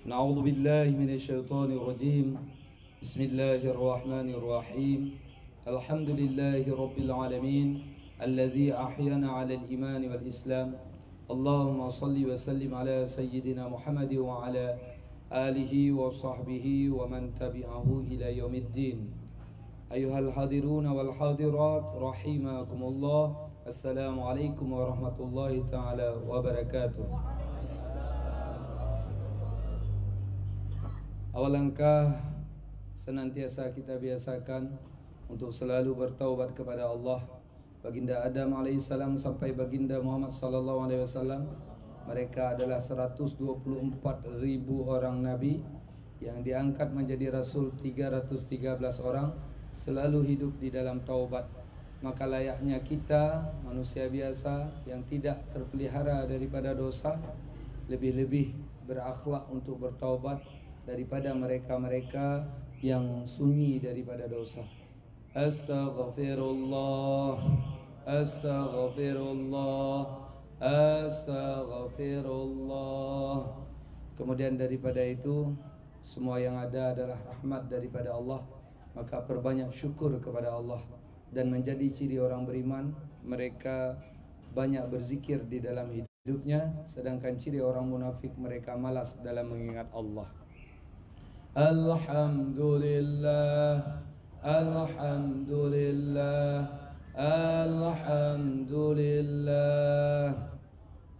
نعوذ بالله من الشيطان الرجيم. بسم الله الرحمن الرحيم. الحمد لله رب العالمين الذي أحيانا على الإيمان والإسلام. اللهم صل وسلم على سيدنا محمد وعلى آله وصحبه ومن تبعه إلى يوم الدين. أيها الحاضرون والحاضرات رحمكم الله. السلام عليكم ورحمة الله تعالى وبركاته. Awal langkah senantiasa kita biasakan untuk selalu bertaubat kepada Allah. Baginda Adam alaihissalam sampai baginda Muhammad sallallahu alaihi wasallam, mereka adalah 124.000 orang nabi yang diangkat menjadi rasul 313 orang, selalu hidup di dalam taubat. Maka layaknya kita manusia biasa yang tidak terpelihara daripada dosa, lebih-lebih berakhlak untuk bertaubat daripada mereka-mereka yang sunyi daripada dosa. Astaghfirullah, astaghfirullah, astaghfirullah. Kemudian daripada itu, semua yang ada adalah rahmat daripada Allah. Maka perbanyak syukur kepada Allah. Dan menjadi ciri orang beriman, mereka banyak berzikir di dalam hidupnya. Sedangkan ciri orang munafik, mereka malas dalam mengingat Allah. Alhamdulillah, Alhamdulillah, Alhamdulillah.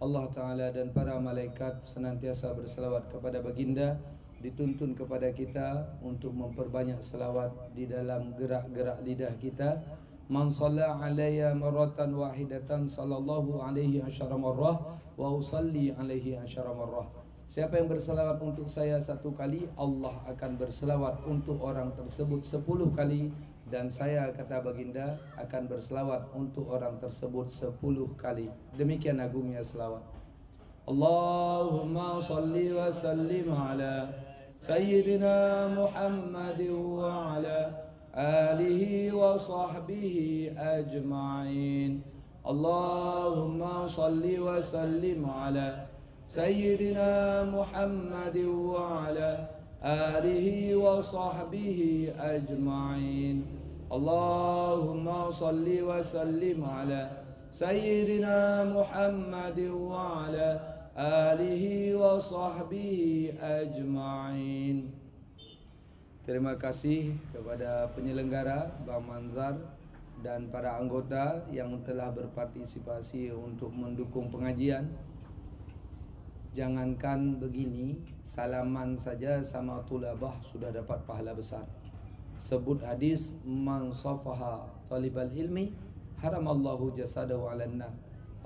Allah Ta'ala dan para malaikat senantiasa berselawat kepada baginda. Dituntun kepada kita untuk memperbanyak selawat di dalam gerak-gerak lidah kita. Man shalla alayya marratan wahidatan sallallahu alaihi asyara marrah wa usalli alaihi asyara marrah. Siapa yang berselawat untuk saya 1 kali, Allah akan berselawat untuk orang tersebut 10 kali. Dan saya, kata baginda, akan berselawat untuk orang tersebut 10 kali. Demikian agungnya selawat. Allahumma salli wa sallim ala Sayyidina Muhammad wa ala alihi wa sahbihi ajma'in. Allahumma salli wa sallim ala Sayyidina Muhammad wa ala alihi wa sahbihi ajma'in. Allahumma salli wa sallim ala Sayyidina Muhammad wa ala alihi wa sahbihi ajma'in. Terima kasih kepada penyelenggara, Bang Manzar dan para anggota yang telah berpartisipasi untuk mendukung pengajian. Jangankan begini, salaman saja sama tulabah sudah dapat pahala besar. Sebut hadis, man safaha talibal ilmi haramallahu jasadahu 'alan nar.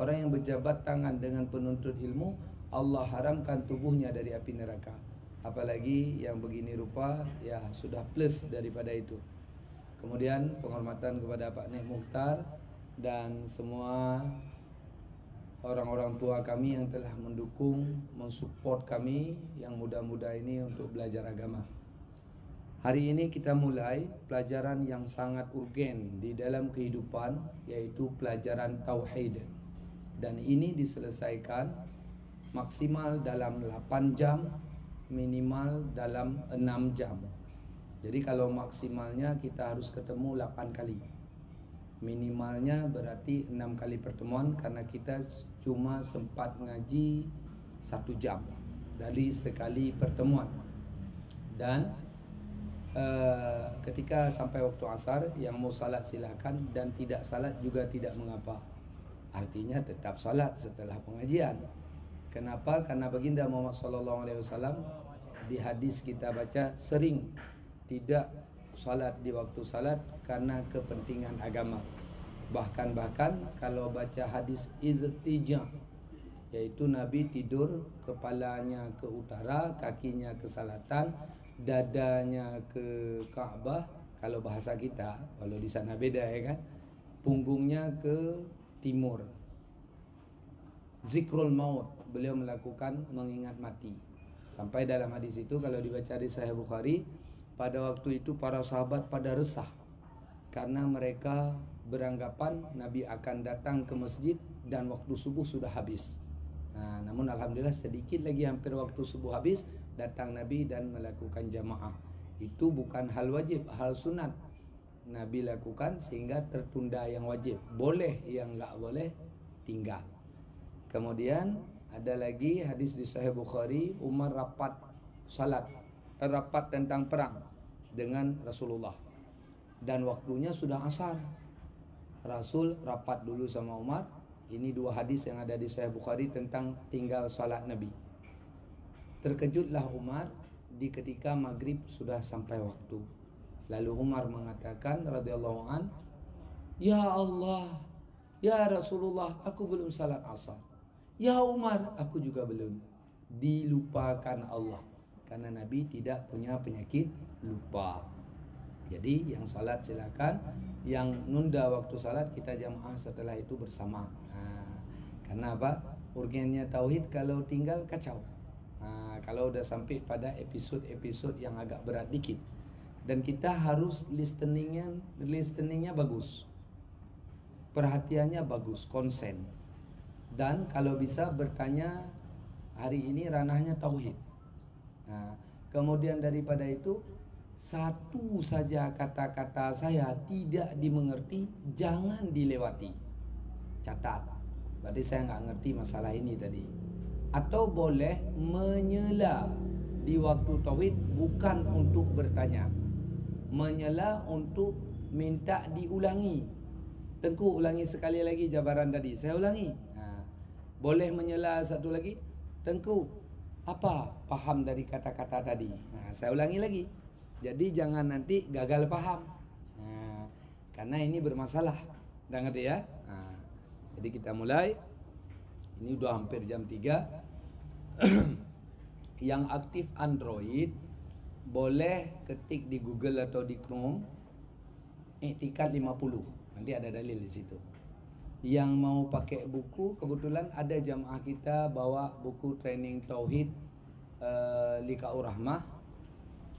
Orang yang berjabat tangan dengan penuntut ilmu, Allah haramkan tubuhnya dari api neraka. Apalagi yang begini rupa, ya sudah plus daripada itu. Kemudian penghormatan kepada Pak Nek Mukhtar dan semua orang-orang tua kami yang telah mendukung, mensupport kami yang muda-muda ini untuk belajar agama. Hari ini kita mulai pelajaran yang sangat urgen di dalam kehidupan, yaitu pelajaran Tauhid. Dan ini diselesaikan maksimal dalam 8 jam, minimal dalam 6 jam. Jadi kalau maksimalnya kita harus ketemu 8 kali. Minimalnya berarti 6 kali pertemuan, karena kita cuma sempat ngaji 1 jam dari sekali pertemuan. Dan ketika sampai waktu asar, yang mau salat silakan, dan tidak salat juga tidak mengapa. Artinya tetap salat setelah pengajian. Kenapa? Karena baginda Muhammad SAW di hadis kita baca sering tidak salat di waktu salat karena kepentingan agama. Bahkan kalau baca hadis iztija, yaitu Nabi tidur, kepalanya ke utara, kakinya ke selatan, dadanya ke Ka'bah. Kalau bahasa kita, kalau di sana beda ya kan, punggungnya ke timur. Zikrul maut, beliau melakukan mengingat mati. Sampai dalam hadis itu, kalau dibaca di Sahih Bukhari, pada waktu itu para sahabat pada resah karena mereka beranggapan Nabi akan datang ke masjid dan waktu subuh sudah habis. Namun alhamdulillah sedikit lagi hampir waktu subuh habis, datang Nabi dan melakukan jamaah. Itu bukan hal wajib, hal sunat Nabi lakukan sehingga tertunda yang wajib. Boleh yang enggak boleh tinggal. Kemudian ada lagi hadis di Sahih Bukhari, Umar rapat tentang perang dengan Rasulullah. Dan waktunya sudah asar. Rasul rapat dulu sama Umar. Ini dua hadis yang ada di Sahih Bukhari tentang tinggal salat Nabi. Terkejutlah Umar di ketika maghrib sudah sampai waktu. Lalu Umar mengatakan radhiyallahu an, "Ya Allah, ya Rasulullah, aku belum salat asar." "Ya Umar, aku juga belum." Dilupakan Allah. Karena Nabi tidak punya penyakit lupa. Jadi yang salat silakan, yang nunda waktu salat kita jamaah setelah itu bersama. Karena apa? Urgennya tauhid kalau tinggal kacau. Kalau udah sampai pada episode-episode yang agak berat dikit. Dan kita harus listeningnya bagus. Perhatiannya bagus, konsen. Dan kalau bisa bertanya, hari ini ranahnya tauhid. Kemudian daripada itu, satu saja kata-kata saya tidak dimengerti, jangan dilewati. Catat. Berarti saya nggak ngerti masalah ini tadi. Atau boleh menyela di waktu tauhid bukan untuk bertanya. Menyela untuk minta diulangi. Tengku ulangi sekali lagi jabaran tadi. Saya ulangi. Boleh menyela satu lagi. Tengku, apa paham dari kata-kata tadi? Saya ulangi lagi. Jadi jangan nanti gagal paham. Karena ini bermasalah. Udah ngerti ya? Jadi kita mulai. Ini udah hampir jam 3. Yang aktif Android boleh ketik di Google atau di Chrome I'tikad 50. Nanti ada dalil di situ. Yang mau pakai buku, kebetulan ada jamaah kita bawa buku training tauhid Liqa'ur Rahmah.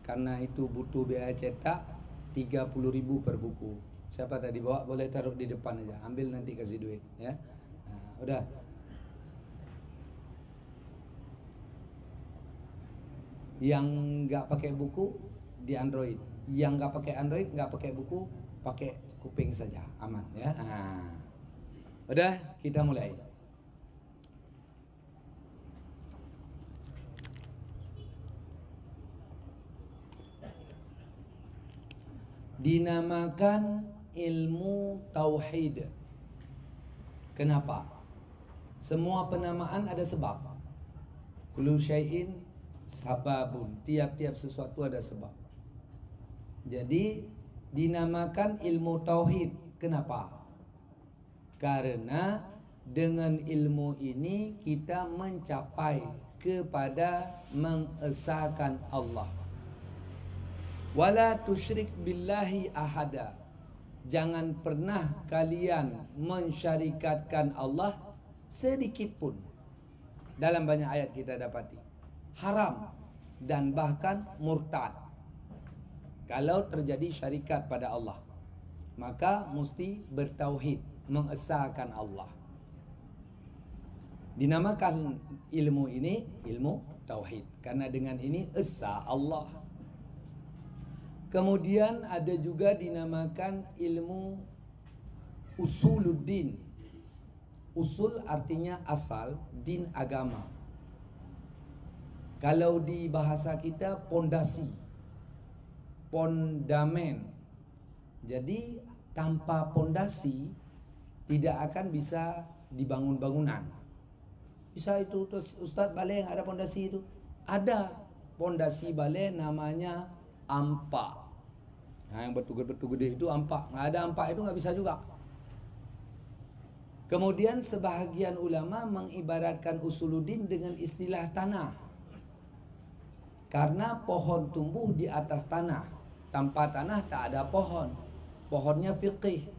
Karena itu butuh biaya cetak 30.000 per buku. Siapa tadi bawa boleh taruh di depan aja. Ambil nanti kasih duit ya. Udah. Yang enggak pakai buku di Android. Yang enggak pakai Android, enggak pakai buku, pakai kuping saja. Aman ya. Udah, kita mulai. Dinamakan ilmu tauhid. Kenapa? Semua penamaan ada sebab. Kullu syai'in sababun. Tiap-tiap sesuatu ada sebab. Jadi dinamakan ilmu tauhid. Kenapa? Karena dengan ilmu ini kita mencapai kepada mengesahkan Allah. Wala tusyrik billahi ahada. Jangan pernah kalian mensyarikatkan Allah sedikit pun. Dalam banyak ayat kita dapati haram dan bahkan murtad kalau terjadi syarikat pada Allah. Maka mesti bertauhid, mengesahkan Allah. Dinamakan ilmu ini ilmu tauhid karena dengan ini esa Allah. Kemudian ada juga dinamakan ilmu usuluddin. Usul artinya asal, din agama. Kalau di bahasa kita pondasi, pondamen. Jadi tanpa pondasi tidak akan bisa dibangun bangunan. Bisa itu Ustaz balai yang ada pondasi itu? Ada pondasi balai namanya ampak. Yang betul-betul gede itu ampak. Nggak ada ampak itu nggak bisa juga. Kemudian sebahagian ulama mengibaratkan usuluddin dengan istilah tanah. Karena pohon tumbuh di atas tanah. Tanpa tanah tak ada pohon. Pohonnya fiqih.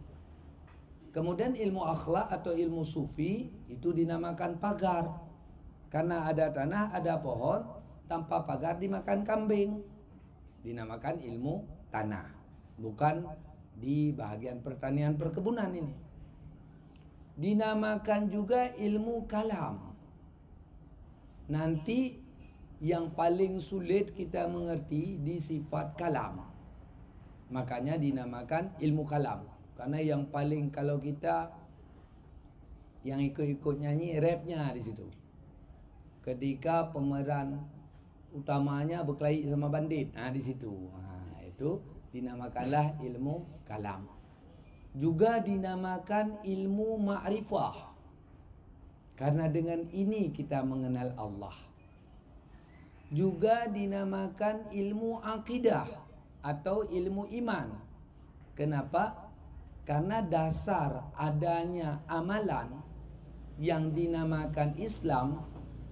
Kemudian ilmu akhlak atau ilmu sufi itu dinamakan pagar. Karena ada tanah, ada pohon. Tanpa pagar dimakan kambing. Dinamakan ilmu tanah. Bukan di bahagian pertanian perkebunan ini. Dinamakan juga ilmu kalam. Nanti yang paling sulit kita mengerti di sifat kalam. Makanya dinamakan ilmu kalam. Karena yang paling, kalau kita yang ikut-ikut nyanyi, rapnya di situ. Ketika pemeran utamanya berkelahi sama bandit, di situ. Itu dinamakanlah ilmu kalam. Juga dinamakan ilmu ma'rifah. Karena dengan ini kita mengenal Allah. Juga dinamakan ilmu akidah atau ilmu iman. Kenapa? Karena dasar adanya amalan yang dinamakan Islam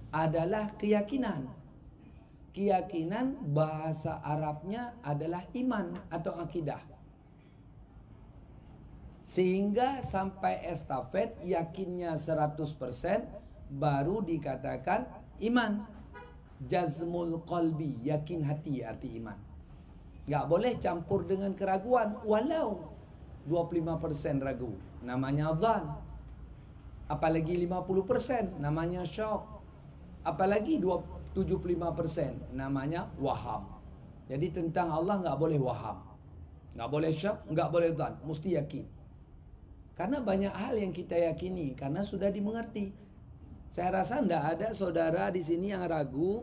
adalah keyakinan. Keyakinan bahasa Arabnya adalah iman atau akidah. Sehingga sampai estafet yakinnya 100% baru dikatakan iman. Jazmul qalbi, yakin hati arti iman. Tak boleh campur dengan keraguan. Walau 25% ragu, namanya dzan. Apalagi 50%, namanya syak. Apalagi 75%, namanya waham. Jadi tentang Allah tak boleh waham, tak boleh syak, tak boleh dzan, mesti yakin. Karena banyak hal yang kita yakini karena sudah dimengerti. Saya rasa tidak ada saudara di sini yang ragu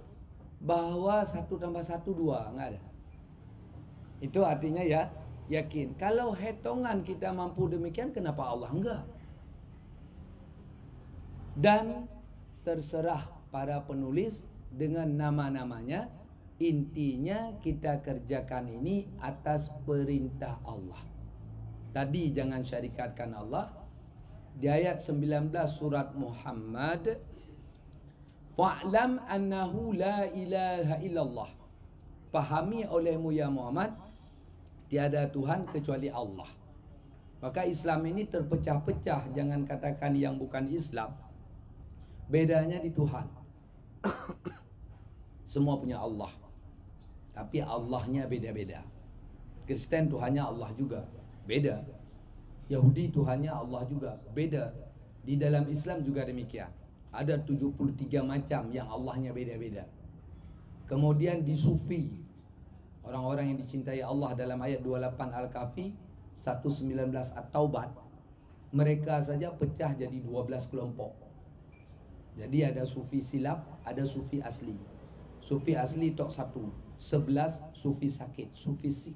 bahwa 1 tambah 1 2, enggak ada. Itu artinya ya yakin. Kalau hitungan kita mampu demikian, kenapa Allah enggak? Dan terserah para penulis dengan nama-namanya, intinya kita kerjakan ini atas perintah Allah. Tadi jangan syarikatkan Allah. Di ayat 19 surat Muhammad, fa'lam annahu la ilaha illallah. Pahami olehmu ya Muhammad, tiada Tuhan kecuali Allah. Maka Islam ini terpecah-pecah. Jangan katakan yang bukan Islam. Bedanya di Tuhan. Semua punya Allah, tapi Allahnya beda-beda. Kristen Tuhannya Allah juga, beda. Yahudi Tuhannya Allah juga, beda. Di dalam Islam juga demikian. Ada 73 macam yang Allahnya beda-beda. Kemudian di Sufi, orang-orang yang dicintai Allah dalam ayat 28 Al-Kahfi 119 At-Taubat, mereka saja pecah jadi 12 kelompok. Jadi ada Sufi silap, ada Sufi asli. Sufi asli tok 1, 11 Sufi sakit, Sufi sik,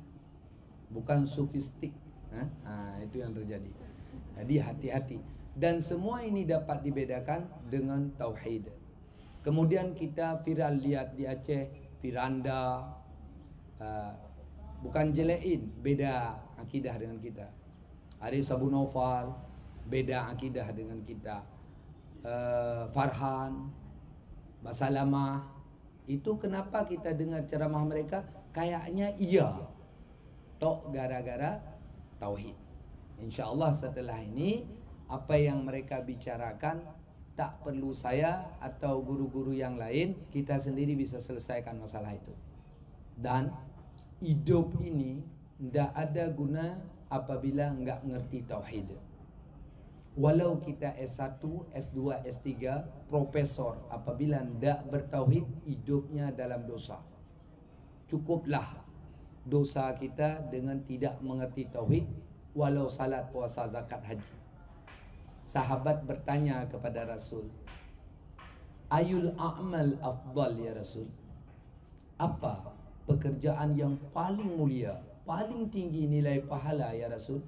bukan sufistik. Itu yang terjadi. Jadi hati-hati. Dan semua ini dapat dibedakan dengan tauhid. Kemudian kita viral lihat di Aceh, Firanda, bukan jelein, beda akidah dengan kita. Aris Abu Naufal, beda akidah dengan kita. Farhan, Basalamah, itu kenapa kita dengar ceramah mereka kayaknya iya, tok gara-gara tauhid. InsyaAllah setelah ini apa yang mereka bicarakan tak perlu saya atau guru-guru yang lain, kita sendiri bisa selesaikan masalah itu. Dan hidup ini tidak ada guna apabila enggak ngerti tauhid. Walau kita S1, S2, S3, profesor, apabila tidak bertauhid, hidupnya dalam dosa. Cukuplah dosa kita dengan tidak mengerti tauhid, walau salat, puasa, zakat, haji. Sahabat bertanya kepada Rasul, ayul a'mal afdal ya Rasul? Apa pekerjaan yang paling mulia, paling tinggi nilai pahala ya Rasul?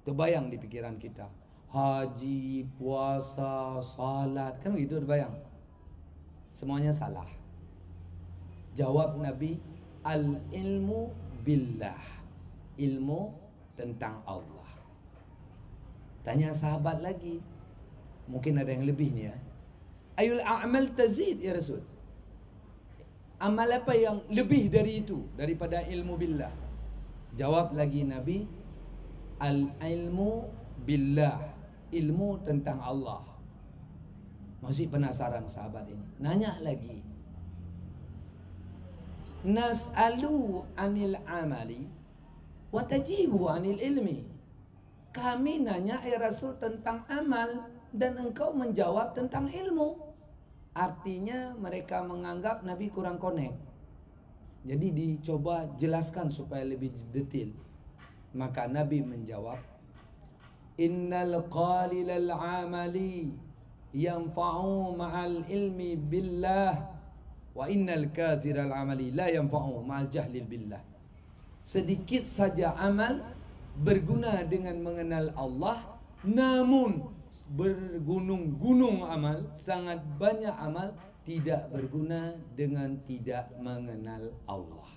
Terbayang di pikiran kita, haji, puasa, salat, kan begitu terbayang? Semuanya salah. Jawab Nabi, al-ilmu billah, ilmu tentang Allah. Tanya sahabat lagi, mungkin ada yang lebih ni ya. Ayul a'mal tazid ya Rasul? Amal apa yang lebih dari itu, daripada ilmu billah? Jawab lagi Nabi, al-ilmu billah, ilmu tentang Allah. Masih penasaran sahabat ini, nanya lagi, nas'alu anil amali wa tajibu anil ilmi. Kami nanya ya Rasul tentang amal, dan engkau menjawab tentang ilmu. Artinya mereka menganggap Nabi kurang connect. Jadi dicoba jelaskan supaya lebih detail. Maka Nabi menjawab, innal qalilal amali yanfa'u ma'al ilmi billah wa innal kathiral amali la yanfa'u ma'al jahli billah. Sedikit saja amal berguna dengan mengenal Allah, namun bergunung-gunung amal, sangat banyak amal tidak berguna dengan tidak mengenal Allah.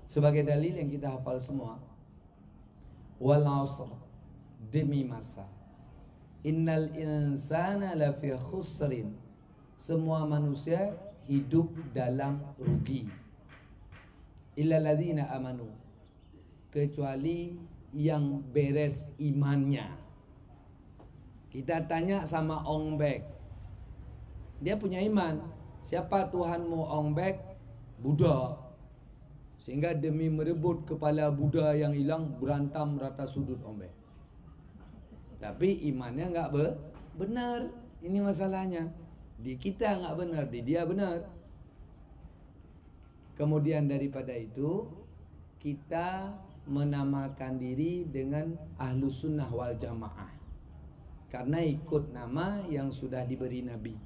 Sebagai dalil yang kita hafal semua, wal asr, demi masa, innal insana lafi khusrin, semua manusia hidup dalam rugi, illal ladzina amanu, kecuali yang beres imannya. Kita tanya sama Ong Bek, dia punya iman. Siapa Tuhanmu Ong Bek? Buddha. Sehingga demi merebut kepala Buddha yang hilang, berantam rata sudut Ong Bek. Tapi imannya enggak benar. Ini masalahnya. Di kita enggak benar, di dia benar. Kemudian daripada itu, kita menamakan diri dengan Ahlus Sunnah wal Jamaah, karena ikut nama yang sudah diberi Nabi.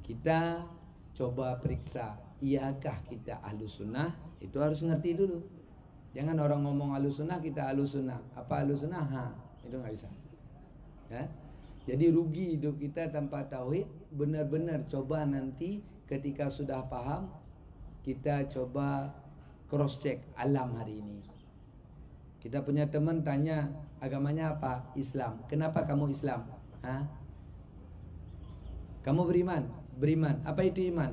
Kita coba periksa, iyakah kita Ahlus Sunnah? Itu harus ngerti dulu. Jangan orang ngomong Ahlus Sunnah, kita Ahlus Sunnah. Apa Ahlus Sunnah? Itu nggak bisa. Ya? Jadi rugi hidup kita tanpa tauhid. Benar-benar coba nanti ketika sudah paham, kita coba cross check alam hari ini. Kita punya teman tanya, agamanya apa? Islam. Kenapa kamu Islam? Kamu beriman? Beriman. Apa itu iman?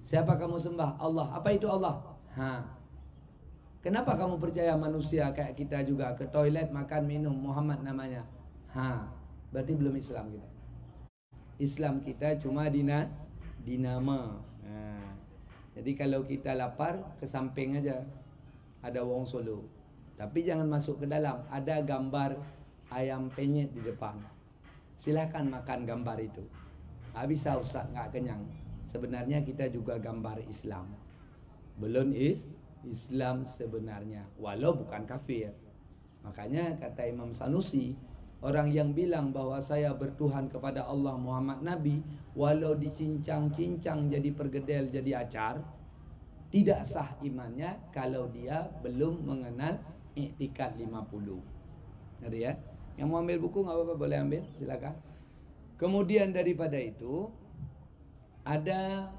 Siapa kamu sembah? Allah. Apa itu Allah? Kenapa kamu percaya manusia kayak kita juga, ke toilet, makan, minum, Muhammad namanya? Berarti belum Islam kita. Islam kita cuma di nama. Jadi kalau kita lapar, ke samping aja ada wong Solo, tapi jangan masuk ke dalam. Ada gambar ayam penyet di depan, silakan makan gambar itu. Bisa Ustaz, nggak kenyang. Sebenarnya kita juga gambar Islam. Belum Islam sebenarnya, walau bukan kafir. Makanya kata Imam Sanusi, orang yang bilang bahwa saya bertuhan kepada Allah, Muhammad Nabi, walau dicincang-cincang jadi pergedel, jadi acar, tidak sah imannya kalau dia belum mengenal i'tikad 50. Ngerti ya? Yang mau ambil buku nggak apa-apa, boleh ambil, silakan. Kemudian daripada itu ada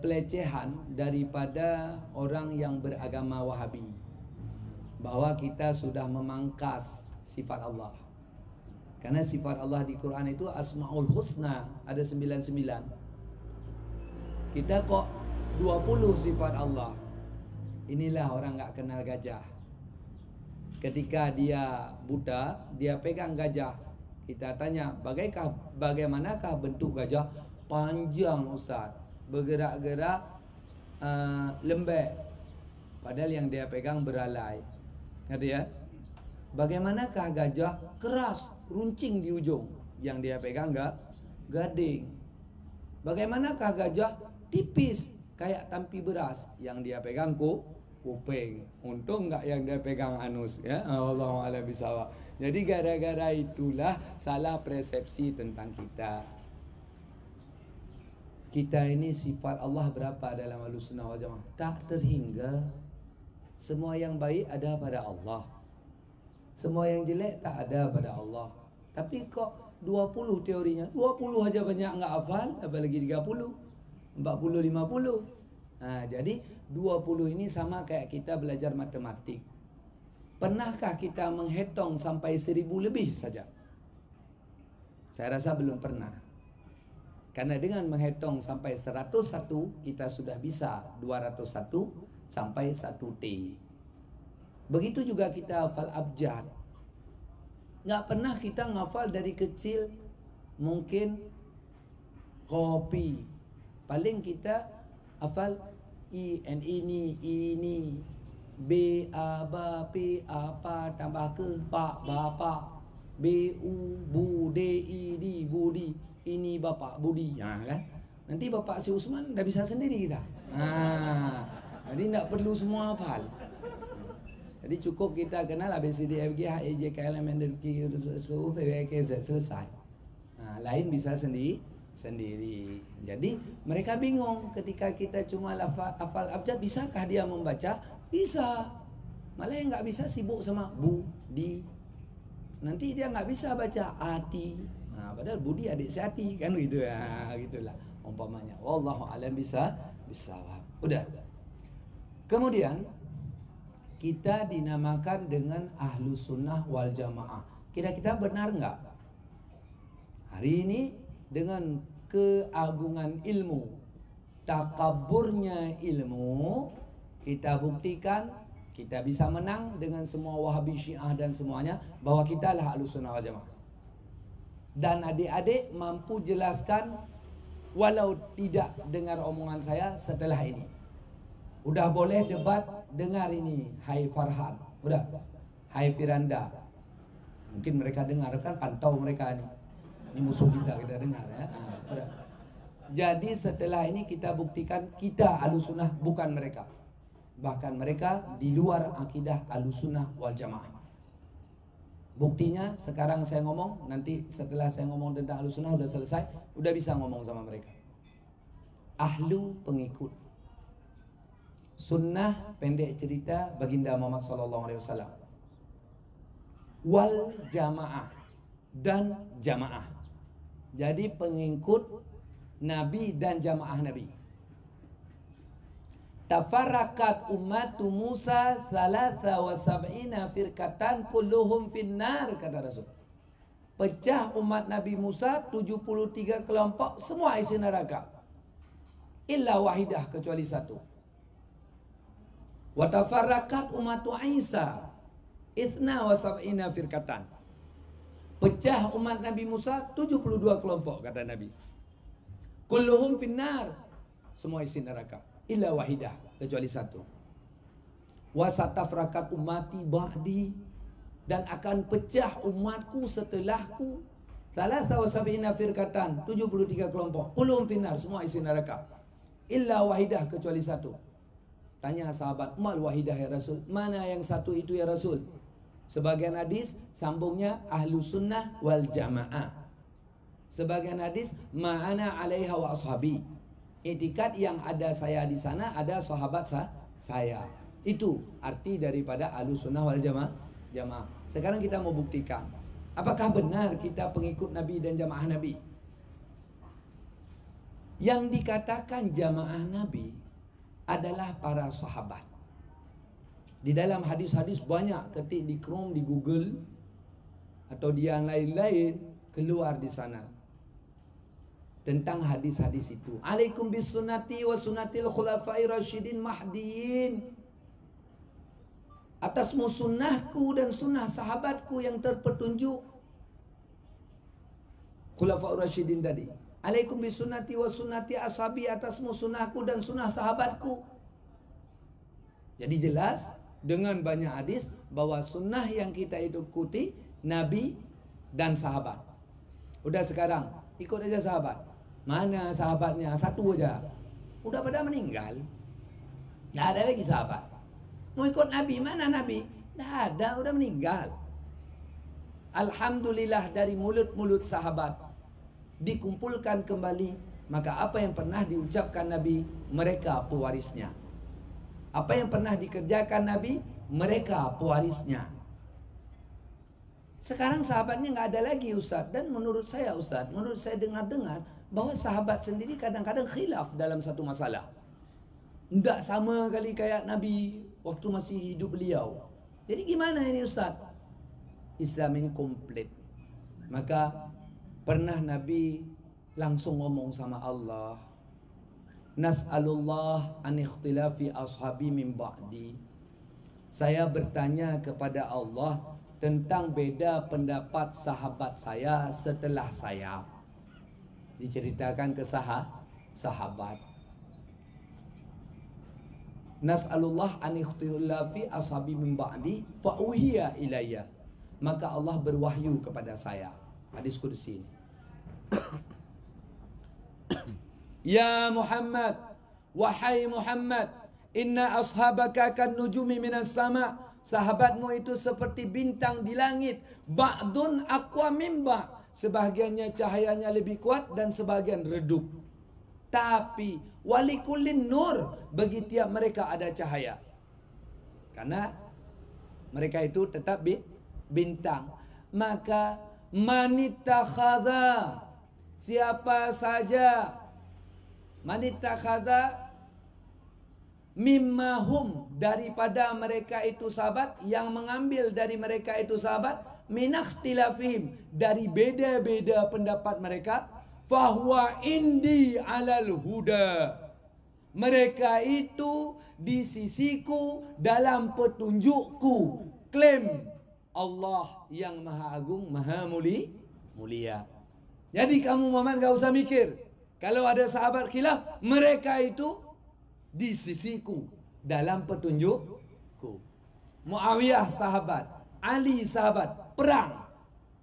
pelecehan daripada orang yang beragama Wahabi, bahwa kita sudah memangkas sifat Allah. Karena sifat Allah di Quran itu Asmaul Husna, ada 99. Kita kok 20 sifat Allah. Inilah orang gak kenal gajah. Ketika dia buta, dia pegang gajah. Kita tanya, bagaimanakah bentuk gajah? Panjang Ustaz, bergerak-gerak lembek. Padahal yang dia pegang beralai. Ngerti ya? Bagaimanakah gajah? Keras, runcing di ujung. Yang dia pegang gading. Bagaimanakah gajah? Tipis, kayak tampi beras. Yang dia pegang kuping. Untung enggak yang dia pegang anus, ya. Allahu a'lam bishawab. Jadi gara-gara itulah salah persepsi tentang kita. Kita ini sifat Allah berapa dalam Ahlus Sunnah wal Jamaah? Tak terhingga. Semua yang baik ada pada Allah, semua yang jelek tak ada pada Allah. Tapi kok 20 teorinya, 20 aja banyak enggak hafal, apalagi 30, 40, 50. Jadi 20 ini sama kayak kita belajar matematik. Pernahkah kita menghitung sampai 1000 lebih saja? Saya rasa belum pernah. Karena dengan menghitung sampai 101 kita sudah bisa 201 sampai 1T. Begitu juga kita hafal abjad. Nggak pernah kita ngafal dari kecil. Mungkin kopi, paling kita hafal ini B A B P apa tambah ke pak bapak. B-U, Bu, D-I, D, Budi. Ini Bapak Budi. Kan? Nanti Bapak si Usman dah bisa sendiri kita. Jadi tak perlu semua hafal. Jadi cukup kita kenal ABCD, FG, H, I, J, K, L, M, N, O, P, Q, R, S, T, U, V, W, X, Y, Z. Selesai. Lain bisa sendiri. Jadi mereka bingung ketika kita cuma hafal abjad. Bisakah dia membaca? Bisa. Malah yang nggak bisa sibuk sama Bu, Di. Nanti dia nggak bisa baca Ati. Padahal Budi adik si Ati kan gitu ya, gitulah umpamanya. Wallahu a'lam bisawab. Udah. Kemudian kita dinamakan dengan ahlu sunnah wal jamaah. Kira-kira benar nggak? Hari ini dengan keagungan ilmu, takaburnya ilmu, kita buktikan kita bisa menang dengan semua Wahabi, Syiah dan semuanya, bahwa kita lah ahlu sunnah wal jamaah. Dan adik-adik mampu jelaskan walau tidak dengar omongan saya setelah ini. Udah boleh debat, dengar ini. Hai Farhan, udah. Hai Firanda. Mungkin mereka dengar kan, pantau mereka nih. Ini musuh kita dengar ya. Udah. Jadi setelah ini kita buktikan kita Ahlussunnah, bukan mereka. Bahkan mereka di luar akidah Ahlussunnah wal Jamaah. Buktinya sekarang saya ngomong, nanti setelah saya ngomong tentang Ahlussunnah udah selesai, udah bisa ngomong sama mereka. Ahlu pengikut sunnah, pendek cerita baginda Muhammad SAW. Wal jamaah, dan jamaah. Jadi pengikut Nabi dan jamaah Nabi. Tafarraqat ummatu Musa 73 firqatan kulluhum finnar, kata Rasul. Pecah umat Nabi Musa 73 kelompok, semua isi neraka. Illa wahidah, kecuali satu. Wa tafarraqat ummatu Isa 72 firqatan. Pecah umat Nabi Musa 72 kelompok, kata Nabi. Kulluhum finnar, semua isi neraka. Illa wahidah, kecuali satu. Wasatafrakat ummati ba'di, dan akan pecah umatku setelahku. Salasa wasabina firqatan, 73 kelompok. Kulum finnar, semua isi neraka. Illa wahidah, kecuali satu. Tanya sahabat, mal wahidah ya Rasul? Mana yang satu itu ya Rasul? Sebagian hadis sambungnya ahlu sunnah wal jamaah. Sebagian hadis ma'ana alaiha wa ashabi. Etikat yang ada saya di sana, ada sahabat saya. Itu arti daripada Ahlussunnah wal Jamaah. Sekarang kita mau buktikan, apakah benar kita pengikut Nabi dan jamaah Nabi? Yang dikatakan jamaah Nabi adalah para sahabat. Di dalam hadis-hadis banyak, ketik di Chrome, di Google, atau di yang lain-lain, keluar di sana tentang hadis-hadis itu. Alaikum bis sunnati wa sunnatil khulafai rasyidin mahdiin. Atasmu sunnahku dan sunnah sahabatku yang terpetunjuk. Khulafai rasyidin tadi. Alaikum bis sunnati wa sunnati ashabi, atasmu sunnahku dan sunnah sahabatku. Jadi jelas dengan banyak hadis bahwa sunnah yang kita ikuti Nabi dan sahabat. Udah sekarang ikut aja sahabat. Mana sahabatnya? Satu aja. Udah pada meninggal. Nggak ada lagi sahabat. Mau ikut Nabi, mana Nabi? Nggak ada, udah meninggal. Alhamdulillah dari mulut-mulut sahabat dikumpulkan kembali. Maka apa yang pernah diucapkan Nabi, mereka pewarisnya. Apa yang pernah dikerjakan Nabi, mereka pewarisnya. Sekarang sahabatnya nggak ada lagi Ustaz. Dan menurut saya Ustaz, menurut saya dengar-dengar bahwa sahabat sendiri kadang-kadang khilaf dalam satu masalah. Tidak sama kali kayak Nabi waktu masih hidup beliau. Jadi gimana ini Ustaz? Islam ini komplit. Maka pernah Nabi langsung ngomong sama Allah, Nas'alullah an ikhtilafi ashabi min ba'di. Saya bertanya kepada Allah tentang beda pendapat sahabat saya setelah saya. Diceritakan ke sahabat. Nas'alullah an ikhtilafi ashabi min ba'di fa uhiya ilayya maka Allah berwahyu kepada saya. Hadis kursi ini. Ya Muhammad, wahai Muhammad, inna ashabaka kan nujumi minas sama. Sahabatmu itu seperti bintang di langit. Ba'dun aqwa mimba. Sebahagiannya cahayanya lebih kuat dan sebahagian redup. Tapi walikullin nur, bagi tiap mereka ada cahaya. Karena mereka itu tetap bintang. Maka manitakhadha, siapa saja manitakhadha mimmahum, daripada mereka itu sahabat, yang mengambil dari mereka itu sahabat, minakhtilafihim, dari beda-beda pendapat mereka, fahuwa indi alal huda, mereka itu di sisiku dalam petunjukku. Klaim Allah yang maha agung, maha mulia. Jadi kamu Muhammad gak usah mikir, kalau ada sahabat khilaf, mereka itu di sisiku dalam petunjukku. Muawiyah sahabat, Ali sahabat, perang,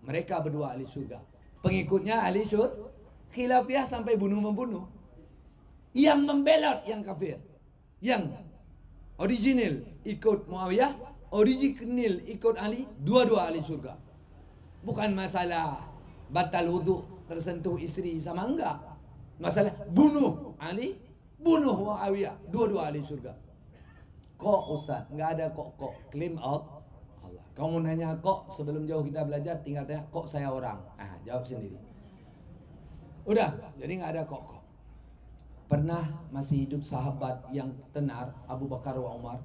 mereka berdua ahli surga. Pengikutnya ahli syurga. Khilafiyah sampai bunuh-membunuh. Yang membelot yang kafir. Yang original ikut Muawiyah, original ikut Ali, dua-dua ahli surga. Bukan masalah batal wuduk tersentuh isteri sama enggak. Masalah bunuh Ali, bunuh Muawiyah, dua-dua ahli surga. Kok Ustaz? Enggak ada kok. Claim out Allah. Kamu nanya kok, sebelum jauh kita belajar tinggal tanya kok saya orang. Jawab sendiri. Udah, jadi nggak ada kok. Pernah masih hidup sahabat yang tenar, Abu Bakar wa Umar.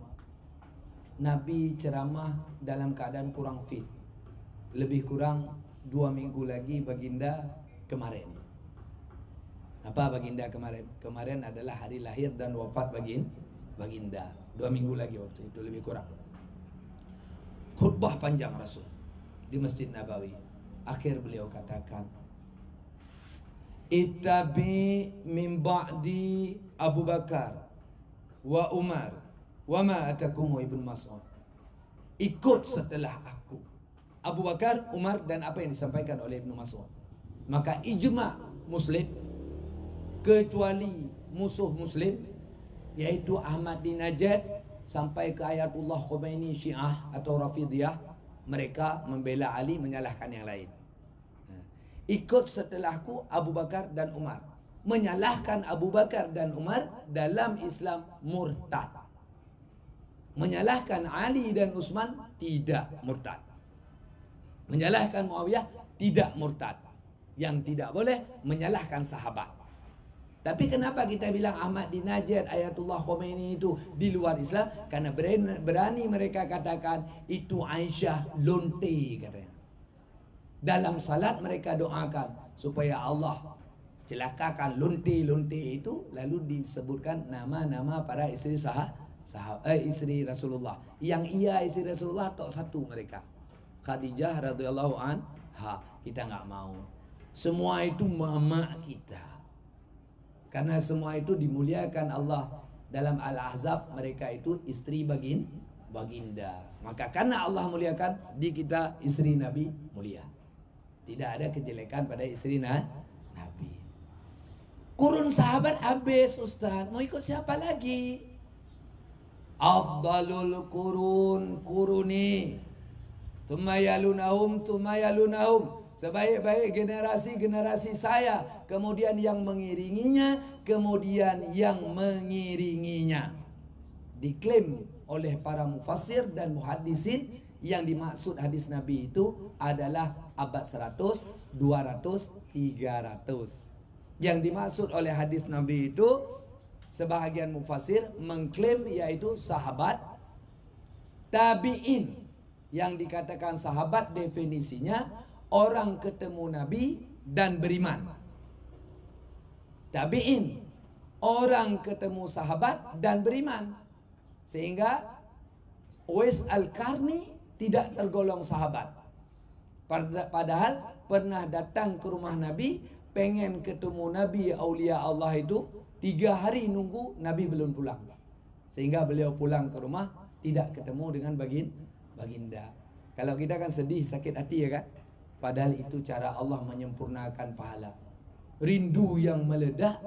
Nabi ceramah dalam keadaan kurang fit. Lebih kurang 2 minggu lagi baginda kemarin. Apa baginda kemarin? Kemarin adalah hari lahir dan wafat baginda. 2 minggu lagi waktu itu, lebih kurang. Khutbah panjang Rasul di Masjid Nabawi. Akhir beliau katakan, ittabi min ba'di Abu Bakar wa Umar wa ma atakum Ibnu Mas'ud. Ikut setelah aku Abu Bakar, Umar, dan apa yang disampaikan oleh Ibnu Mas'ud. Maka ijma muslim, kecuali musuh muslim, yaitu Ahmad bin Najad sampai ke Ayatullah Khomeini Syiah atau Rafidiyah, mereka membela Ali, menyalahkan yang lain. Ikut setelahku Abu Bakar dan Umar. Menyalahkan Abu Bakar dan Umar dalam Islam murtad. Menyalahkan Ali dan Utsman tidak murtad. Menyalahkan Muawiyah tidak murtad. Yang tidak boleh menyalahkan sahabat. Tapi kenapa kita bilang Ahmad bin Najad, Ayatullah Khomeini itu di luar Islam? Karena berani mereka katakan itu Aisyah lonte katanya. Dalam salat mereka doakan supaya Allah celakakan lonte-lonte itu, lalu disebutkan nama-nama para istri istri Rasulullah. Yang istri Rasulullah tok satu mereka, Khadijah radhiyallahu anha. Kita nggak mau. Semua itu mama kita. Karena semua itu dimuliakan Allah. Dalam Al-Ahzab mereka itu istri baginda. Maka karena Allah muliakan, di kita istri Nabi mulia. Tidak ada kejelekan pada istri Nabi. Kurun sahabat habis Ustaz. Mau ikut siapa lagi? Afdalul kuruni. Tsumma yalunahum. Sebaik-baik generasi saya. Kemudian yang mengiringinya. Kemudian yang mengiringinya. Diklaim oleh para mufassir dan muhaddisin, yang dimaksud hadis Nabi itu adalah abad 100, 200, 300. Yang dimaksud oleh hadis Nabi itu, sebahagian mufassir mengklaim yaitu sahabat tabi'in. Yang dikatakan sahabat definisinya orang ketemu Nabi dan beriman. Tabi'in, orang ketemu sahabat dan beriman. Sehingga Uwais Al-Qarni tidak tergolong sahabat. Padahal pernah datang ke rumah Nabi, pengen ketemu Nabi aulia Allah itu, 3 hari nunggu Nabi belum pulang. Sehingga beliau pulang ke rumah tidak ketemu dengan baginda. Kalau kita kan sedih, sakit hati ya kan. Padahal itu cara Allah menyempurnakan pahala. Rindu yang meledak,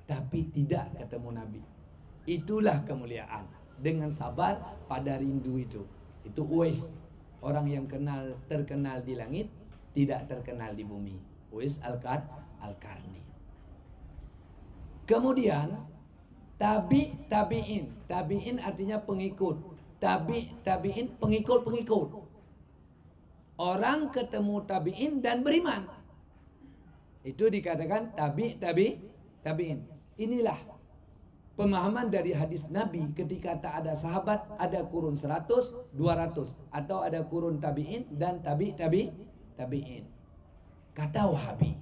tapi tidak ketemu Nabi. Itulah kemuliaan. Dengan sabar pada rindu itu. Itu Uwais, orang yang terkenal di langit, tidak terkenal di bumi. Uwais Al-Qarni. Kemudian tabi'in. Tabi'in artinya pengikut. Tabi'in pengikut. Orang ketemu tabi'in dan beriman. Itu dikatakan tabi'in. Inilah pemahaman dari hadis Nabi ketika tak ada sahabat, ada kurun 100, 200, atau ada kurun tabi'in dan tabi'in. Kata Wahabi,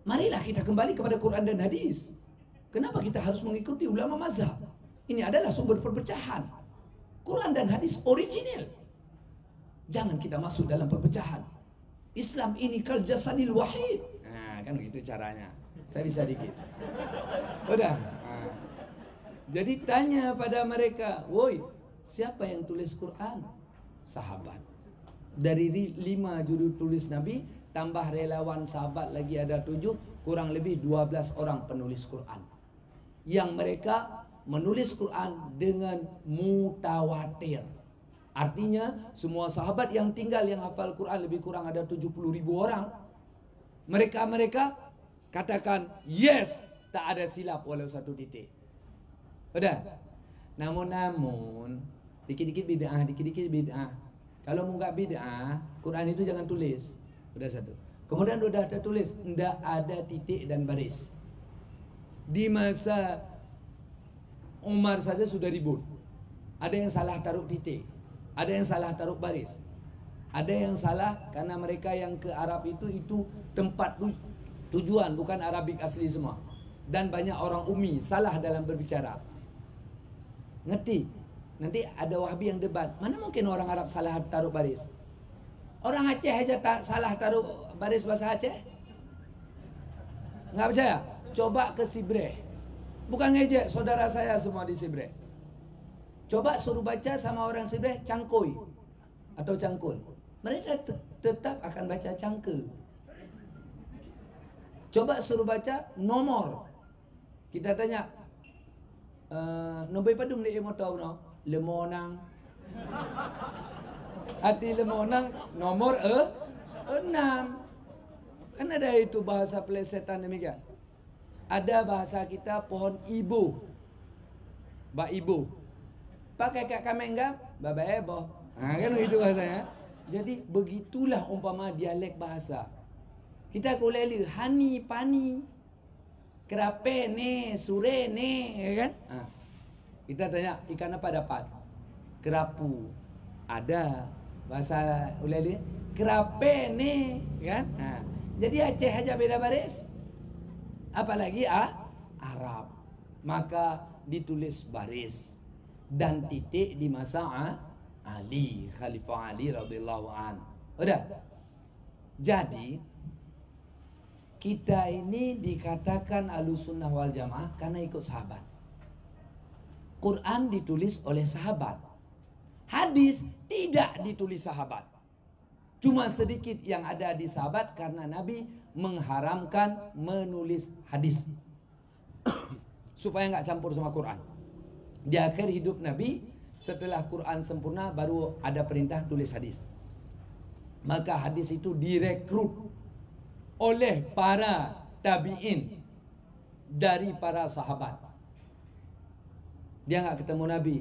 marilah kita kembali kepada Quran dan hadis. Kenapa kita harus mengikuti ulama mazhab? Ini adalah sumber perpecahan. Quran dan hadis original. Jangan kita masuk dalam perpecahan. Islam ini kal jasadil wahid. Nah, kan begitu caranya. Saya bisa dikit. Udah. Nah. Jadi tanya pada mereka, woi, siapa yang tulis Quran? Sahabat. Dari 5 judul tulis Nabi, tambah relawan sahabat lagi ada 7, kurang lebih 12 orang penulis Quran. Yang mereka menulis Quran dengan mutawatir. Artinya semua sahabat yang tinggal yang hafal Quran lebih kurang ada 70.000 orang. Mereka katakan yes, tak ada silap walau 1 titik. Udah. Namun dikit-dikit bid'ah. Kalau mau enggak bid'ah, Quran itu jangan tulis. Udah satu. Kemudian udah tertulis enggak ada titik dan baris. Di masa Umar saja sudah ribut. Ada yang salah taruh titik, ada yang salah taruh baris, ada yang salah karena mereka yang ke Arab itu tempat tujuan, bukan Arabik asli semua. Dan banyak orang Umi salah dalam berbicara. Ngerti? Nanti ada Wahabi yang debat, mana mungkin orang Arab salah taruh baris? Orang Aceh aja salah taruh baris bahasa Aceh. Nggak percaya? Coba ke Sibreh. Bukan ngejek, saudara saya semua di Sibreh. Coba suruh baca sama orang Sibreh cangkoi atau cangkul. Mereka tetap akan baca cangke. Coba suruh baca nomor. Kita tanya, nombor padum ni motor no? Lemonang. Hati lemonang nomor 6. Kan ada itu bahasa pelesetan demikian. Ada bahasa kita pohon ibu. Ba ibu. Pakai kak kamenggam, baba ebo. Kan begitu bahasanya. Jadi begitulah umpama dialek bahasa. Kita kuleli hani pani. Kerape ne, sure ne, ya kan? Kita tanya ikan apa dapat? Kerapu. Ada bahasa uleli kerape ne, kan? Jadi Aceh aja beda baris. Apalagi Arab. Maka ditulis baris dan titik di masa Ali, Khalifah Ali radhiyallahu an. Udah. Jadi kita ini dikatakan Ahlussunnah wal Jamaah karena ikut sahabat. Quran ditulis oleh sahabat. Hadis tidak ditulis sahabat. Cuma sedikit yang ada di sahabat karena Nabi mengharamkan menulis hadis supaya nggak campur sama Quran. Di akhir hidup Nabi, setelah Quran sempurna baru ada perintah tulis hadis. Maka hadis itu direkrut oleh para tabi'in dari para sahabat. Dia nggak ketemu Nabi,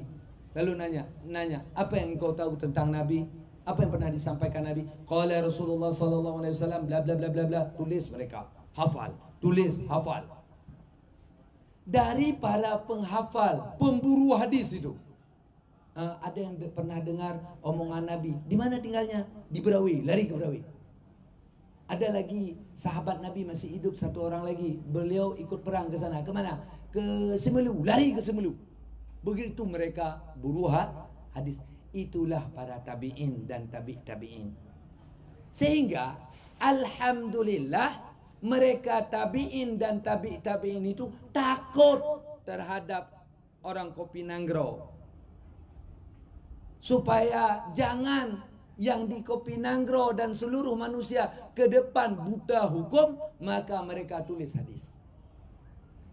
lalu nanya, apa yang engkau tahu tentang Nabi? Apa yang pernah disampaikan Nabi? Qala Rasulullah sallallahu alaihi wasallam bla bla bla bla bla. Tulis mereka, hafal, tulis, hafal. Dari para penghafal, pemburu hadis itu. Ada yang pernah dengar omongan Nabi. Di mana tinggalnya? Di Berawi, lari ke Berawi. Ada lagi sahabat Nabi masih hidup, satu orang lagi. Beliau ikut perang ke sana. Kemana? Ke Semelu, lari ke Semelu. Begitu mereka buru hadis. Itulah para tabi'in dan tabi'in. Sehingga alhamdulillah mereka tabi'in dan tabi'in itu takut terhadap orang Kopi Nanggro. supaya jangan yang di Kopi Nanggro dan seluruh manusia ke depan buta hukum, maka mereka tulis hadis.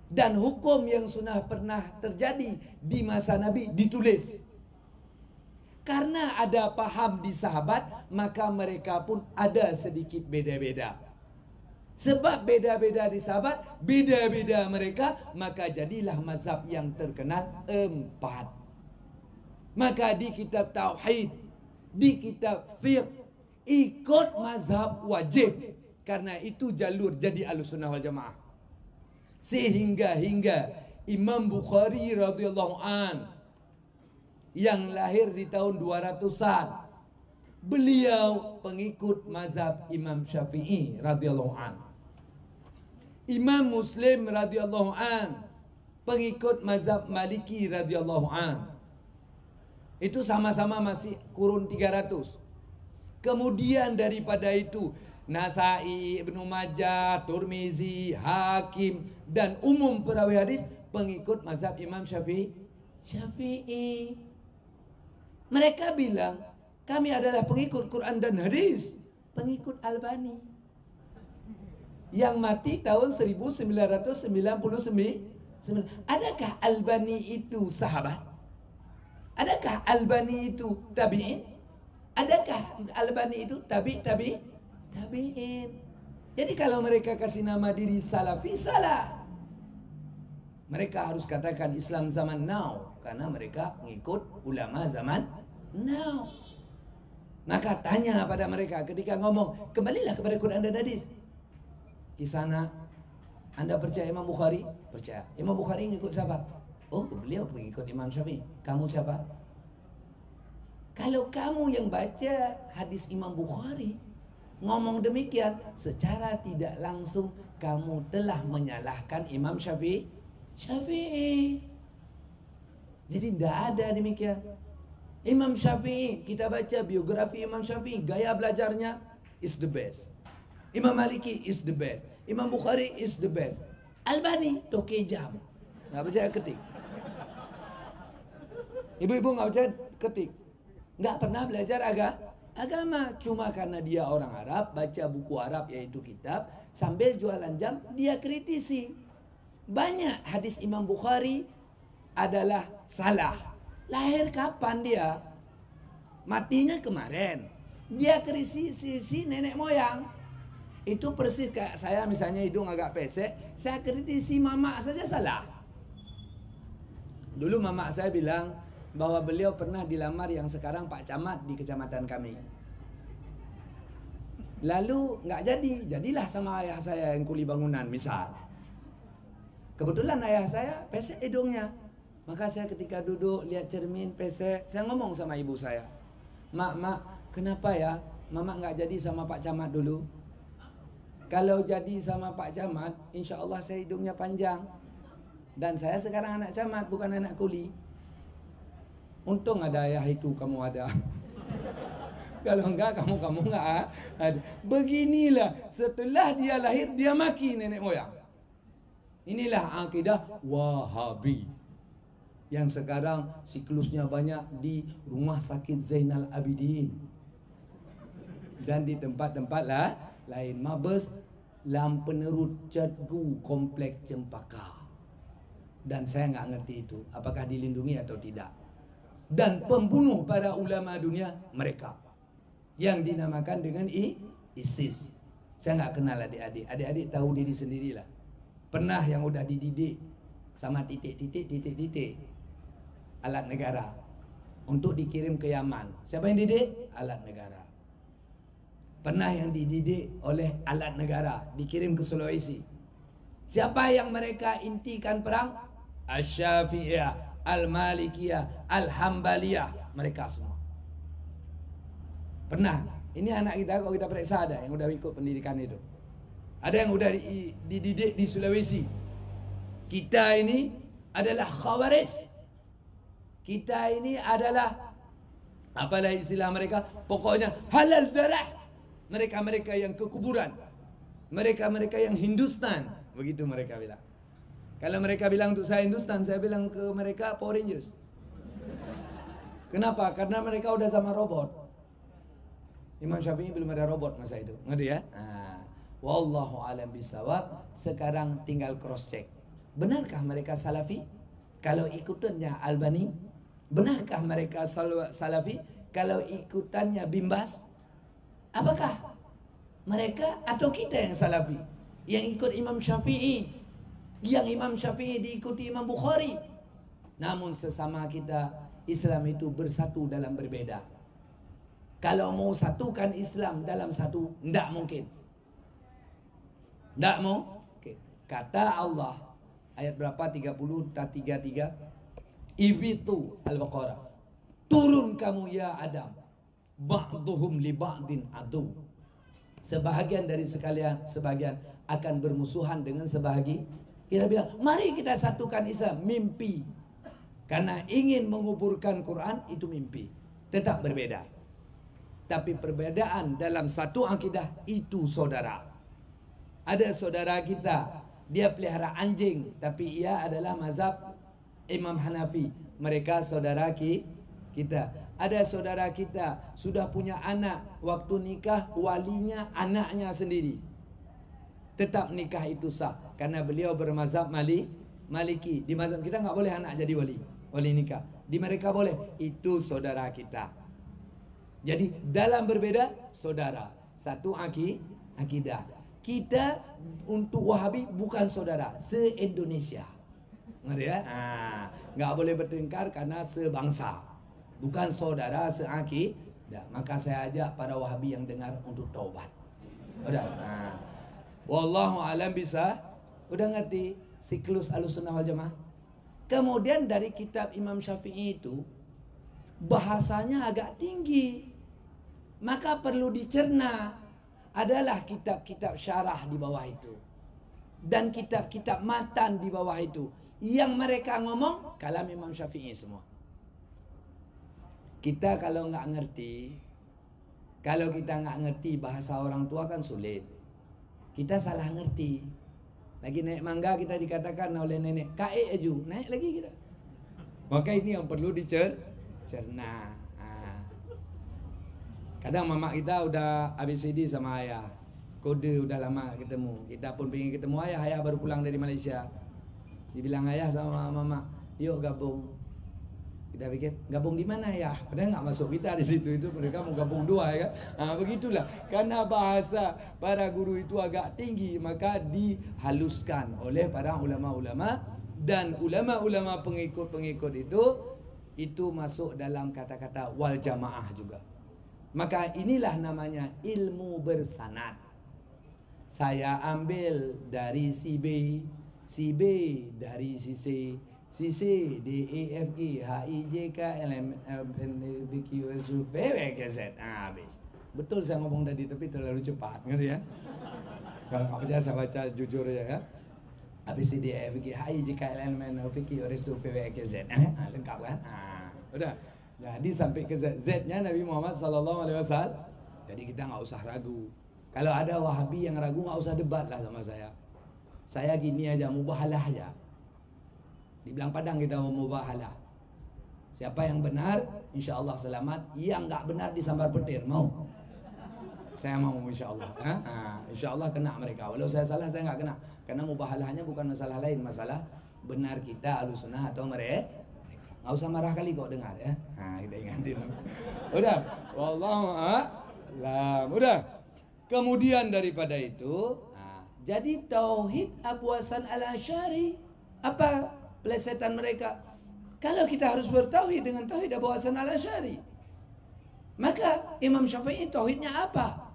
Dan hukum yang sudah pernah terjadi di masa Nabi ditulis. Karena ada paham di sahabat, maka mereka pun ada sedikit beda-beda. Sebab beda-beda di sahabat, beda-beda mereka, maka jadilah mazhab yang terkenal 4. Maka di kitab Tauhid, di kitab Fiqh, ikut mazhab wajib. Karena itu jalur jadi Ahlussunnah wal Jamaah. Sehingga Imam Bukhari radhiyallahu an yang lahir di tahun 200-an, beliau pengikut mazhab Imam Syafi'i radhiyallahu an. Imam Muslim radhiyallahu an pengikut mazhab Maliki radhiyallahu an. Itu sama-sama masih kurun 300. Kemudian daripada itu Nasai, Ibnu Majah, Turmizi, Hakim dan umum perawi hadis pengikut mazhab Imam Syafi'i. Mereka bilang kami adalah pengikut Quran dan hadis, pengikut Albani yang mati tahun 1999. Adakah Albani itu sahabat? Adakah Albani itu tabi'in? Adakah Albani itu tabi'in? Jadi kalau mereka kasih nama diri salafi, salah. Mereka harus katakan Islam zaman now, karena mereka mengikut ulama zaman now. Maka tanya pada mereka ketika ngomong, kembalilah kepada Quran dan hadis. Di sana, Anda percaya Imam Bukhari? Percaya. Imam Bukhari ngikut siapa? Oh, beliau pengikut Imam Syafi'i. Kamu siapa? Kalau kamu yang baca hadis Imam Bukhari ngomong demikian, secara tidak langsung kamu telah menyalahkan Imam Syafi'i. Jadi tidak ada demikian. Imam Syafi'i, kita baca biografi Imam Syafi'i, gaya belajarnya is the best. Imam Maliki is the best. Imam Bukhari is the best. Albani toke jam. Nggak percaya ketik. Ibu-ibu nggak percaya ketik. Nggak pernah belajar agama. Cuma karena dia orang Arab, baca buku Arab yaitu kitab, sambil jualan jam, dia kritisi. Banyak hadis Imam Bukhari adalah salah. Lahir kapan dia? Matinya kemarin. Dia kritisi nenek moyang. Itu persis kayak saya misalnya hidung agak pesek, saya kritisi mama saja salah. Dulu mama saya bilang bahwa beliau pernah dilamar yang sekarang Pak Camat di kecamatan kami. Lalu nggak jadilah sama ayah saya yang kuli bangunan misal. Kebetulan ayah saya pesek hidungnya. Maka saya ketika duduk lihat cermin pesek, saya ngomong sama ibu saya, Mak, kenapa ya Mama nggak jadi sama Pak Camat dulu? Kalau jadi sama Pak Camat, insya Allah saya hidungnya panjang. Dan saya sekarang anak camat, bukan anak kuli. Untung ada ayah itu, kamu ada. Kalau enggak, kamu enggak ada. Beginilah, setelah dia lahir, dia maki nenek moyang. Inilah akidah Wahabi. Yang sekarang siklusnya banyak di Rumah Sakit Zainal Abidin. Dan di tempat-tempat lain. Mabes Lam Penerut Cetgu Komplek Cempaka. Dan saya nggak ngerti itu apakah dilindungi atau tidak. Dan pembunuh para ulama dunia mereka yang dinamakan dengan ISIS. Saya nggak kenal adik-adik. Adik-adik tahu diri sendirilah. Pernah yang udah dididik sama titik alat negara untuk dikirim ke Yaman. Siapa yang didik? Alat negara. Pernah yang dididik oleh alat negara dikirim ke Sulawesi. Siapa yang mereka intikan perang? Asy-Syafi'iyah, Al-Malikiyah, Al-Hambaliyah, mereka semua. Pernah. Ini anak kita kalau kita periksa ada yang udah ikut pendidikan itu. Ada yang udah dididik di Sulawesi. Kita ini adalah khawarij. Kita ini adalah apalah istilah mereka? Pokoknya halal darah. Mereka-mereka yang ke kuburan. Mereka-mereka yang Hindustan. Begitu mereka bilang. Kalau mereka bilang untuk saya Hindustan, saya bilang ke mereka Power Rangers. Kenapa? Karena mereka udah sama robot. Imam Syafi'i belum ada robot masa itu. Ngerti ya? Wallahu alam bisawab. Sekarang tinggal cross check. Benarkah mereka salafi? Kalau ikutannya Albani? Benarkah mereka salafi? Kalau ikutannya Bimbas? Apakah mereka atau kita yang salafi? Yang ikut Imam Syafi'i? Yang Imam Syafi'i diikuti Imam Bukhari? Namun sesama kita, Islam itu bersatu dalam berbeda. Kalau mau satukan Islam dalam satu, tidak mungkin. Tidak mau. Kata Allah, ayat berapa? 33. Ibitu Al-Baqarah. Turun kamu ya Adam. Ba'duhum li ba'din adu. Sebahagian dari sebagian akan bermusuhan dengan sebahagian. Kita bilang, mari kita satukan Islam. Mimpi. Karena ingin menguburkan Quran itu mimpi. Tetap berbeda. Tapi perbedaan dalam satu akidah itu saudara. Ada saudara kita, dia pelihara anjing, tapi ia adalah mazhab Imam Hanafi. Mereka saudara kita. Ada saudara kita sudah punya anak, waktu nikah walinya anaknya sendiri. Tetap nikah itu sah karena beliau bermazhab Maliki. Di mazhab kita nggak boleh anak jadi wali nikah. Di mereka boleh. Itu saudara kita. Jadi dalam berbeda saudara. Satu akidah. Kita untuk Wahabi bukan saudara, se-Indonesia. Ngerti ya? Nggak boleh bertengkar karena sebangsa. Bukan saudara se-akidah. Maka saya ajak para Wahabi yang dengar untuk taubat. Udah. Wallahu alam bisa. Udah ngerti siklus Ahlussunnah wal Jamaah? Kemudian dari kitab Imam Syafi'i itu bahasanya agak tinggi. Maka perlu dicerna. Adalah kitab-kitab syarah di bawah itu. Dan kitab-kitab matan di bawah itu. Yang mereka ngomong kalam Imam Syafi'i semua. Kita kalau nggak ngerti, kalau kita nggak ngerti bahasa orang tua kan sulit. Kita salah ngerti. Lagi naik mangga kita dikatakan oleh nenek, "Kae aju." Naik lagi kita. Maka ini yang perlu dicerna. Kadang mama kita udah ABCD sama ayah. Kode udah lama ketemu. Kita pun pengen ketemu ayah. Ayah baru pulang dari Malaysia. Dibilang ayah sama mama, "Yuk gabung." Kita pikir, gabung di mana ya? Padahal nggak masuk kita di situ. Itu mereka mau gabung dua ya. Begitulah. Karena bahasa para guru itu agak tinggi, maka dihaluskan oleh para ulama-ulama, dan ulama-ulama pengikut-pengikut itu masuk dalam kata-kata wal jamaah juga. Maka inilah namanya ilmu bersanad. Saya ambil dari si B dari si C, D, E, F, G, H, I, J, K, L, M, N, O, P, Q, R, S, T, U, V, W, X, Z. Habis. Betul saya ngomong tadi, tapi terlalu cepat, ngerti ya? Kalau nggak percaya saya baca jujur ya. A, B, C, D, E, F, G, H, I, J, K, L, M, N, O, P, Q, R, S, T, U, V, W, X, Z. Lengkap kan? Udah. Jadi sampai ke Z-nya Nabi Muhammad SAW. Jadi kita nggak usah ragu. Kalau ada Wahabi yang ragu, nggak usah debat lah sama saya. Saya gini aja, mubahalah aja. Dibilang Padang kita mau mubahalah. Siapa yang benar, insya Allah selamat. Yang nggak benar disambar petir, mau? Saya mau insya Allah. Insya Allah kena mereka. Walau saya salah, saya nggak kena. Karena mubahalahnya bukan masalah lain, masalah benar kita Ahlussunnah atau mereka. Nggak usah marah kali kok dengar ya. Kita ingatin. Udah. Wallahu a'lam. Udah. Kemudian daripada itu, jadi tauhid Abu Hasan Al-Asy'ari apa pelesetan mereka? Kalau kita harus bertauhid dengan tauhid Abu Hasan Al-Asy'ari, maka Imam Syafi'i tauhidnya apa?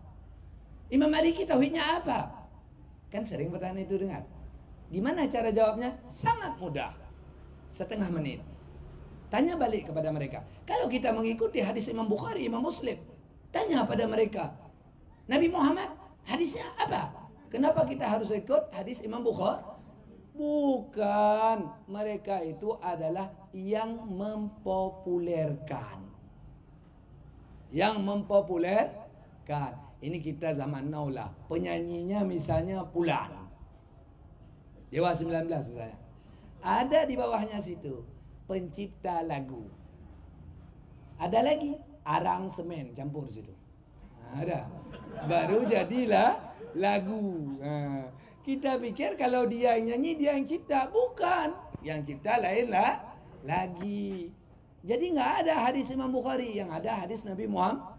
Imam Maliki tauhidnya apa? Kan sering pertanyaan itu dengar. Gimana cara jawabnya? Sangat mudah. Setengah menit. Tanya balik kepada mereka. Kalau kita mengikuti hadis Imam Bukhari, Imam Muslim, tanya pada mereka, Nabi Muhammad hadisnya apa? Kenapa kita harus ikut hadis Imam Bukhari? Bukan. Mereka itu adalah yang mempopulerkan. Yang mempopulerkan. Ini kita zaman now lah. Penyanyinya misalnya Pulan. Dewa 19 misalnya. Ada di bawahnya situ pencipta lagu. Ada lagi arang semen campur situ. Ada. Baru jadilah lagu. Kita pikir kalau dia yang nyanyi, dia yang cipta. Bukan. Yang cipta lainlah lagi. Jadi nggak ada hadis Imam Bukhari, yang ada hadis Nabi Muhammad.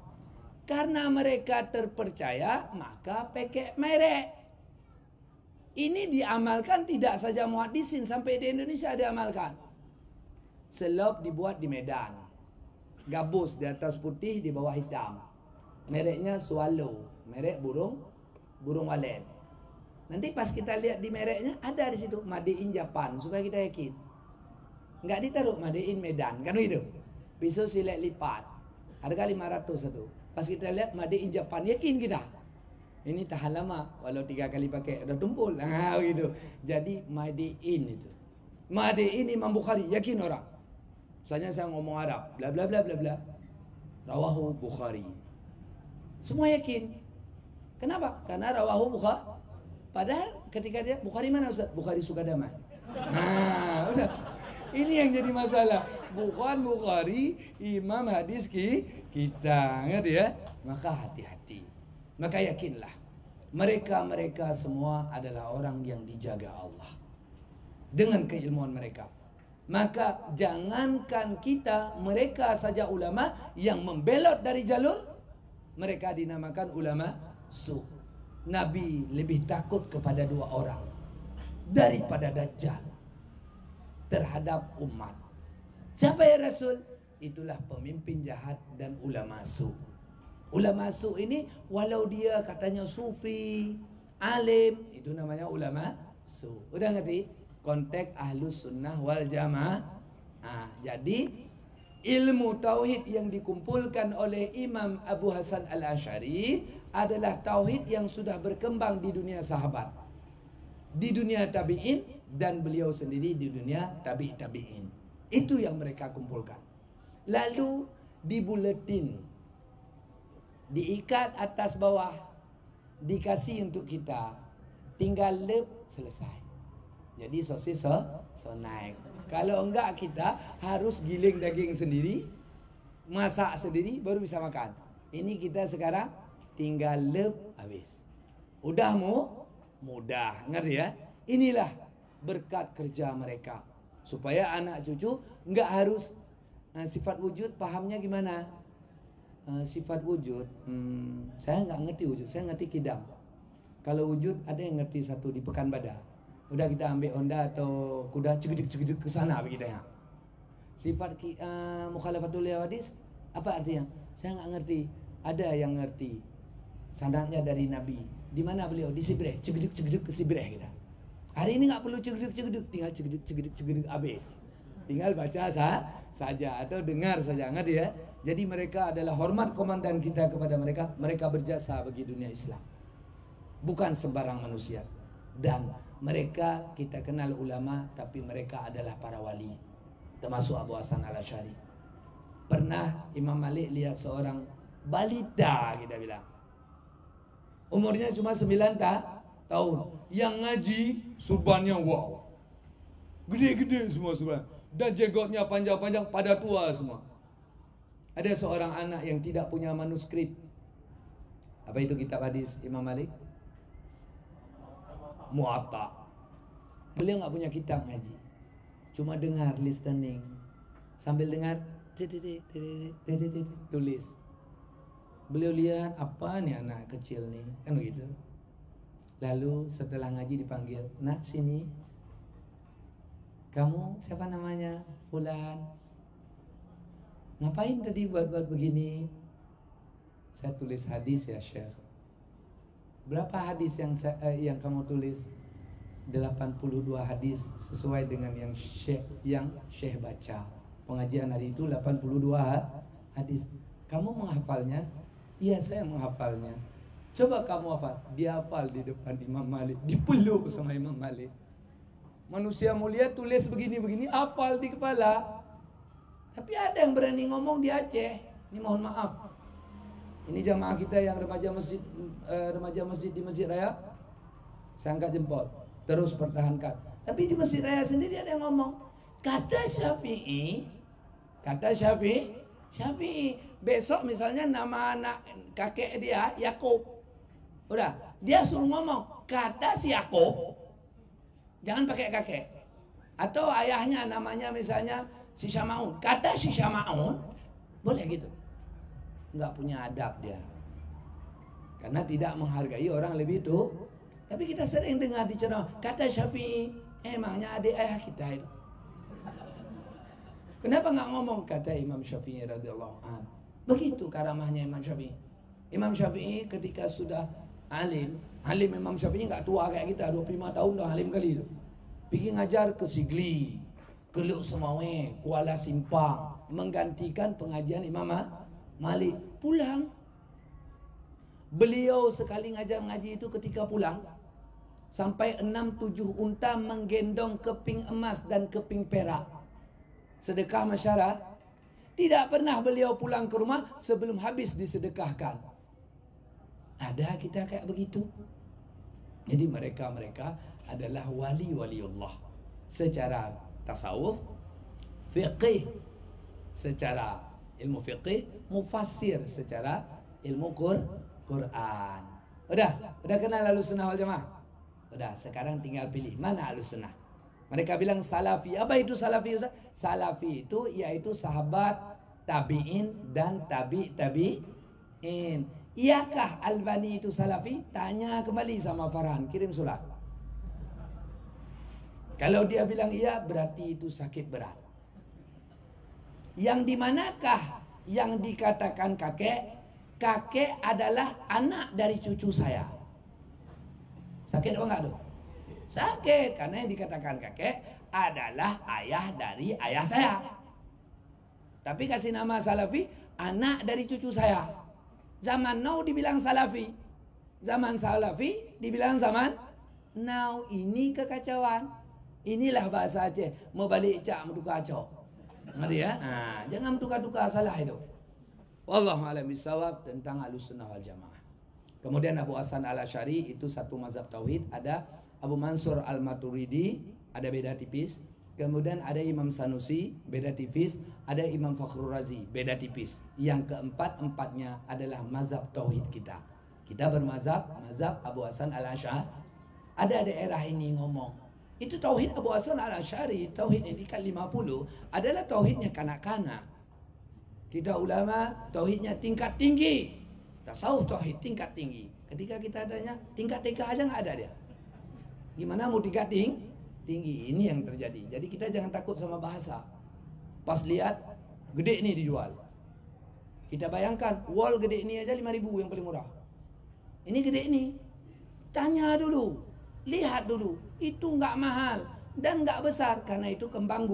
Karena mereka terpercaya, maka pakai merek. Ini diamalkan tidak saja muhaddisin, sampai di Indonesia diamalkan. Selop dibuat di Medan. Gabus di atas putih, di bawah hitam. Mereknya Swallow, merek burung walet. Nanti pas kita lihat di mereknya, ada di situ Made in Japan, supaya kita yakin. Enggak ditaruh Made in Medan, kan begitu. Pisau silet lipat, harga 500 satu. Pas kita lihat Made in Japan, yakin kita. Ini tahan lama, walau 3 kali pakai udah tumpul. Gitu. Jadi Made in itu. Made in Imam Bukhari, yakin orang. Misalnya saya ngomong Arab, bla bla bla bla bla. Rawahu Bukhari. Semua yakin. Kenapa? Karena rawahu Bukhari. Padahal ketika dia Bukhari mana Ustaz? Bukhari Sukadamai. Udah. Ini yang jadi masalah. Bukan Bukhari imam hadis kita, ngerti ya? Maka hati-hati. Maka yakinlah, mereka semua adalah orang yang dijaga Allah dengan keilmuan mereka. Maka jangankan kita, mereka saja ulama yang membelot dari jalur, mereka dinamakan ulama su. Nabi lebih takut kepada 2 orang daripada Dajjal terhadap umat. Siapa ya Rasul? Itulah pemimpin jahat dan ulama su. Ulama su ini walau dia katanya sufi, alim, itu namanya ulama su. Udah ngerti? Konteks ahlus sunnah wal jamaah. Jadi ilmu tauhid yang dikumpulkan oleh Imam Abu Hasan Al-Asy'ari adalah tauhid yang sudah berkembang di dunia sahabat, di dunia tabi'in, dan beliau sendiri di dunia tabi'in. Itu yang mereka kumpulkan. Lalu dibuletin, diikat atas bawah, dikasih untuk kita, tinggal lep, selesai. Jadi sosis so naik. Kalau enggak, kita harus giling daging sendiri, masak sendiri, baru bisa makan. Ini kita sekarang tinggal lep, habis. Udah mudah, ngerti ya? Inilah berkat kerja mereka. Supaya anak cucu enggak harus sifat wujud, pahamnya gimana? Sifat wujud, saya enggak ngerti wujud, saya ngerti kidam. Kalau wujud ada yang ngerti satu di Pekanbadak. Udah kita ambil Honda atau kuda cegedek ke sana begitu ya. Sifat mukhalafatul hadis apa artinya? Saya enggak ngerti. Ada yang ngerti. Sanadnya dari Nabi. Di mana beliau? Di Sibreh. Cegedek ke Sibreh kita. Hari ini enggak perlu cegedek, tinggal cegedek habis. Tinggal baca saja atau dengar saja, ngerti ya? Jadi mereka adalah hormat komandan kita kepada mereka. Mereka berjasa bagi dunia Islam. Bukan sembarang manusia. Dan mereka kita kenal ulama, tapi mereka adalah para wali, termasuk Abu Hasan Al-Asy'ari. Pernah Imam Malik lihat seorang balita, kita bilang, umurnya cuma 9 tahun, yang ngaji subannya wow, gede-gede semua suban, dan jenggotnya panjang-panjang, pada tua semua. Ada seorang anak yang tidak punya manuskrip. Apa itu kitab hadis Imam Malik? Muwatta. Beliau nggak punya kitab ngaji, cuma dengar, listening, sambil dengar tulis. Beliau lihat apa nih anak kecil nih, kan begitu. Lalu setelah ngaji dipanggil, nak sini, kamu siapa namanya? Fulan. Ngapain tadi buat begini? Saya tulis hadis ya Syekh. Berapa hadis yang kamu tulis? 82 hadis sesuai dengan yang Syekh baca. Pengajian hari itu 82 hadis. Kamu menghafalnya? Iya, saya menghafalnya. Coba kamu hafal. Dia hafal di depan Imam Malik, dipeluk sama Imam Malik. Manusia mulia tulis begini-begini, hafal di kepala. Tapi ada yang berani ngomong di Aceh. Ini mohon maaf. Ini jamaah kita yang remaja masjid di Masjid Raya, saya angkat jempol, terus pertahankan. Tapi di Masjid Raya sendiri ada yang ngomong, kata Syafi'i, Syafi'i. Besok misalnya nama anak kakek dia Yakub. Udah, dia suruh ngomong kata si Yakub. Jangan pakai kakek. Atau ayahnya namanya misalnya si Syama'un. Kata si Syama'un, boleh gitu. Nggak punya adab dia. Karena tidak menghargai orang lebih itu. Tapi kita sering dengar di ceramah, kata Syafi'i, emangnya adik ayah kita itu. Kenapa nggak ngomong kata Imam Syafi'i radhiyallahu anhu? Begitu karamahnya Imam Syafi'i. Imam Syafi'i ketika sudah alim Imam Syafi'i nggak tua kayak kita, 25 tahun dah alim kali itu. Pergi ngajar ke Sigli, ke Luk Semawe, Kuala Simpang, menggantikan pengajian Imam Malik. Pulang. Beliau sekali ngajar ngaji itu ketika pulang, sampai 6-7 unta menggendong keping emas dan keping perak. Sedekah masyarakat. Tidak pernah beliau pulang ke rumah sebelum habis disedekahkan. Ada kita kayak begitu. Jadi mereka adalah wali-wali Allah. Secara tasawuf, fiqih, secara ilmu fiqih, mufassir secara ilmu Quran. Udah kenal Ahlus Sunnah wal Jamaah? Udah, sekarang tinggal pilih mana Ahlus Sunnah. Mereka bilang salafi. Apa itu salafi, Ustaz? Salafi itu yaitu sahabat, tabi'in dan tabi'in. Iyakah Albani itu salafi? Tanya kembali sama Farhan, kirim surat. Kalau dia bilang iya, berarti itu sakit berat. Yang dimanakah yang dikatakan kakek? Kakek adalah anak dari cucu saya. Sakit apa enggak tuh? Sakit, karena yang dikatakan kakek adalah ayah dari ayah saya. Tapi kasih nama salafi, anak dari cucu saya. Zaman now dibilang salafi, zaman salafi dibilang zaman now. Ini kekacauan. Inilah bahasa Aceh, mau balik cak mau tukar acok. Ngerti ya? Nah, jangan tukar-tukar, salah itu. Wallahu a'lam bishawab tentang Ahlus Sunnah wal Jamaah. Kemudian Abu Hasan Al-Asy'ari itu satu mazhab tauhid, ada Abu Mansur Al-Maturidi, ada beda tipis. Kemudian ada Imam Sanusi, beda tipis. Ada Imam Fakhrur Razi, beda tipis. Yang keempat-empatnya adalah mazhab tauhid kita. Kita bermazhab, mazhab Abu Hasan Al-Asy'ari. Ada daerah ini ngomong, itu tauhid Abu Hasan Al-Asy'ari, tauhid yang di 50 adalah tauhidnya kanak-kanak. Kita ulama tauhidnya tingkat tinggi. Tasawuf tauhid tingkat tinggi. Ketika kita adanya tingkat TK aja nggak ada dia. Gimana mau tingkat tinggi? Ini yang terjadi. Jadi kita jangan takut sama bahasa. Pas lihat gede nih dijual. Kita bayangkan wall gede ini aja 5.000 yang paling murah. Ini gede nih. Tanya dulu, lihat dulu. Itu nggak mahal dan nggak besar karena itu kembang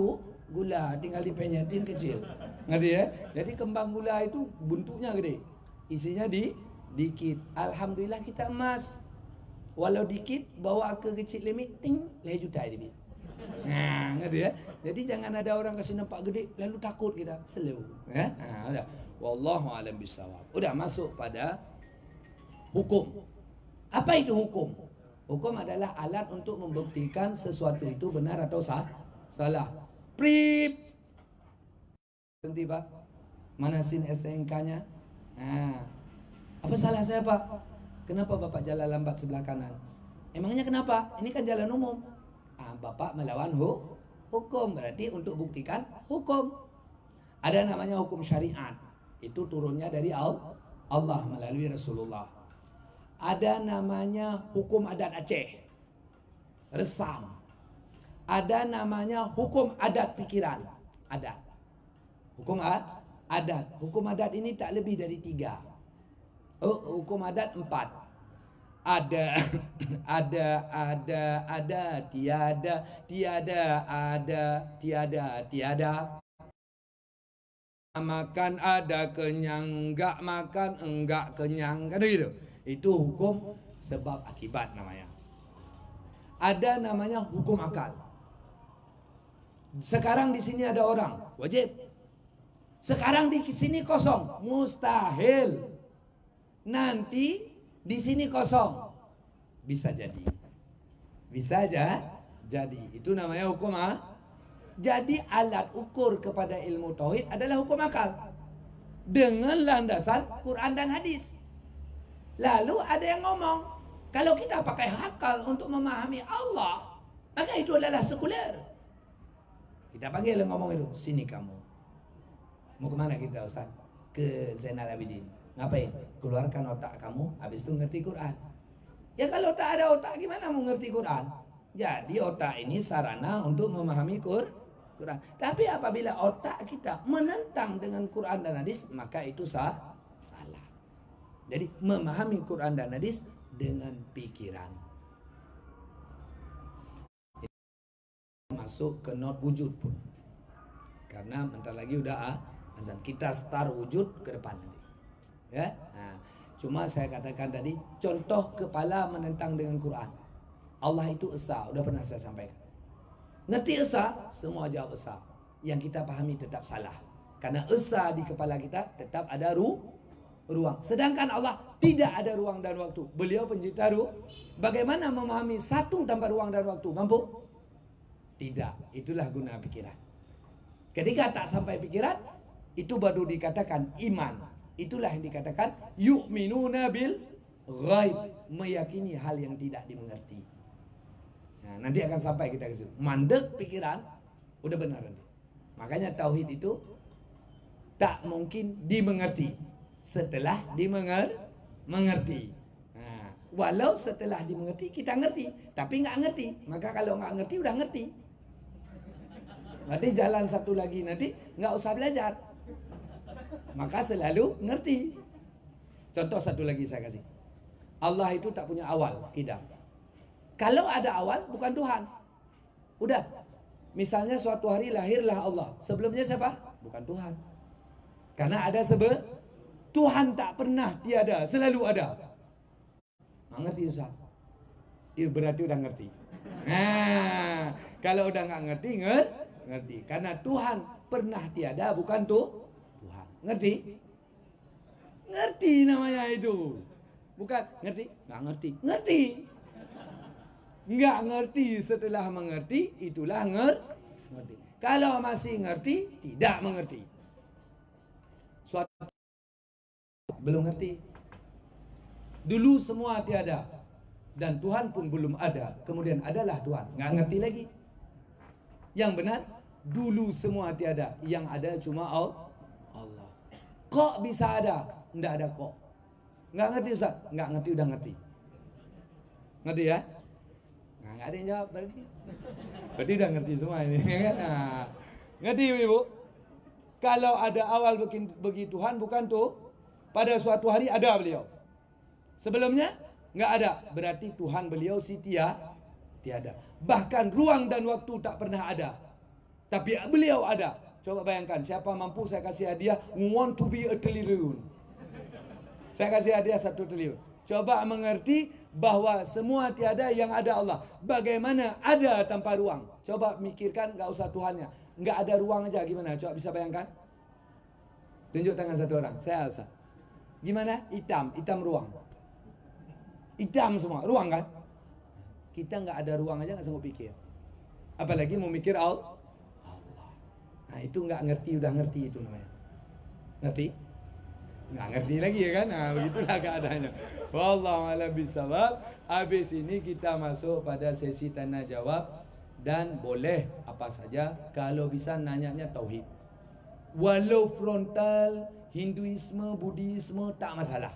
gula, tinggal dipenyetin kecil. Ngerti ya? Jadi kembang gula itu bentuknya gede. Isinya dikit. Alhamdulillah kita emas. Walau dikit, bawa ke kecil limit, ting, 1 juta ini. Nah, ngerti ya? Jadi jangan ada orang kasih nampak gede, lalu takut kita. Slow. Ya? Nah, udah. Wallahu a'lam bishawab. Udah masuk pada hukum. Apa itu hukum? Hukum adalah alat untuk membuktikan sesuatu itu benar atau salah. Prip. Berhenti Pak. Mana SIN STNK-nya? Nah, apa salah saya Pak? Kenapa Bapak jalan lambat sebelah kanan? Emangnya kenapa? Ini kan jalan umum. Bapak melawan hukum. Berarti untuk buktikan hukum. Ada namanya hukum syariat. Itu turunnya dari Allah melalui Rasulullah. Ada namanya hukum adat Aceh. Resam. Ada namanya hukum adat pikiran. Adat. Hukum adat. Hukum adat ini tak lebih dari 3. Hukum adat 4. Ada, tiada. Makan ada, kenyang, enggak makan, enggak kenyang, kan gitu. Itu hukum sebab akibat namanya. Ada namanya hukum akal. Sekarang di sini ada orang, wajib. Sekarang di sini kosong, mustahil. Nanti di sini kosong, bisa jadi. Bisa aja jadi. Itu namanya hukum Jadi alat ukur kepada ilmu tauhid adalah hukum akal. dengan landasan Quran dan hadis. Lalu ada yang ngomong, kalau kita pakai akal untuk memahami Allah, maka itu adalah sekuler. Kita panggil ngomong itu, sini kamu. Mau kemana kita Ustaz? Ke Zainal Abidin. Ngapain? Keluarkan otak kamu, habis itu ngerti Quran. Ya kalau tak ada otak gimana mau ngerti Quran? Jadi otak ini sarana untuk memahami Quran. Tapi apabila otak kita menentang dengan Quran dan hadis, maka itu salah. Jadi memahami Quran dan hadis dengan pikiran. Masuk ke not wujud pun. Karena bentar lagi udah azan. Kita start wujud ke depan nanti. Ya. Nah, cuma saya katakan tadi contoh kepala menentang dengan Quran. Allah itu esa, udah pernah saya sampaikan. Ngerti esa, semua jawab esa. Yang kita pahami tetap salah. Karena esa di kepala kita tetap ada ruang. Sedangkan Allah tidak ada ruang dan waktu. Beliau pencipta ruang. Bagaimana memahami satu tanpa ruang dan waktu? Mampu? Tidak. Itulah guna pikiran. Ketika tak sampai pikiran, itu baru dikatakan iman. Itulah yang dikatakan yu'minuna bil ghaib, meyakini hal yang tidak dimengerti. Nah, nanti akan sampai kita ke situ. Mandek pikiran, udah benar nanti. Makanya tauhid itu tak mungkin dimengerti setelah dimengerti. Nah, walau setelah dimengerti kita ngerti, tapi nggak ngerti. Maka kalau nggak ngerti udah ngerti. Nanti jalan satu lagi nanti nggak usah belajar. Maka selalu ngerti. Contoh satu lagi saya kasih. Allah itu tak punya awal, tidak. Kalau ada awal bukan Tuhan. Udah. Misalnya suatu hari lahirlah Allah. Sebelumnya siapa? Bukan Tuhan. Karena ada Tuhan tak pernah tiada, selalu ada. Nggak ngerti Ustaz. Itu berarti udah ngerti. Nah, kalau udah nggak ngerti, ngerti. Karena Tuhan pernah tiada, bukan Tuhan. Ngerti? Ngerti namanya itu. Bukan ngerti? Nggak ngerti. Ngerti. Nggak ngerti setelah mengerti, itulah ngerti. Kalau masih ngerti, tidak mengerti. Suatu belum ngerti. Dulu semua tiada. Dan Tuhan pun belum ada. Kemudian adalah Tuhan. Nggak ngerti lagi. Yang benar, dulu semua tiada. Yang ada cuma Allah. Kok bisa ada? Nggak ada kok. Nggak ngerti Ustaz? Nggak ngerti, udah ngerti. Ngerti ya? Nah, nggak ada yang jawab berarti. Berarti udah ngerti semua ini. Nah, ngerti Ibu? Kalau ada awal bagi Tuhan, bukan tuh. Pada suatu hari ada beliau. Sebelumnya nggak ada. Berarti Tuhan beliau tiada. Bahkan ruang dan waktu tak pernah ada. Tapi beliau ada. Coba bayangkan, siapa mampu saya kasih hadiah want to be a triliun. Saya kasih hadiah 1 triliun. Coba mengerti bahwa semua tiada, yang ada Allah. Bagaimana ada tanpa ruang? Coba mikirkan, nggak usah Tuhannya. Nggak ada ruang aja gimana? Coba bisa bayangkan. Tunjuk tangan satu orang. Saya Alsa. Gimana? Hitam ruang. Hitam semua, ruang kan? Kita nggak ada ruang aja nggak sanggup pikir. Apalagi mau mikir Allah. Nah itu nggak ngerti, udah ngerti itu namanya. Ngerti? Nggak ngerti lagi ya kan? Nah begitulah keadaannya. Wallahu a'lam bishawab. Habis ini kita masuk pada sesi tanya jawab. Dan boleh apa saja. Kalau bisa nanyanya tauhid. Walau frontal, Hinduisme, Buddhisme, tak masalah.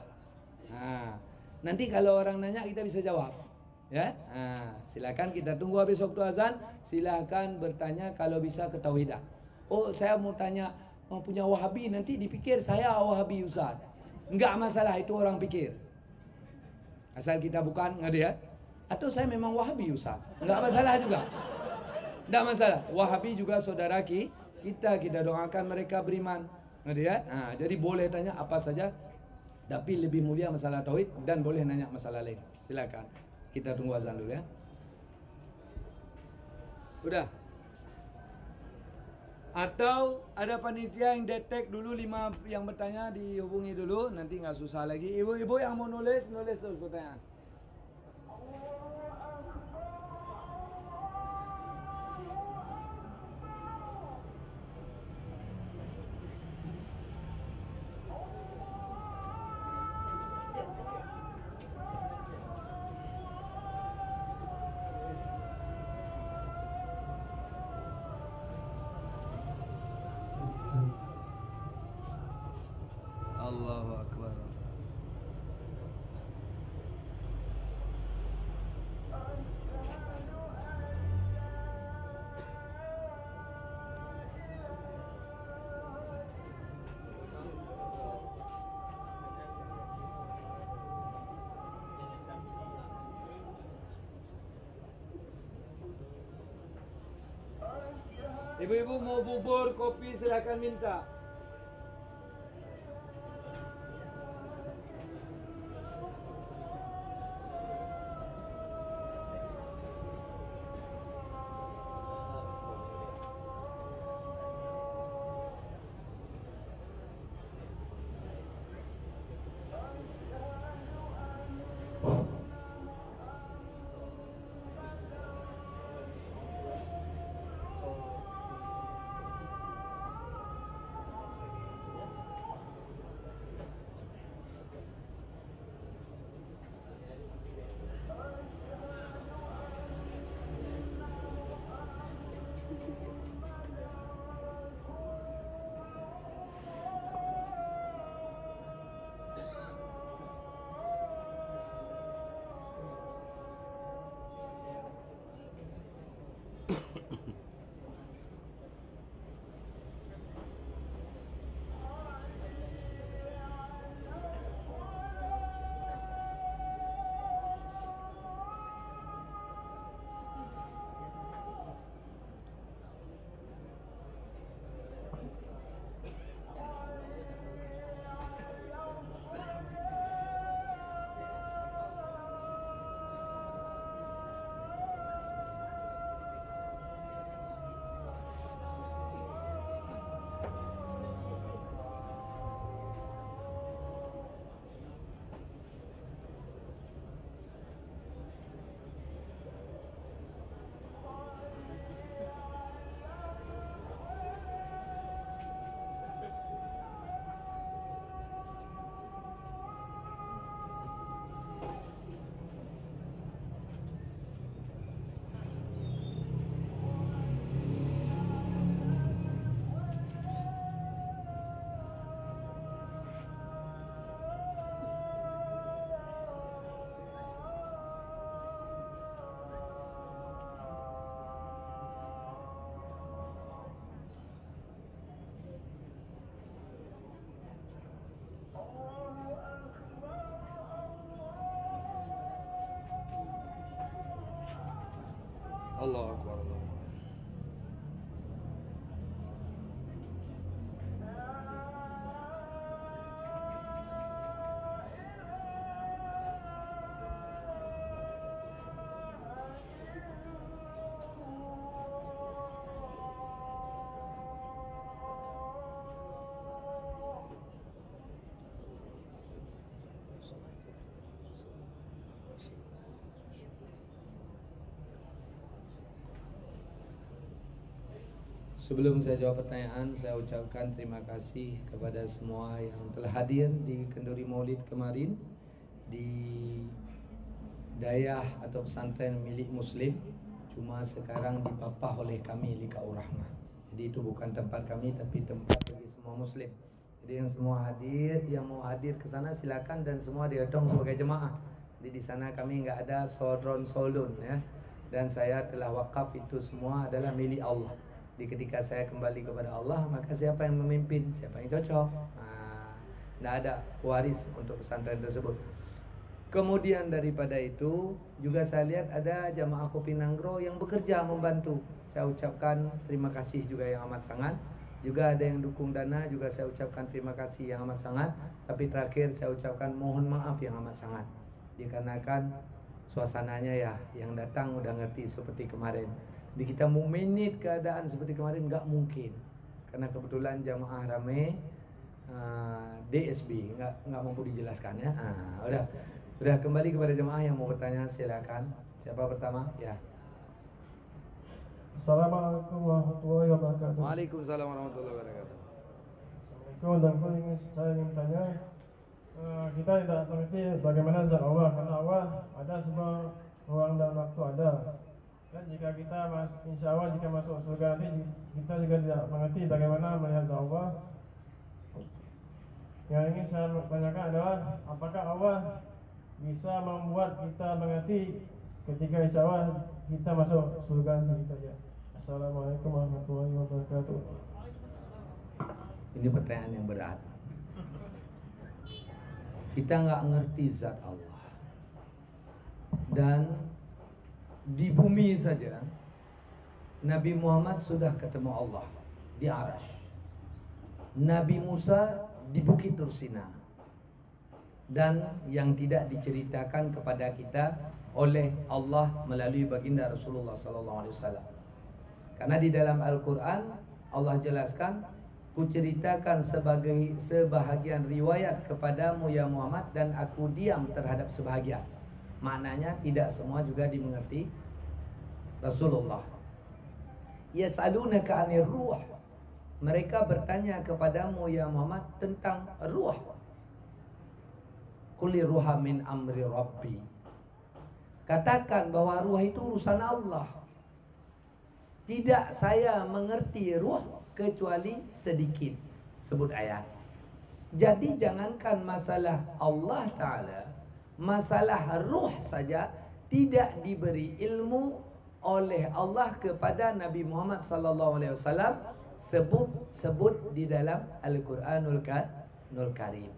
Nah, nanti kalau orang nanya kita bisa jawab. Ya, silakan kita tunggu habis waktu azan. Silakan bertanya kalau bisa ke tauhidah. Oh, saya mau tanya, punya Wahabi, nanti dipikir saya Wahabi Ustaz. Enggak masalah, itu orang pikir. Asal kita bukan, ngerti ya? Atau saya memang Wahabi Ustaz. Enggak masalah juga. Enggak masalah. Wahabi juga saudara kita doakan mereka beriman. Ngerti ya? Nah, jadi boleh tanya apa saja. Tapi lebih mulia masalah tauhid dan boleh nanya masalah lain. Silakan. Kita tunggu azan dulu ya. Udah. Atau ada panitia yang detek dulu 5 yang bertanya, dihubungi dulu, nanti nggak susah lagi. Ibu-ibu yang mau nulis terus pertanyaan. Allahu Akbar. Ibu-ibu mau bubur, kopi silakan minta. Allahu Akbar. Sebelum saya jawab pertanyaan, saya ucapkan terima kasih kepada semua yang telah hadir di Kenduri Maulid kemarin di dayah atau pesantren milik Muslim. Cuma sekarang dipapah oleh kami Liqaur Rahmah. Jadi itu bukan tempat kami, tapi tempat bagi semua Muslim. Jadi yang semua hadir, yang mau hadir ke sana silakan, dan semua dihitung sebagai jemaah. Jadi di sana kami nggak ada sodron soldun ya. Dan saya telah wakaf itu semua adalah milik Allah. Di ketika saya kembali kepada Allah, maka siapa yang memimpin, siapa yang cocok, tidak ada waris untuk pesantren tersebut. Kemudian daripada itu juga saya lihat ada jamaah Kopi Nanggro yang bekerja membantu. Saya ucapkan terima kasih juga yang amat sangat. Juga ada yang dukung dana, juga saya ucapkan terima kasih yang amat sangat. Tapi terakhir saya ucapkan mohon maaf yang amat sangat, dikarenakan suasananya ya yang datang udah ngerti seperti kemarin. Di kita mau menit keadaan seperti kemarin nggak mungkin, karena kebetulan jamaah rame, DSB nggak mampu dijelaskan ya. Udah kembali kepada jamaah yang mau bertanya silakan. Siapa pertama ya? Assalamualaikum warahmatullahi wabarakatuh. Waalaikumsalam warahmatullahi wabarakatuh. Assalamualaikum, dan saya ingin tanya, kita tidak mengerti bagaimana zat Allah, karena Allah ada sebab ruang dan waktu ada. Dan jika kita insya Allah jika masuk surga nanti, kita juga tidak mengerti bagaimana melihat Allah. Yang ingin saya tanyakan adalah apakah Allah bisa membuat kita mengerti ketika insya Allah kita masuk surga nanti kita ya. Assalamualaikum warahmatullahi wabarakatuh. Ini pertanyaan yang berat. Kita nggak ngerti zat Allah. Dan di bumi saja Nabi Muhammad sudah ketemu Allah di Arash. Nabi Musa di Bukit Tursina. Dan yang tidak diceritakan kepada kita oleh Allah melalui baginda Rasulullah SAW. Karena di dalam Al-Quran Allah jelaskan, kuceritakan sebahagian riwayat kepadamu ya Muhammad, dan aku diam terhadap sebahagian. Maknanya tidak semua juga dimengerti Rasulullah. Yas'alunaka 'anir ruh. Mereka bertanya kepadamu ya Muhammad tentang ruh. Qul ruha min amri rabbi. Katakan bahwa ruh itu urusan Allah. Tidak saya mengerti ruh kecuali sedikit. Sebut ayat. Jadi jangankan masalah Allah Ta'ala, masalah ruh saja tidak diberi ilmu oleh Allah kepada Nabi Muhammad SAW. Sebut di dalam Al-Quranul Karim.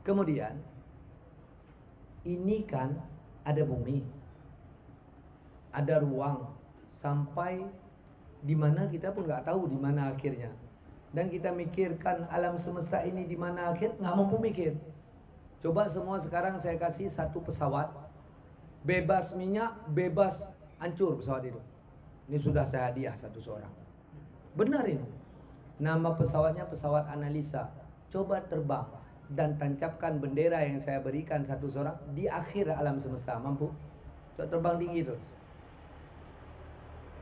Kemudian ini kan ada bumi, ada ruang, sampai di mana kita pun nggak tahu di mana akhirnya. Dan kita mikirkan alam semesta ini di mana akhir, nggak mampu mikir. Coba semua sekarang saya kasih satu pesawat, bebas minyak, bebas hancur pesawat itu. Ini sudah saya hadiah satu seorang. Benar ini. Nama pesawatnya pesawat analisa. Coba terbang dan tancapkan bendera yang saya berikan satu seorang di akhir alam semesta. Mampu? Coba terbang tinggi terus.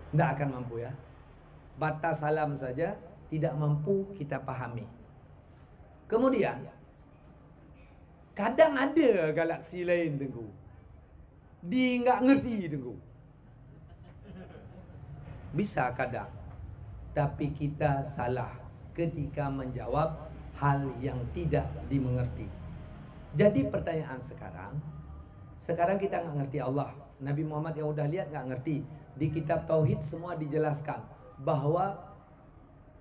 Tidak akan mampu ya. Batas alam saja tidak mampu kita pahami. Kemudian kadang ada galaksi lain Tengku, di nggak ngerti Tengku. Bisa kadang, tapi kita salah ketika menjawab hal yang tidak dimengerti. Jadi pertanyaan sekarang kita nggak ngerti Allah. Nabi Muhammad yang udah lihat nggak ngerti. Di kitab Tauhid semua dijelaskan bahwa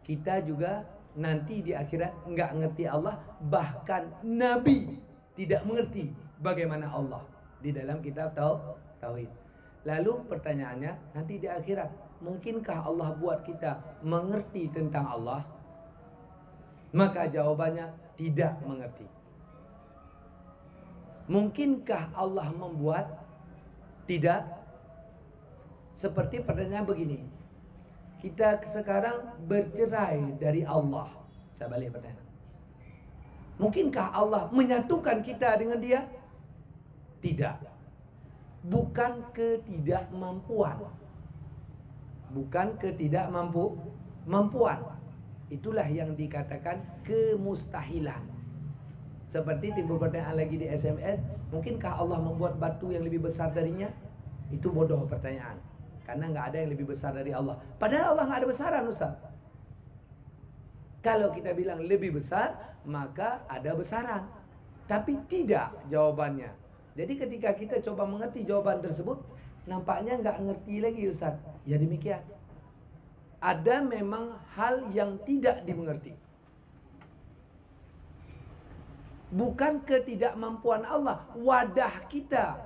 kita juga nanti di akhirat nggak ngerti Allah. Bahkan Nabi tidak mengerti bagaimana Allah di dalam kitab Tauhid. Lalu pertanyaannya, nanti di akhirat mungkinkah Allah buat kita mengerti tentang Allah? Maka jawabannya tidak mengerti. Mungkinkah Allah membuat? Tidak. Seperti pertanyaan begini, kita sekarang bercerai dari Allah. Saya balik pertanyaan, mungkinkah Allah menyatukan kita dengan Dia? Tidak. Bukan ketidakmampuan. Bukan ketidakmampuan. Itulah yang dikatakan kemustahilan. Seperti timbul pertanyaan lagi di SMS, mungkinkah Allah membuat batu yang lebih besar darinya? Itu bodoh pertanyaan. Karena nggak ada yang lebih besar dari Allah. Padahal Allah nggak ada besaran, Ustaz. Kalau kita bilang lebih besar, maka ada besaran. Tapi tidak jawabannya. Jadi ketika kita coba mengerti jawaban tersebut, nampaknya nggak ngerti lagi, Ustaz. Ya demikian. Ada memang hal yang tidak dimengerti. Bukan ketidakmampuan Allah, wadah kita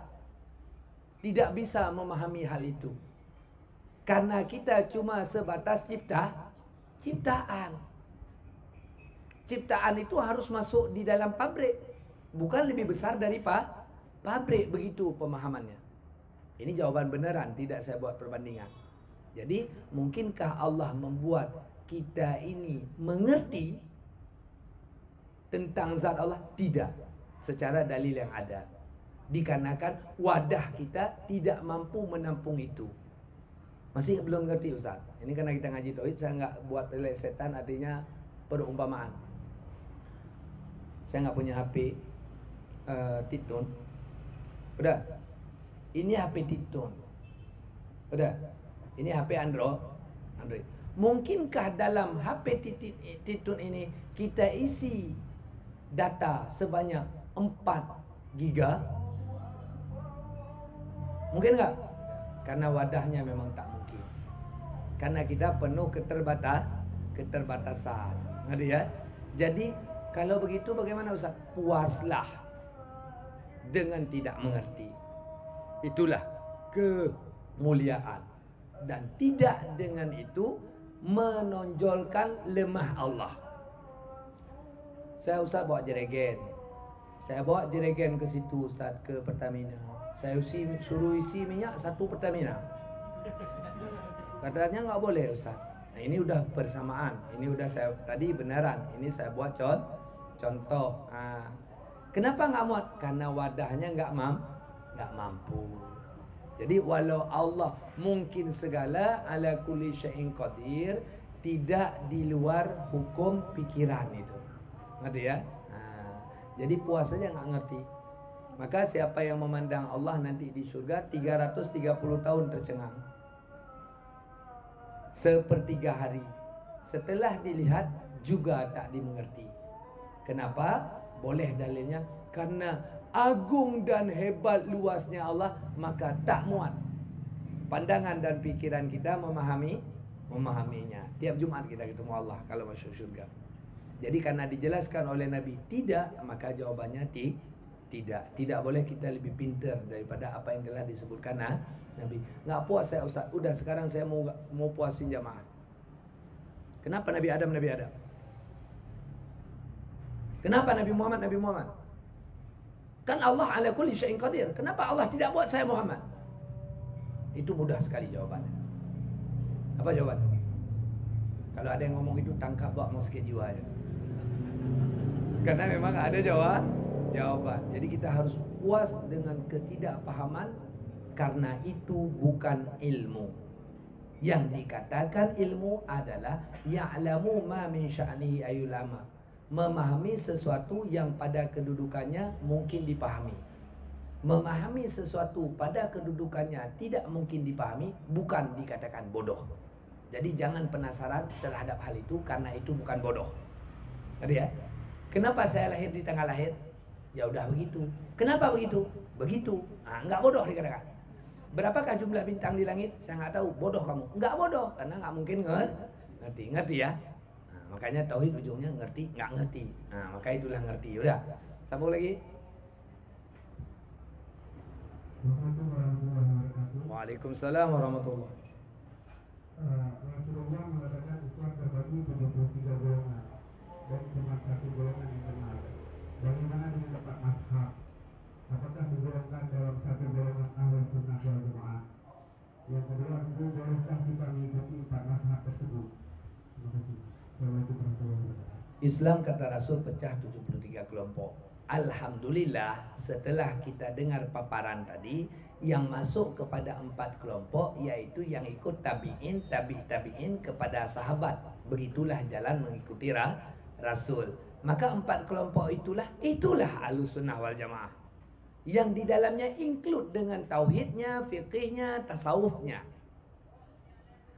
tidak bisa memahami hal itu. Karena kita cuma sebatas ciptaan. Ciptaan itu harus masuk di dalam pabrik, bukan lebih besar dari pabrik. Begitu pemahamannya. Ini jawaban beneran, tidak saya buat perbandingan. Jadi mungkinkah Allah membuat kita ini mengerti tentang zat Allah? Tidak, secara dalil yang ada. Dikarenakan wadah kita tidak mampu menampung itu. Masih belum ngerti, Ustaz? Ini karena kita ngaji tauhid, saya nggak buat pelesetan, artinya perumpamaan. Saya nggak punya HP Titun. Udah. Ini HP Titun. Udah. Ini HP Android. Mungkinkah dalam HP Titun ini kita isi data sebanyak 4 giga? Mungkin nggak? Karena wadahnya memang tak mungkin. Karena kita penuh keterbatasan. Ngerti ya? Jadi kalau begitu bagaimana Ustaz? Puaslah dengan tidak mengerti. Itulah kemuliaan. Dan tidak dengan itu menonjolkan lemah Allah. Saya Ustaz bawa jerigen. Saya bawa jerigen ke situ Ustaz, ke Pertamina. Saya suruh isi minyak 1 Pertamina. Katanya nggak boleh Ustaz. Nah ini udah bersamaan. Ini udah saya tadi beneran. Ini saya buat contoh. Kenapa nggak muat? Karena wadahnya nggak mampu. Jadi walau Allah mungkin segala, ala kulli syai'in qadir, tidak di luar hukum pikiran itu. Ngerti ya? Jadi puasanya nggak ngerti. Maka siapa yang memandang Allah nanti di surga 330 tahun tercengang. Sepertiga hari. Setelah dilihat juga tak dimengerti. Kenapa? Boleh dalilnya karena agung dan hebat luasnya Allah, maka tak muat pandangan dan pikiran kita memahaminya. Tiap Jumat kita ketemu Allah kalau masuk surga. Jadi karena dijelaskan oleh Nabi tidak, maka jawabannya tidak. Tidak boleh kita lebih pintar daripada apa yang telah disebutkan Nabi. Nggak puas saya Ustaz. Udah sekarang saya mau puasin jamaah. Kenapa Nabi Adam? Kenapa Nabi Muhammad? Kan Allah ala kulli syai'in qadir. Kenapa Allah tidak buat saya Muhammad? Itu mudah sekali jawabannya. Apa jawabannya? Kalau ada yang ngomong itu tangkap bawa mau sakit jiwa aja. Karena memang ada jawaban. Jadi kita harus puas dengan ketidakpahaman, karena itu bukan ilmu. Yang dikatakan ilmu adalah ya'lamu ma min sya'nihi ayyulama. Memahami sesuatu yang pada kedudukannya mungkin dipahami. Memahami sesuatu pada kedudukannya tidak mungkin dipahami, bukan dikatakan bodoh. Jadi jangan penasaran terhadap hal itu, karena itu bukan bodoh. Ngerti ya? Kenapa saya lahir di tanggal lahir? Ya udah begitu. Kenapa begitu? Begitu. Enggak bodoh dikatakan. Berapakah jumlah bintang di langit? Saya nggak tahu. Bodoh kamu? Enggak bodoh, karena nggak mungkin ngerti ya. Makanya tauhid ujungnya ngerti, nggak ngerti. Maka itulah ngerti. Udah. Sambung lagi. Waalaikumsalam warahmatullahi. Rasulullah mengatakan Islam terbagi 73 golongan dan cuma 1 golongan yang benar. Bagaimana dengan 4 mazhab? Apakah digolongkan dalam 1 golongan Ahlus Sunnah wal Jamaah? Yang kedua, itu bolehkah kita mengikuti 4 mazhab tersebut? Terima kasih. Islam kata Rasul pecah 73 kelompok. Alhamdulillah, setelah kita dengar paparan tadi, yang masuk kepada 4 kelompok, yaitu yang ikut tabi'in kepada sahabat. Begitulah jalan mengikuti Rasul. Maka 4 kelompok itulah Ahlus Sunnah wal Jamaah, yang di dalamnya include dengan tauhidnya, fiqihnya, tasawufnya.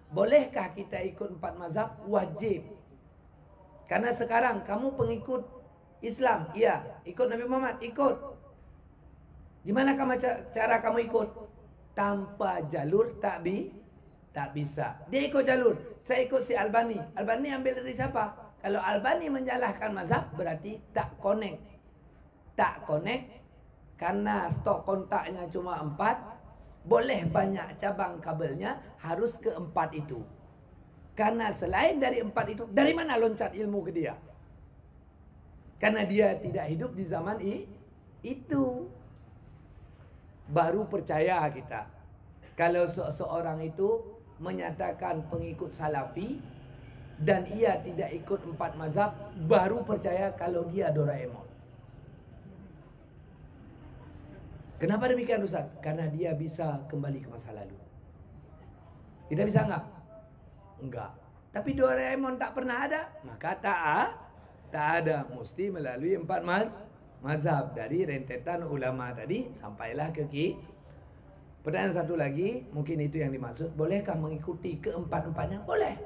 Bolehkah kita ikut 4 mazhab? Wajib. Karena sekarang kamu pengikut Islam, iya, ikut Nabi Muhammad, ikut. Gimana cara kamu ikut? Tanpa jalur tak bisa. Dia ikut jalur. Saya ikut si Albani. Albani ambil dari siapa? Kalau Albani menjalankan mazhab, berarti tak connect. Tak connect karena stok kontaknya cuma 4. Boleh banyak cabang kabelnya, harus ke 4 itu. Karena selain dari 4 itu, dari mana loncat ilmu ke dia? Karena dia tidak hidup di zaman itu. Baru percaya kita. Kalau seseorang itu menyatakan pengikut salafi dan ia tidak ikut 4 mazhab, baru percaya kalau dia Doraemon. Kenapa demikian Ustaz? Karena dia bisa kembali ke masa lalu. Kita bisa enggak? Enggak. Tapi Doraemon tak pernah ada, maka tak ada. Mesti melalui 4 mazhab. Dari rentetan ulama tadi sampailah ke Pertanyaan satu lagi, mungkin itu yang dimaksud. Bolehkah mengikuti keempat-empatnya? Boleh.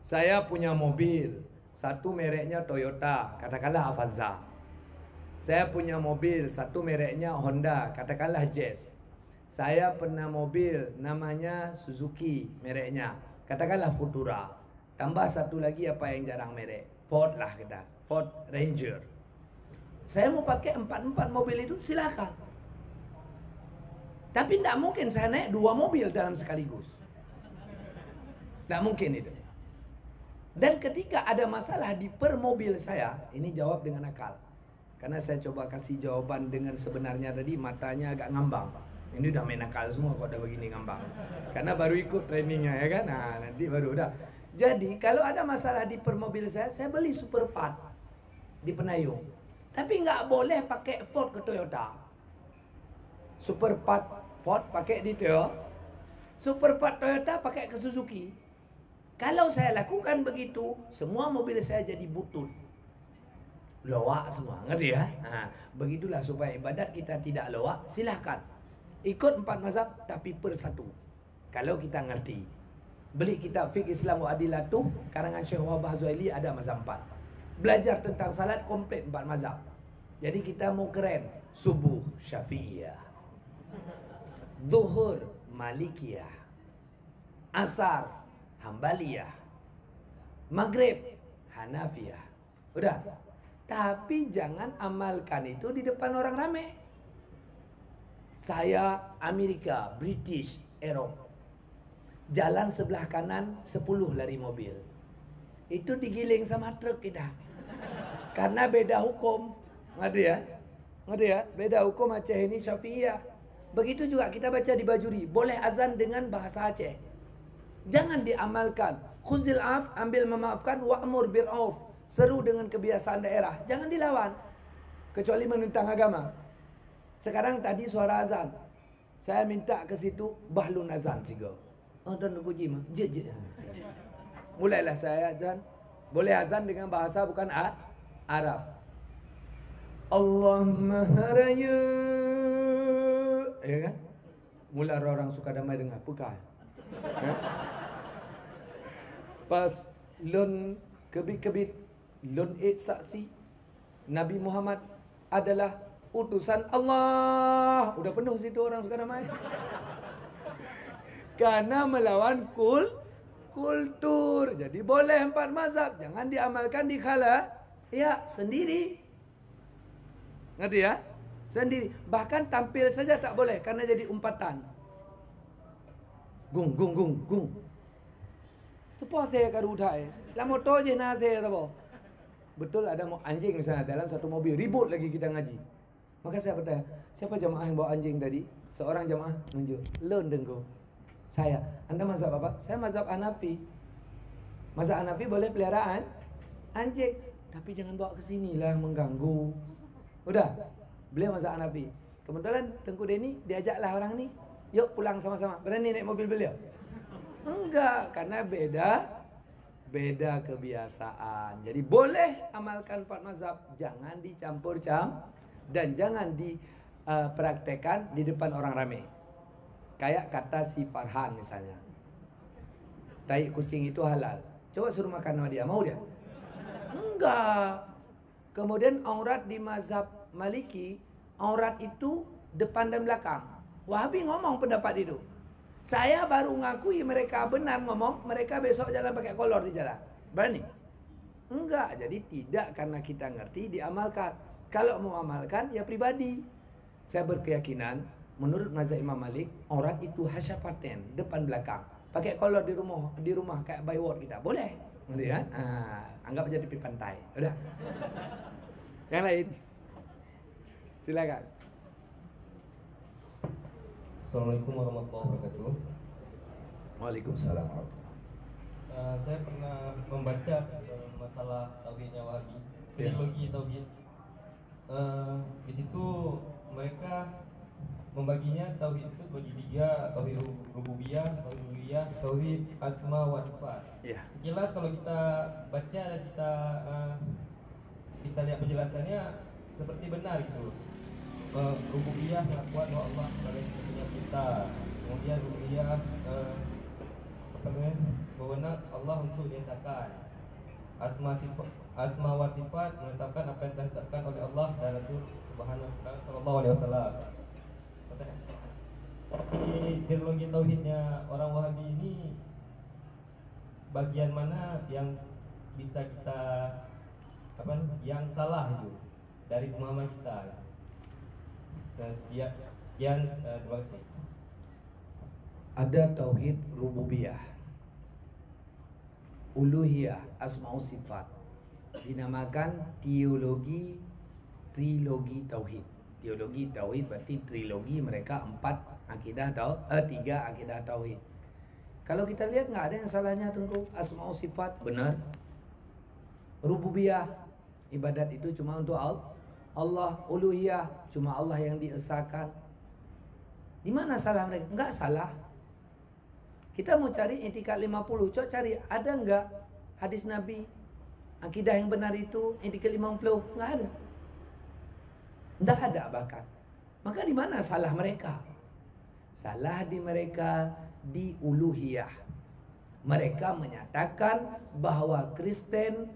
Saya punya mobil, satu mereknya Toyota, katakanlah Avanza. Saya punya mobil, satu mereknya Honda, katakanlah Jazz. Saya pernah mobil namanya Suzuki mereknya, katakanlah Futura. Tambah satu lagi apa yang jarang merek, Ford lah kita, Ford Ranger. Saya mau pakai empat mobil itu silakan. Tapi tidak mungkin saya naik 2 mobil dalam sekaligus. Tidak mungkin itu. Dan ketika ada masalah di per mobil saya, ini jawab dengan akal. Karena saya coba kasih jawaban dengan sebenarnya tadi, matanya agak ngambang. Ini udah main akal semua kalau udah begini ngambang. Karena baru ikut trainingnya ya kan. Nah nanti baru udah. Jadi kalau ada masalah di per mobil saya beli super part di Penayung. Tapi nggak boleh pakai Ford ke Toyota. Super part Ford pakai di Toyota. Super part Toyota pakai ke Suzuki. Kalau saya lakukan begitu, semua mobil saya jadi butut. Loak semua, ngerti ya? Nah, begitulah supaya ibadat kita tidak loak, silahkan. Ikut 4 mazhab tapi per satu. Kalau kita ngerti. Beli kitab Fiqh Islam wa Adilatuh karangan Syekh Wahbah Zuhaili, ada mazhab 4. Belajar tentang salat komplit 4 mazhab. Jadi kita mau keren. Subuh Syafi'iyah, Zuhur Malikiyah, Asar Hambaliyah, Maghrib Hanafiyah. Udah. Tapi jangan amalkan itu di depan orang ramai. Saya Amerika, British, Eropa. Jalan sebelah kanan 10 lari mobil. Itu digiling sama truk kita. Karena beda hukum. Ngerti ya? Ngerti ya? Beda hukum Aceh ini Syafi'iyah. Begitu juga kita baca di Bajuri. Boleh azan dengan bahasa Aceh. Jangan diamalkan. Khuzil af, ambil memaafkan, wa'mur bir'auf. Seru dengan kebiasaan daerah. Jangan dilawan. Kecuali menentang agama. Sekarang tadi suara azan. Saya minta ke situ bahlun azan juga. Oh, dan nunggu jima. Je. Mulailah saya azan. Boleh azan dengan bahasa bukan Arab. Allah Maha Raya. Ya kan? Mula orang suka damai dengar. Bukan. Ya? Pas lun kebit-kebit, lun saksi Nabi Muhammad adalah utusan Allah. Udah penuh situ orang suka damai. Karena melawan kultur. Jadi boleh 4 mazhab, jangan diamalkan di khala ya sendiri. Ngerti ya? Sendiri. Bahkan tampil saja tak boleh karena jadi umpatan. Gung. Sepo saya karu uthai. La motor je na saya tabo. Betul ada mau anjing misalnya dalam satu mobil, ribut lagi kita ngaji. Maka saya bertanya, siapa jamaah yang bawa anjing tadi? Seorang jamaah nunjuk, "Lun dengko." Saya. Anda mazhab apa? Saya mazhab Hanafi. Mazhab Hanafi boleh peliharaan anjing, tapi jangan bawa ke sini lah mengganggu. Udah, beliau mazhab Hanafi. Kebetulan Tengku Deni diajaklah orang ni, "Yuk pulang sama-sama." Berani naik mobil beliau? Enggak, karena beda kebiasaan. Jadi boleh amalkan 4 mazhab, jangan dan jangan dipraktekkan di depan orang ramai. Kayak kata si Farhan misalnya, tai kucing itu halal. Coba suruh makan sama dia, mau dia? Enggak. Kemudian aurat di mazhab Maliki, aurat itu depan dan belakang. Wahabi ngomong pendapat itu. Saya baru ngakui mereka benar ngomong, mereka besok jalan pakai kolor di jalan. Berani? Enggak, jadi tidak karena kita ngerti diamalkan. Kalau mau amalkan ya pribadi. Saya berkeyakinan menurut mazhab Imam Malik, aurat itu hasyafaten, depan belakang. Pakai kolor di rumah kayak byword kita. Boleh. Gitu ya? Anggap aja di pantai. Udah. Yang lain. Silakan. Assalamualaikum warahmatullahi wabarakatuh. Waalaikumsalam warahmatullahi. Saya pernah membaca masalah tauhidnya Wahabi, ideologi tauhid. Di situ mereka membaginya tauhid itu bagi 3, tauhid rububiyah, tauhid uluhiyah, tauhid asma wa sifat. Sekilas kalau kita baca dan kita lihat penjelasannya seperti benar gitu. Rububiyah pengakuan bahwa Allah sebagai satunya kita, kemudian rububiyah wewenang Allah untuk diesakan, asma wa sifat, menetapkan apa yang telah ditetapkan oleh Allah dan Rasul sallallahu alaihi wasallam. Di teologi tauhidnya orang Wahabi ini bagian mana yang bisa kita yang salah itu dari pemahaman kita? Dan sekian, terima kasih. Ada tauhid rububiyah, uluhiyah, asma sifat, dinamakan teologi trilogi tauhid. Teologi tauhid berarti trilogi, mereka 3 akidah tauhid. Kalau kita lihat nggak ada yang salahnya tentang asma sifat, benar. Rububiyah, ibadat itu cuma untuk Allah. Uluhiyah, cuma Allah yang diesakan. Di mana salah mereka? Enggak salah. Kita mau cari I'tiqad 50, coba cari ada enggak hadis Nabi akidah yang benar itu I'tiqad 50? Enggak ada. Enggak ada bahkan. Maka di mana salah mereka? Salah di mereka di uluhiyah. Mereka menyatakan bahwa Kristen,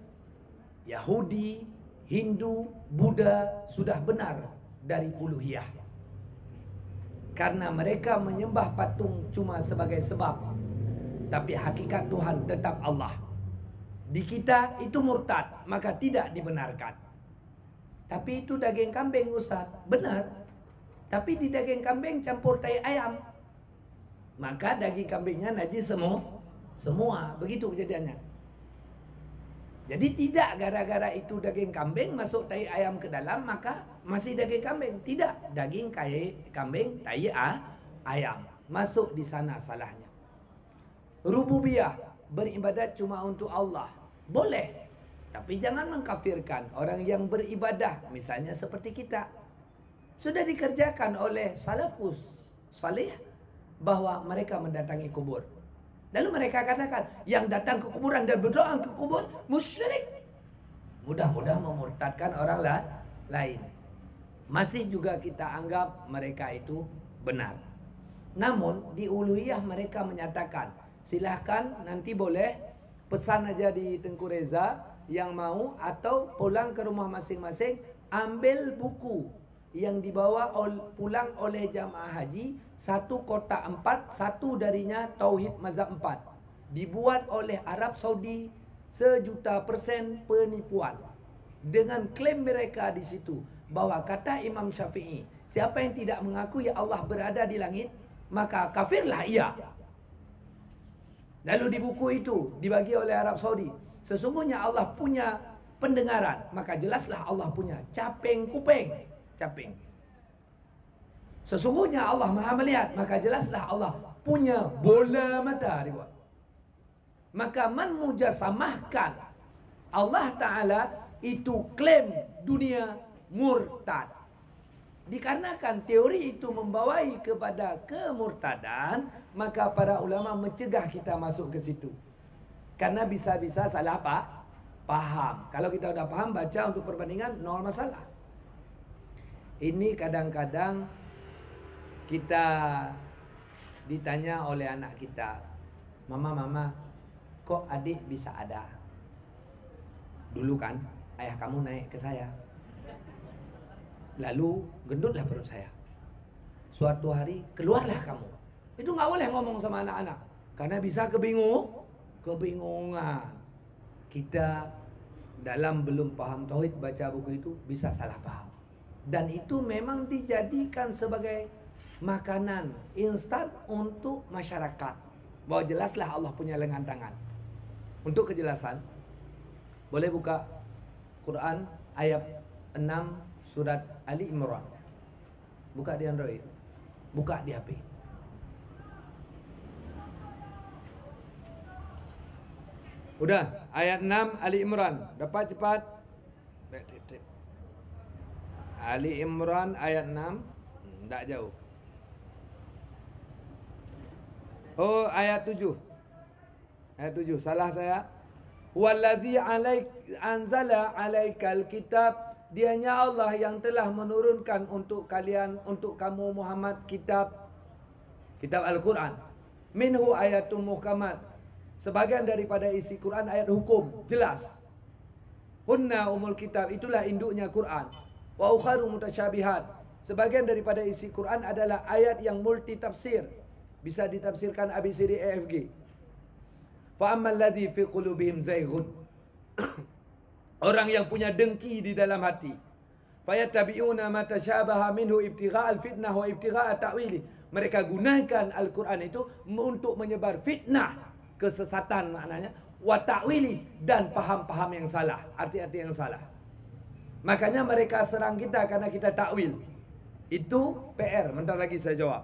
Yahudi, Hindu, Buddha sudah benar dari uluhiyah. Karena mereka menyembah patung cuma sebagai sebab, tapi hakikat Tuhan tetap Allah. Di kita itu murtad, maka tidak dibenarkan. Tapi itu daging kambing, Ustaz. Benar. Tapi di daging kambing campur tai ayam, maka daging kambingnya najis semua. Begitu kejadiannya. Jadi tidak gara-gara itu daging kambing masuk tai ayam ke dalam maka masih daging kambing. Tidak, daging kambing, tai ayam masuk di sana salahnya. Rububiyah, beribadat cuma untuk Allah, boleh. Tapi jangan mengkafirkan orang yang beribadah, misalnya seperti kita. Sudah dikerjakan oleh salafus salih bahwa mereka mendatangi kubur. Lalu mereka katakan, yang datang ke kuburan dan berdoa ke kubur musyrik. Mudah-mudah memurtadkan orang lain. Masih juga kita anggap mereka itu benar. Namun di uluhiyah mereka menyatakan, silahkan nanti boleh pesan aja di Tengku Reza yang mau, atau pulang ke rumah masing-masing, ambil buku yang dibawa pulang oleh jamaah haji, 1 kotak 4, 1 darinya Tauhid Mazhab 4, dibuat oleh Arab Saudi, 1,000,000% penipuan. Dengan klaim mereka di situ bahwa kata Imam Syafi'i, siapa yang tidak mengakui Allah berada di langit, maka kafirlah ia. Lalu di buku itu dibagi oleh Arab Saudi, sesungguhnya Allah punya pendengaran, maka jelaslah Allah punya caping kuping. Caping. Sesungguhnya Allah Maha melihat, maka jelaslah Allah punya bola mata dibuat. Maka man mujasamahkan Allah Ta'ala itu klaim dunia murtad. Dikarenakan teori itu membawai kepada kemurtadan, maka para ulama mencegah kita masuk ke situ. Karena bisa-bisa salah paham. Kalau kita sudah paham, baca untuk perbandingan, nol masalah. Ini kadang-kadang kita ditanya oleh anak kita, Mama, kok adik bisa ada? Dulu kan ayah kamu naik ke saya, lalu gendutlah perut saya. Suatu hari keluarlah kamu. Itu nggak boleh ngomong sama anak-anak, karena bisa kebingungan. Kita dalam belum paham tauhid, baca buku itu bisa salah paham. Dan itu memang dijadikan sebagai makanan instan untuk masyarakat, bahwa jelaslah Allah punya lengan tangan. Untuk kejelasan, boleh buka Quran ayat 6 surat Ali Imran. Buka di Android, buka di HP. Udah, ayat 6 Ali Imran. Dapat cepat. Ali Imran ayat 6. Tak jauh. Oh, ayat 7. Ayat 7, salah saya. Wallazi anzala alaikal kitab. Dianya Allah yang telah menurunkan untuk kalian, untuk kamu Muhammad, kitab Al-Quran. Minhu ayatum muhkamat. Sebagian daripada isi Quran ayat hukum, jelas. Hunna umul kitab, itulah induknya Quran. Wa ukharu mutasyabihat. Sebagian daripada isi Quran adalah ayat yang multi tafsir. Bisa ditafsirkan ABCD EFG. Fa ammal ladzi fi qulubihim zayghun. Orang yang punya dengki di dalam hati. Fayattabi'una ma tashabaha minhu ibtigha'al fitnah wa ibtigha'a ta'wili. Mereka gunakan Al-Quran itu untuk menyebar fitnah, kesesatan maknanya, wa ta'wili, dan paham-paham yang salah, arti-arti yang salah. Makanya mereka serang kita karena kita takwil. Itu PR, bentar lagi saya jawab.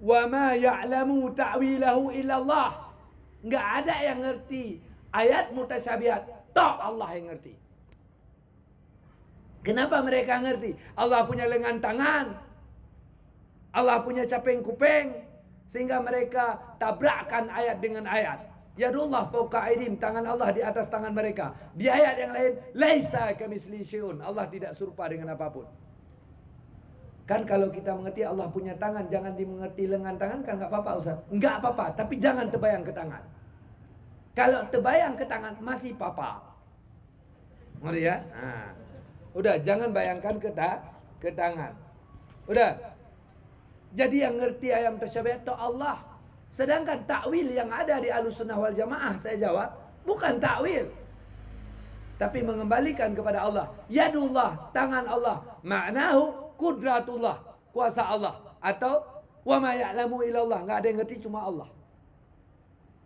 Wa ma ya'lamu ta'wilahu illallah. Enggak ada yang ngerti ayat mutasyabihat, tok Allah yang ngerti. Kenapa mereka ngerti? Allah punya lengan tangan, Allah punya caping kuping, sehingga mereka tabrakkan ayat dengan ayat. Yadullah fawqa aidim, tangan Allah di atas tangan mereka. Di ayat yang lain, laisa kamitsli syai'un, Allah tidak serupa dengan apapun. Kan kalau kita mengerti Allah punya tangan, jangan dimengerti lengan tangan, kan nggak apa-apa Ustaz. Nggak apa-apa, tapi jangan terbayang ke tangan. Kalau terbayang ke tangan, masih apa-apa. Ngerti ya? Nah, udah, jangan bayangkan ke tangan. Udah. Jadi yang ngerti ayat mutasyabihat itu Allah. Sedangkan takwil yang ada di Ahlussunnah wal Jamaah, saya jawab, bukan takwil, tapi mengembalikan kepada Allah. Yadullah, tangan Allah. Ma'nahu qudratullah, kuasa Allah. Atau wa ma ya'lamu illallah, enggak ada yang ngerti cuma Allah.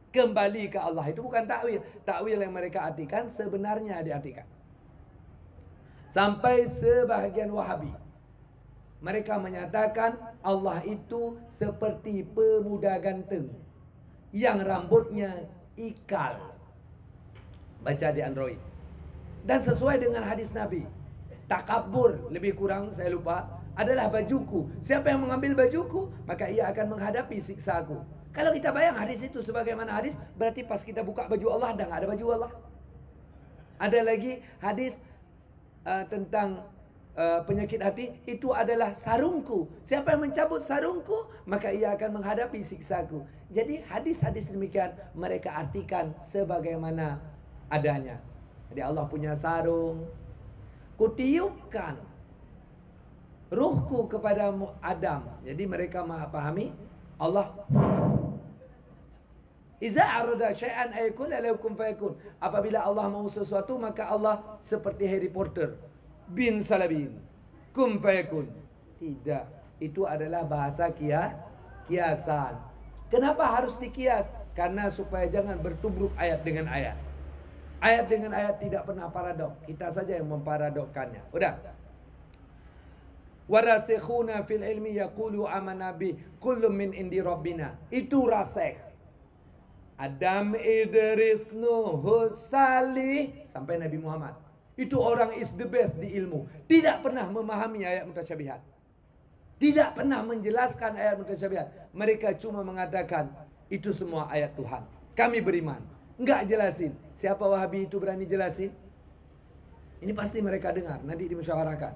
Kembali ke Allah, itu bukan takwil. Takwil yang mereka artikan sebenarnya diartikan. Sampai sebahagian Wahabi, mereka menyatakan Allah itu seperti pemuda ganteng yang rambutnya ikal. Baca di Android. Dan sesuai dengan hadis Nabi, takabur, lebih kurang saya lupa, adalah bajuku. Siapa yang mengambil bajuku, maka ia akan menghadapi siksaku. Kalau kita bayang hadis itu sebagaimana hadis, berarti pas kita buka baju Allah, dah nggak ada baju Allah. Ada lagi hadis tentang penyakit hati, itu adalah sarungku. Siapa yang mencabut sarungku, maka ia akan menghadapi siksaku. Jadi hadis-hadis demikian mereka artikan sebagaimana adanya. Jadi Allah punya sarung. Kutiupkan ruhku kepada Adam. Jadi mereka memahami Allah. Iza arada syai'an ayakun alaikum fayakun. Apabila Allah mau sesuatu, maka Allah seperti Harry Potter, bin salabin, kum fayakun. Tidak, itu adalah bahasa kiasan. Kenapa harus dikias? Karena supaya jangan bertubruk ayat dengan ayat. Ayat dengan ayat tidak pernah paradok. Kita saja yang memparadokkannya. Udah. Warasikhuna fil ilmi yaqulu amanna bi kullum min indi rabbina. Itu rasikh. Adam, Idris, Nuh, Hud, Salih, sampai Nabi Muhammad. Itu orang is the best di ilmu. Tidak pernah memahami ayat mutasyabihat. Tidak pernah menjelaskan ayat mutasyabihat. Mereka cuma mengatakan itu semua ayat Tuhan. Kami beriman. Enggak jelasin. Siapa Wahabi itu berani jelasin? Ini pasti mereka dengar. Nanti dimusyawarakan.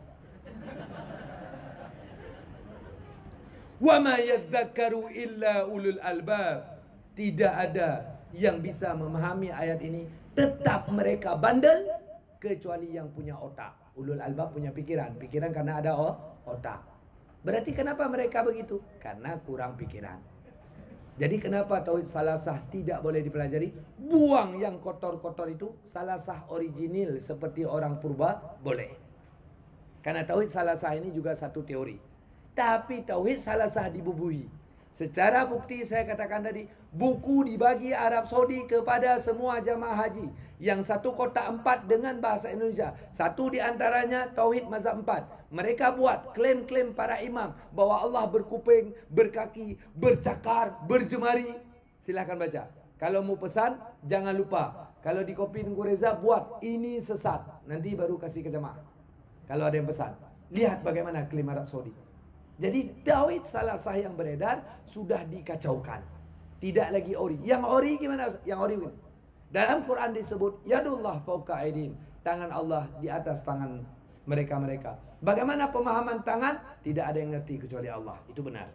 Wa ma yadzakkaru illa ulul albab. Tidak ada yang bisa memahami ayat ini. Tetap mereka bandel, kecuali yang punya otak. Ulul albab punya pikiran. Pikiran karena ada otak. Berarti kenapa mereka begitu? Karena kurang pikiran. Jadi kenapa tauhid salasah tidak boleh dipelajari? Buang yang kotor-kotor itu. Salasah original seperti orang purba boleh. Karena tauhid salasah ini juga satu teori. Tapi tauhid salasah dibubuhi. Secara bukti saya katakan tadi, buku dibagi Arab Saudi kepada semua jamaah haji. Yang satu kotak 4 dengan bahasa Indonesia. Satu di antaranya Tauhid Mazhab 4. Mereka buat klaim-klaim para imam bahwa Allah berkuping, berkaki, bercakar, berjemari. Silahkan baca. Kalau mau pesan, jangan lupa. Kalau di kopi Tengku Reza buat ini sesat. Nanti baru kasih ke jamaah. Kalau ada yang pesan. Lihat bagaimana klaim Arab Saudi. Jadi tauhid salasah yang beredar sudah dikacaukan. Tidak lagi ori. Yang ori gimana? Yang ori gimana? Dalam Quran disebut yadullah fawqa aidim. Tangan Allah di atas tangan mereka-mereka. Bagaimana pemahaman tangan? Tidak ada yang ngerti kecuali Allah. Itu benar.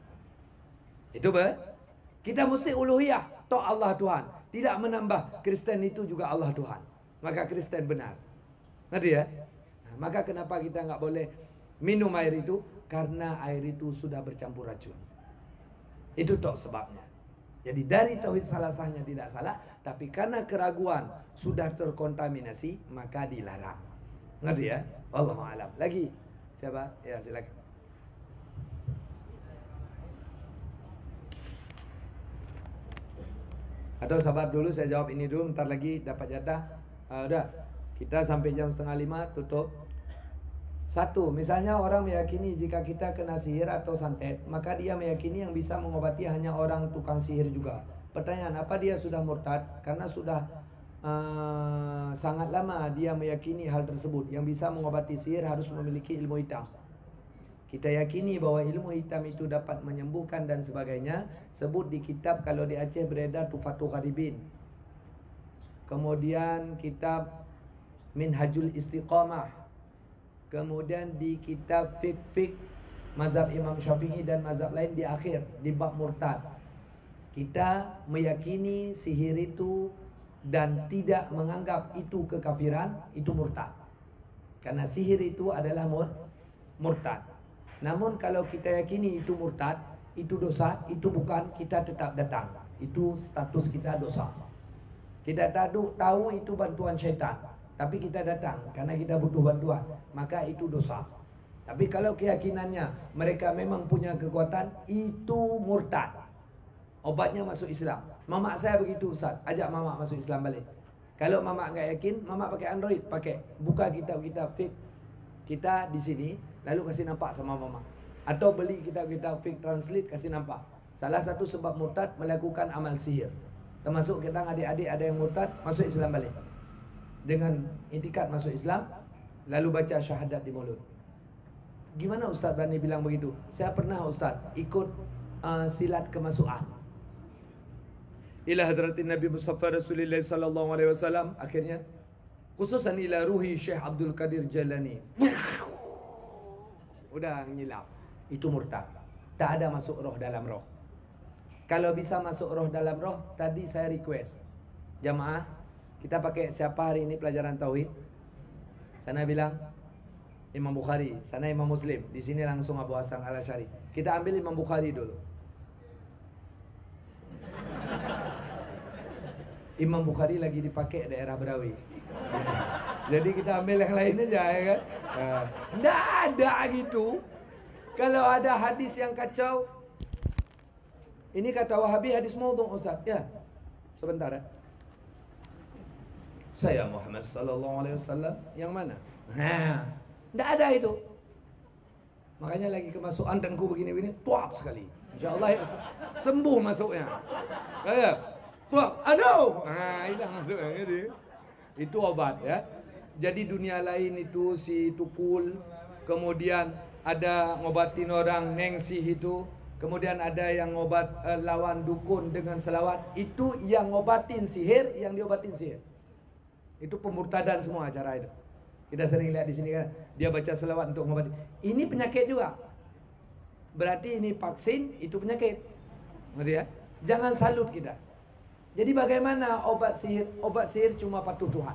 Itu Kita mesti uluhiyah. Toh Allah Tuhan. Tidak menambah Kristen itu juga Allah Tuhan. maka Kristen benar. Ngerti ya? Nah, maka kenapa kita nggak boleh minum air itu? Karena air itu sudah bercampur racun. Itu tok sebabnya. Jadi dari tauhid salah sahnya tidak salah, tapi karena keraguan sudah terkontaminasi, maka dilarang. Ngerti ya? Wallahu a'lam. Lagi siapa? Ya, silakan. Atau sabar dulu, saya jawab ini dulu, bentar lagi dapat jatah. Udah, kita sampai jam 4:30 tutup. Satu, misalnya orang meyakini jika kita kena sihir atau santet, maka dia meyakini yang bisa mengobati hanya orang tukang sihir juga. Pertanyaan, apa dia sudah murtad? Karena sudah sangat lama dia meyakini hal tersebut. Yang bisa mengobati sihir harus memiliki ilmu hitam. Kita yakini bahwa ilmu hitam itu dapat menyembuhkan dan sebagainya. Sebut di kitab, kalau di Aceh beredar Tufatul Gharibin. Kemudian kitab Minhajul Istiqamah. Kemudian di kitab Fiqh mazhab Imam Syafi'i dan mazhab lain di akhir, di bab murtad. Kita meyakini sihir itu dan tidak menganggap itu kekafiran, itu murtad. Karena sihir itu adalah murtad. Namun kalau kita yakini itu murtad, itu dosa, itu bukan, kita tetap datang. Itu status kita dosa. Kita tahu itu bantuan syaitan, tapi kita datang karena kita butuh bantuan, maka itu dosa. Tapi kalau keyakinannya mereka memang punya kekuatan, itu murtad. Obatnya masuk Islam. Mamak saya begitu, Ustaz, ajak mamak masuk Islam balik. Kalau mamak nggak yakin, mamak pakai Android, buka kitab-kitab fiqh kita di sini, lalu kasih nampak sama mama. Atau beli kitab-kitab fiqh translate, kasih nampak. Salah satu sebab murtad melakukan amal sihir. Termasuk kita adik-adik ada yang murtad, masuk Islam balik. Dengan intikad masuk Islam, lalu baca syahadat di mulut. Gimana Ustaz berani bilang begitu? Saya pernah Ustaz ikut silat kemasukan ila hadratin Nabi Mustafa Rasulullah sallallahu alaihi wasallam. Akhirnya khususan ila ruhi Syekh Abdul Qadir Jalani. Udah ngilap. Itu murtad. Tak ada masuk roh dalam roh. Kalau bisa masuk roh dalam roh, tadi saya request jamaah, kita pakai siapa hari ini pelajaran tauhid? Sana bilang Imam Bukhari, sana Imam Muslim, di sini langsung Abu Hasan Al-Asy'ari. Kita ambil Imam Bukhari dulu. Imam Bukhari lagi dipakai daerah Berawi. Jadi kita ambil yang lain aja, ya kan? Nggak ada gitu. Kalau ada hadis yang kacau, ini kata Wahabi hadis maudhu' Ustaz. Ya, sebentar ya. Saya Muhammad sallallahu alaihi wasallam yang mana? Nggak ada itu. Makanya lagi kemasukan tengku begini-begini, tuap sekali. InsyaAllah ya, sembuh masuknya. Ya, tuap, aduh. Hilang masuknya. Jadi, itu obat ya. Jadi dunia lain itu si tukul, kemudian ada ngobatin orang nengsih itu, kemudian ada yang ngobat lawan dukun dengan selawat. Itu yang ngobatin sihir, yang diobatin sihir. Itu pemurtadan semua acara itu. Kita sering lihat di sini kan, dia baca selawat untuk ngobatin. Ini penyakit juga. Berarti ini vaksin, itu penyakit. Ngerti ya? Jangan salut kita. Jadi bagaimana obat sihir? Obat sihir cuma patuh Tuhan.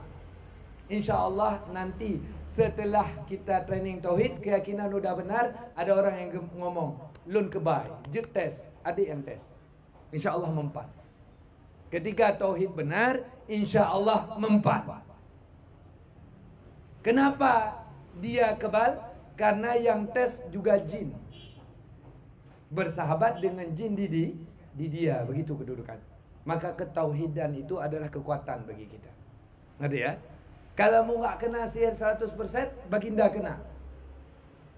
InsyaAllah nanti setelah kita training tauhid, keyakinan udah benar, ada orang yang ngomong, lun kebai, jet tes, adik yang tes. InsyaAllah mempan. Ketika tauhid benar, InsyaAllah mempan. Kenapa dia kebal? Karena yang tes juga jin. Bersahabat dengan jin di dia, begitu kedudukan. Maka ketauhidan itu adalah kekuatan bagi kita. Ngerti ya? Kalau mu nggak kena sihir 100%, baginda kena.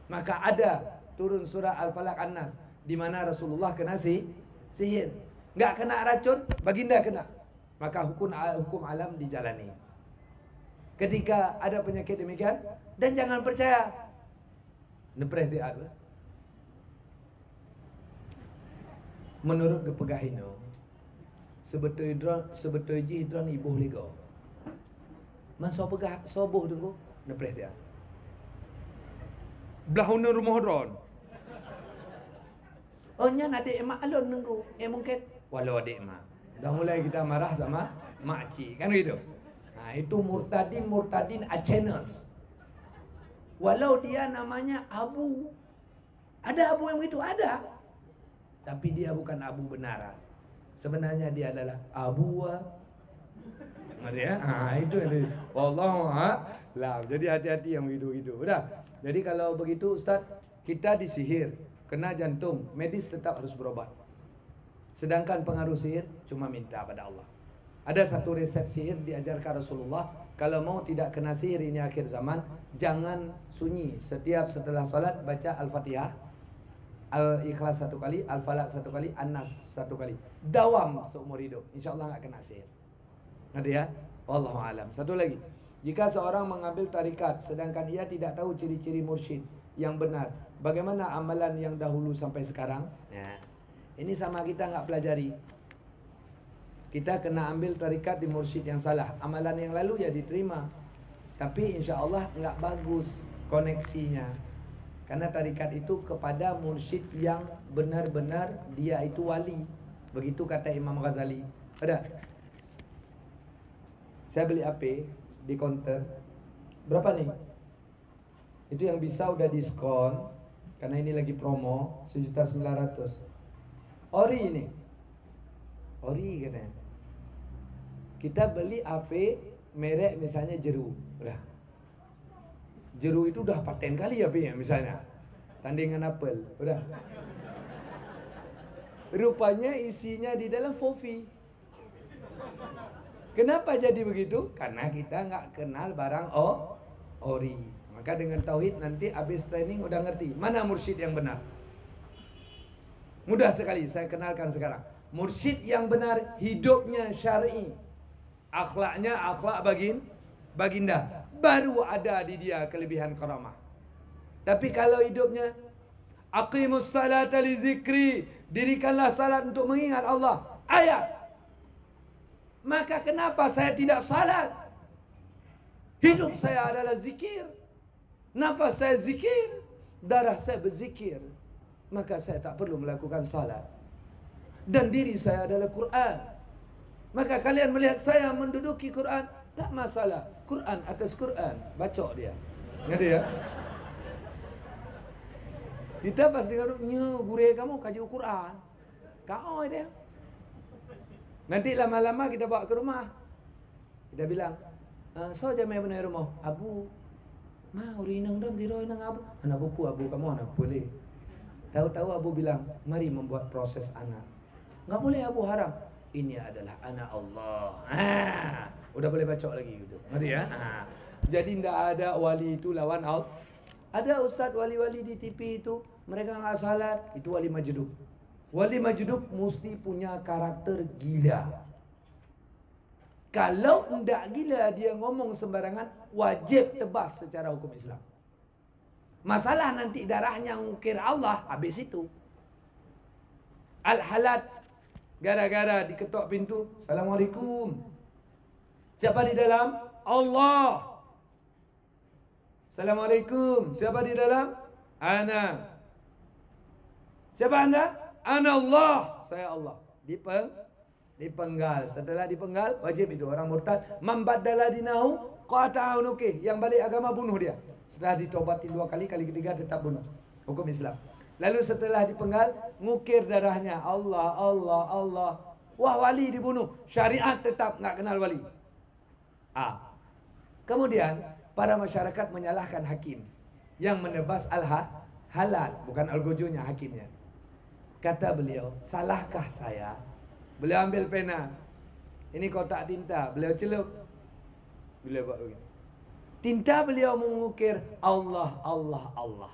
Maka ada turun surah Al-Falaq An-Nas di mana Rasulullah kena sihir. Nggak kena racun, baginda kena. Maka hukum alam dijalani. Ketika ada penyakit demikian, dan jangan percaya. Nepres di apa? Menurut kepegahino, sebetulnya hidran ibuh ligo. Masa pegah soboh tunggu nepres dia. Belahuna rumah ron. Oh nya adik emak alon nunggu. Mungkin walau adik emak. Dah mulai kita marah sama makcik kan gitu. Nah, itu murtadin Acenes. Walau dia namanya Abu. Ada Abu yang begitu, ada. Tapi dia bukan Abu benaran. Sebenarnya dia adalah Abu. Ya? Itu yang wallahu a'lam. Jadi hati-hati yang begitu-begitu. Udah. Jadi kalau begitu Ustaz, kita disihir, kena jantung, medis tetap harus berobat. Sedangkan pengaruh sihir cuma minta pada Allah. Ada satu resep sihir diajarkan Rasulullah. Kalau mau tidak kena sihir ini akhir zaman, jangan sunyi. Setiap setelah salat baca Al-Fatihah, Al-Ikhlas 1 kali, Al-Falaq 1 kali, An-Nas 1 kali. Dawam seumur hidup. InsyaAllah enggak kena sihir. Ngerti ya? Wallahu alam. Satu lagi. Jika seorang mengambil tarikat sedangkan ia tidak tahu ciri-ciri mursyid yang benar, bagaimana amalan yang dahulu sampai sekarang? Nah, ini sama kita enggak pelajari. Kita kena ambil tarikat di mursyid yang salah. Amalan yang lalu ya diterima, tapi insya-Allah enggak bagus koneksinya. Karena tarikat itu kepada mursyid yang benar-benar dia itu wali. Begitu kata Imam Ghazali. Ada. Saya beli AP di counter. Berapa nih? Itu yang bisa udah diskon karena ini lagi promo 1.900.000. Ori ini. Ori katanya. Kita beli AP merek misalnya Jeru. Udah. Jeru itu udah paten kali AP-nya misalnya. Tandingan Apple. Udah. Rupanya isinya di dalam Fofi. Kenapa jadi begitu? Karena kita nggak kenal barang ori. Maka dengan tauhid nanti habis training udah ngerti mana mursyid yang benar. Mudah sekali saya kenalkan sekarang. Mursyid yang benar hidupnya syar'i, akhlaknya akhlak baginda, baru ada di dia kelebihan karamah. Tapi kalau hidupnya aqimus salata li zikri, dirikanlah salat untuk mengingat Allah, ayat. Maka kenapa saya tidak salat? Hidup saya adalah zikir, nafas saya zikir, darah saya berzikir. Maka saya tak perlu melakukan salat. Dan diri saya adalah Quran. Maka kalian melihat saya menduduki Quran, tak masalah. Quran atas Quran, bacok dia. Ngerti ya? Kita pasti ngadu, guru kamu kaji Quran. Kau dia. Nanti lama-lama kita bawa ke rumah. Kita bilang, so jamai benar rumah. Abu, mau rinang dan tiroy nang abu. Anak buku abu kamu anak boleh. Tahu-tahu abu bilang, mari membuat proses anak. Enggak boleh abu haram. Ini adalah anak Allah. Udah boleh bacok lagi gitu. Ngerti ya? Jadi tidak ada wali itu lawan Allah. Ada ustaz wali-wali di TV itu, mereka enggak salat, itu wali majdub. Wali majdub mesti punya karakter gila. Kalau tidak gila dia ngomong sembarangan, wajib tebas secara hukum Islam. Masalah nanti darahnya ngukir Allah, habis itu. Al-Halat, gara-gara diketok pintu, Assalamualaikum. Siapa di dalam? Allah. Assalamualaikum. Siapa di dalam? Ana. Siapa anda? Ana Allah. Saya Allah. Dipenggal. Setelah dipenggal, wajib itu orang murtad. Mambaddala dinahu qata'u nukih. Yang balik agama bunuh dia. Setelah ditobati 2 kali, kali ketiga tetap bunuh. Hukum Islam. Lalu setelah dipenggal, ngukir darahnya. Allah, Allah, Allah. Wah, wali dibunuh. Syariat tetap nggak kenal wali. Kemudian para masyarakat menyalahkan hakim yang menebas al-halal, bukan al-gojonya hakimnya. Kata beliau, salahkah saya? Beliau ambil pena. Ini kotak tinta, beliau celup. Beliau buat begini. Tinta beliau mengukir Allah, Allah, Allah.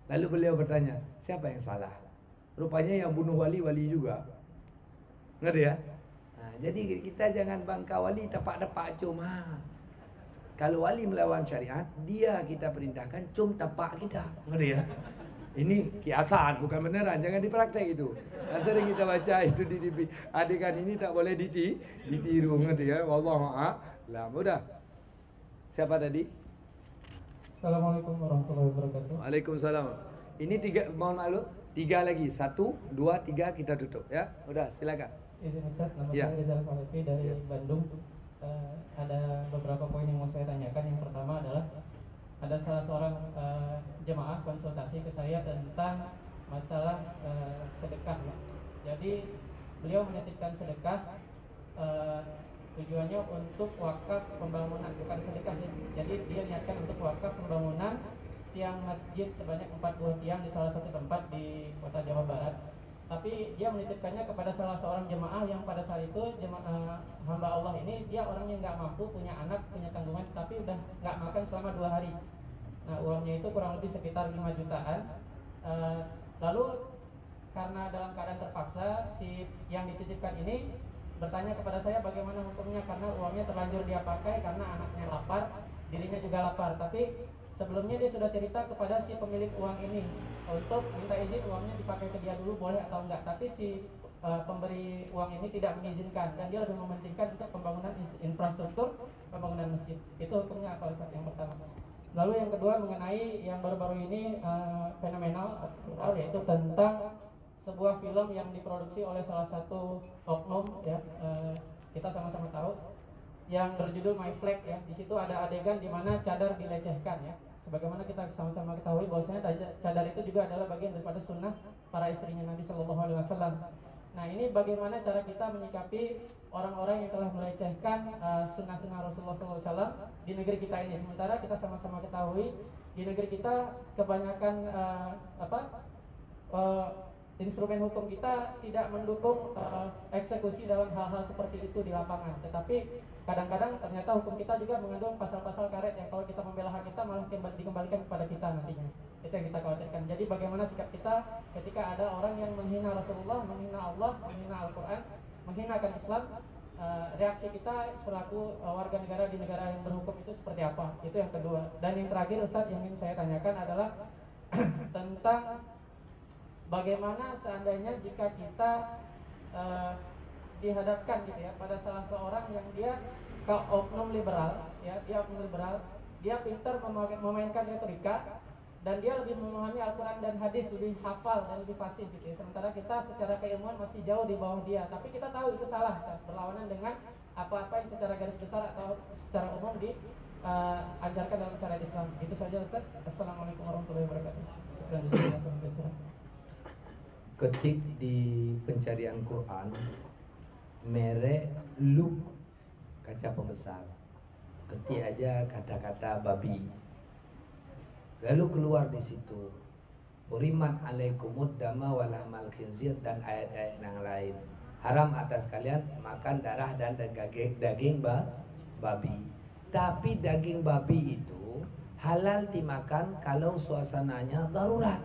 Lalu beliau bertanya, siapa yang salah? Rupanya yang bunuh wali juga. Ngerti ya? Jadi kita jangan bangka wali tapak-tapak cuma. Kalau wali melawan syariat, dia kita perintahkan cum tapak kita. Ngerti ya? Ini kiasan, bukan beneran. Jangan dipraktek itu. Sering kita baca itu di TV. Adegan ini tak boleh ditiru. Ngerti ya? Wallahu a'lam. Udah. Siapa tadi? Assalamualaikum warahmatullahi wabarakatuh. Waalaikumsalam. Ini 3, mohon maklum, 3 lagi. 1, 2, 3 kita tutup ya. Udah, silakan. Izin Ustaz, nama Ya. saya Rizal Falepi dari Bandung. ada beberapa poin yang mau saya tanyakan. Yang pertama adalah ada salah seorang jemaah konsultasi ke saya tentang masalah sedekah. Jadi beliau menitipkan sedekah, tujuannya untuk wakaf pembangunan, bukan sedekah. Jadi dia niatkan untuk wakaf pembangunan tiang masjid sebanyak 40 tiang di salah satu tempat di kota Jawa Barat. Tapi dia menitipkannya kepada salah seorang jemaah yang pada saat itu hamba Allah ini dia orangnya nggak mampu, punya anak, punya tanggungan, tapi udah nggak makan selama 2 hari. Nah, uangnya itu kurang lebih sekitar 5 jutaan. Lalu karena dalam keadaan terpaksa, si yang dititipkan ini bertanya kepada saya bagaimana hukumnya, karena uangnya terlanjur dia pakai karena anaknya lapar, dirinya juga lapar. Tapi sebelumnya dia sudah cerita kepada si pemilik uang ini untuk minta izin uangnya dipakai ke dia dulu boleh atau enggak. Tapi si pemberi uang ini tidak mengizinkan, dan dia lebih mementingkan untuk pembangunan infrastruktur, pembangunan masjid. Itu hukumnya apa, Ustaz? Yang pertama. Lalu yang kedua mengenai yang baru-baru ini fenomenal, yaitu tentang sebuah film yang diproduksi oleh salah satu oknum, ya, kita sama-sama tahu, yang berjudul My Flag, ya. Di situ ada adegan di mana cadar dilecehkan, ya. Sebagaimana kita sama-sama ketahui bahwasanya cadar itu juga adalah bagian daripada sunnah para istrinya Nabi Shallallahu Alaihi Wasallam. Nah, ini bagaimana cara kita menyikapi orang-orang yang telah melecehkan sunnah-sunnah Rasulullah SAW di negeri kita ini. Sementara kita sama-sama ketahui di negeri kita kebanyakan instrumen hukum kita tidak mendukung eksekusi dalam hal-hal seperti itu di lapangan. Tetapi kadang-kadang ternyata hukum kita juga mengandung pasal-pasal karet yang kalau kita membela hak kita malah dikembalikan kepada kita nantinya. Itu yang kita khawatirkan. Jadi bagaimana sikap kita ketika ada orang yang menghina Rasulullah, menghina Allah, menghina Al-Quran, menghinakan Islam, reaksi kita selaku warga negara di negara yang berhukum itu seperti apa? Itu yang kedua. Dan yang terakhir, Ustaz, yang ingin saya tanyakan adalah tentang bagaimana seandainya jika kita dihadapkan gitu ya pada salah seorang yang dia oknum liberal, ya, dia oknum liberal, dia pintar memainkan retorika dan dia lebih memahami Al-Quran dan hadis, lebih hafal dan lebih fasih gitu ya. Sementara kita secara keilmuan masih jauh di bawah dia, tapi kita tahu itu salah, kan? Berlawanan dengan apa-apa yang secara garis besar atau secara umum diajarkan dalam syariat Islam. Itu saja, Ustaz. Assalamualaikum warahmatullahi wabarakatuh. Ketik di pencarian Quran merek luk kaca pembesar, ketik aja kata-kata babi, lalu keluar di situ urimat alaikumud dama walahmal khinzir dan ayat-ayat yang lain, haram atas kalian makan darah dan daging babi. Tapi daging babi itu halal dimakan kalau suasananya darurat.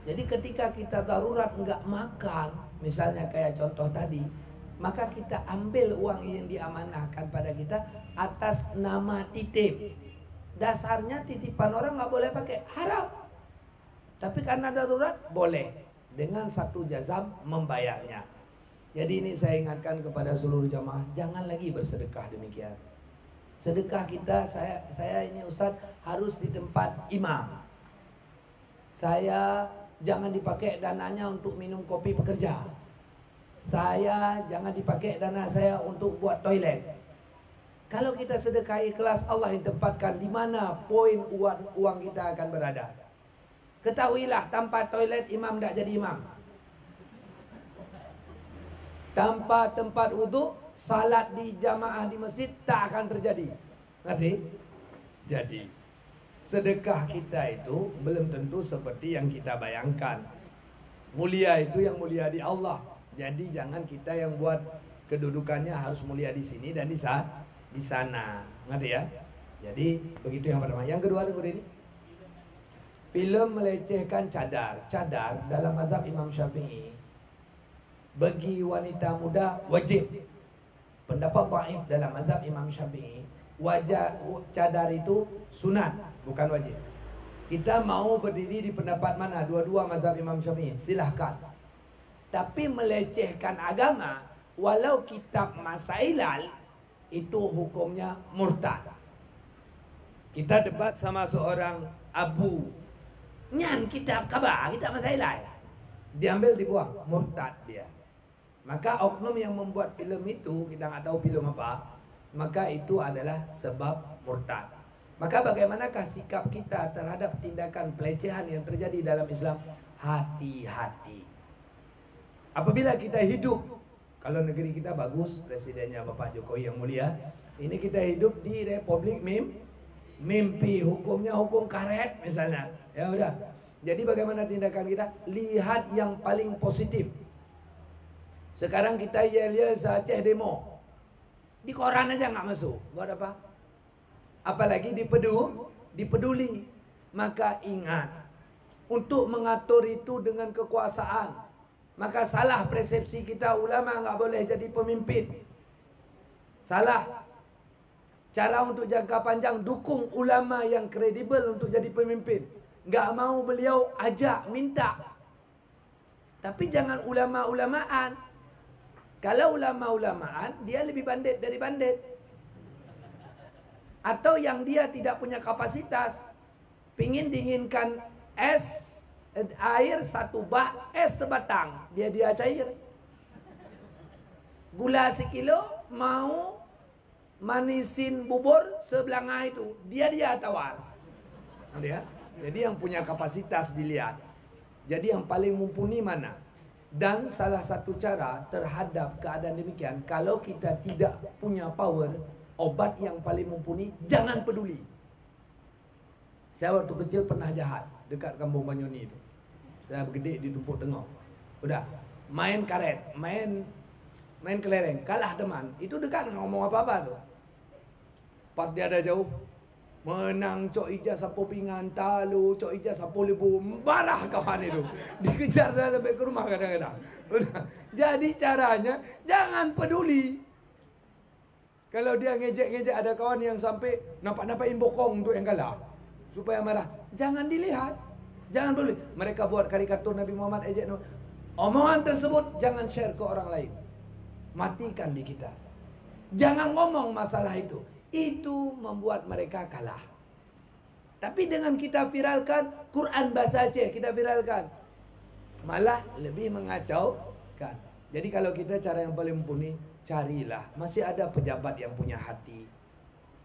Jadi ketika kita darurat nggak makan, misalnya kayak contoh tadi, maka kita ambil uang yang diamanahkan pada kita atas nama titip. Dasarnya titipan orang nggak boleh pakai, haram. Tapi karena darurat boleh, dengan satu jazam membayarnya. Jadi ini saya ingatkan kepada seluruh jamaah, jangan lagi bersedekah demikian. Sedekah kita, saya ini Ustadz harus di tempat imam. Saya jangan dipakai dananya untuk minum kopi pekerja. Saya jangan dipakai dana saya untuk buat toilet. Kalau kita sedekah ikhlas, Allah yang tempatkan di mana poin uang kita akan berada. Ketahuilah, tanpa toilet imam tidak jadi imam. Tanpa tempat wudhu, salat di jamaah di masjid tak akan terjadi. Ngerti? Jadi sedekah kita itu belum tentu seperti yang kita bayangkan. Mulia itu yang mulia di Allah. Jadi jangan kita yang buat kedudukannya harus mulia di sini dan di sana. Ngerti ya? Jadi begitu yang pertama. Yang kedua tunggu ini. Film melecehkan cadar. Cadar dalam mazhab Imam Syafi'i bagi wanita muda wajib. Pendapat dhaif dalam mazhab Imam Syafi'i, cadar itu sunat, bukan wajib. Kita mau berdiri di pendapat mana? Dua-dua mazhab Imam Syafi'i, silahkan. Tapi melecehkan agama, walau kitab Masailal, itu hukumnya murtad. Kita debat sama seorang abu, nyan kitab kabar, kitab Masailal, diambil dibuang, murtad dia. Maka oknum yang membuat film itu, kita nggak tahu film apa, maka itu adalah sebab murtad. Maka bagaimanakah sikap kita terhadap tindakan pelecehan yang terjadi dalam Islam? Hati-hati. Apabila kita hidup, kalau negeri kita bagus, presidennya Bapak Jokowi yang mulia, ini kita hidup di Republik Mimpi, hukumnya hukum karet misalnya. Ya udah. Jadi bagaimana tindakan kita? Lihat yang paling positif. Sekarang kita yel-yel se-Aceh demo. Di koran aja nggak masuk. Buat apa? Apalagi dipeduli. Maka ingat, untuk mengatur itu dengan kekuasaan, maka salah persepsi kita, ulama nggak boleh jadi pemimpin. Salah. Cara untuk jangka panjang, dukung ulama yang kredibel untuk jadi pemimpin. Nggak mau beliau ajak, minta. Tapi jangan ulama-ulamaan. Kalau ulama-ulamaan, dia lebih bandit dari bandit. Atau yang dia tidak punya kapasitas, pingin dinginkan air satu bak, es sebatang, dia cair. Gula sekilo, mau manisin bubur sebelanga itu, dia tawar. Ya? Jadi yang punya kapasitas dilihat. Jadi yang paling mumpuni mana? Dan salah satu cara terhadap keadaan demikian, kalau kita tidak punya power, obat yang paling mumpuni, jangan peduli. Saya waktu kecil pernah jahat dekat kampung Banyoni itu. Saya bergede di Tumpuk Tengah. Udah, main karet, main kelereng, kalah teman. Itu dekat ngomong apa-apa tuh. Pas dia ada jauh, menang Cok Ijaz sapo pingan talu, Cok Ijaz sapo lebu, marah kawan itu. Dikejar saya sampai ke rumah kadang-kadang. Jadi caranya jangan peduli. Kalau dia ngejek-ngejek, ada kawan yang sampai nampak-nampakin bokong untuk yang kalah supaya marah. Jangan dilihat. Jangan peduli. Mereka buat karikatur Nabi Muhammad, ejek. Omongan tersebut jangan share ke orang lain. Matikan di kita. Jangan ngomong masalah itu. Itu membuat mereka kalah. Tapi dengan kita viralkan Quran bahasa Aceh, kita viralkan, malah lebih mengacaukan. Jadi kalau kita cara yang paling mumpuni, carilah. Masih ada pejabat yang punya hati,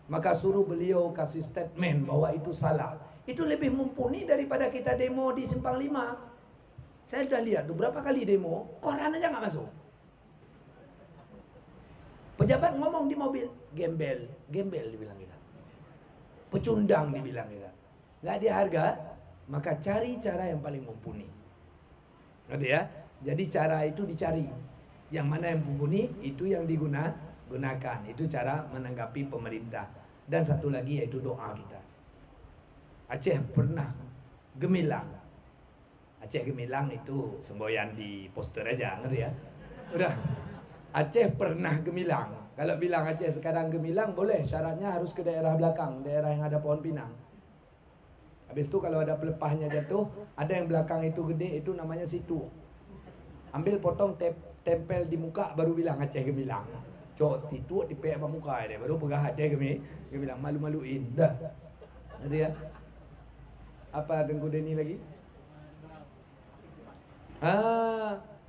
maka suruh beliau kasih statement bahwa itu salah. Itu lebih mumpuni daripada kita demo di Simpang 5. Saya sudah lihat beberapa kali demo, koran aja nggak masuk. Pejabat ngomong di mobil, gembel dibilang kita. Pecundang dibilang kita. Nggak diharga, maka cari cara yang paling mumpuni. Ngerti ya? Jadi cara itu dicari. Yang mana yang mumpuni, itu yang digunakan. Itu cara menanggapi pemerintah. Dan satu lagi yaitu doa kita. Aceh pernah gemilang. Aceh gemilang itu semboyan di poster aja, ngerti ya? Udah. Aceh pernah gemilang. Kalau bilang Aceh sekarang gemilang, boleh. Syaratnya harus ke daerah belakang, daerah yang ada pohon pinang. Habis itu kalau ada pelepahnya jatuh, ada yang belakang itu gede, itu namanya situ. Ambil potong tempel di muka, baru bilang Aceh gemilang. Cok, titu dipek apa muka dia, baru pegah Aceh gemilang, malu-maluin. Dah. Ada ya? Apa Dengku Deni lagi?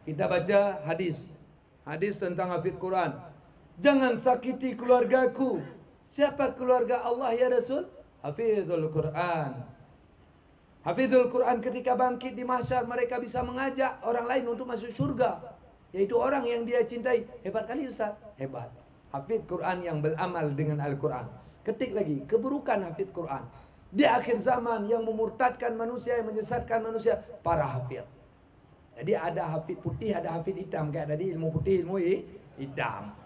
Kita baca hadis. Hadis tentang hafid Quran. Jangan sakiti keluargaku. Siapa keluarga Allah ya Rasul? Hafidhul Quran. Hafidhul Quran ketika bangkit di mahsyar, mereka bisa mengajak orang lain untuk masuk surga, yaitu orang yang dia cintai. Hebat kali Ustaz. Hebat. Hafid Quran yang beramal dengan Al-Quran. Ketik lagi, keburukan hafid Quran. Di akhir zaman yang memurtadkan manusia, yang menyesatkan manusia, para hafid. Jadi ada hafid putih, ada hafid hitam. Kayak tadi ilmu putih, ilmu hitam.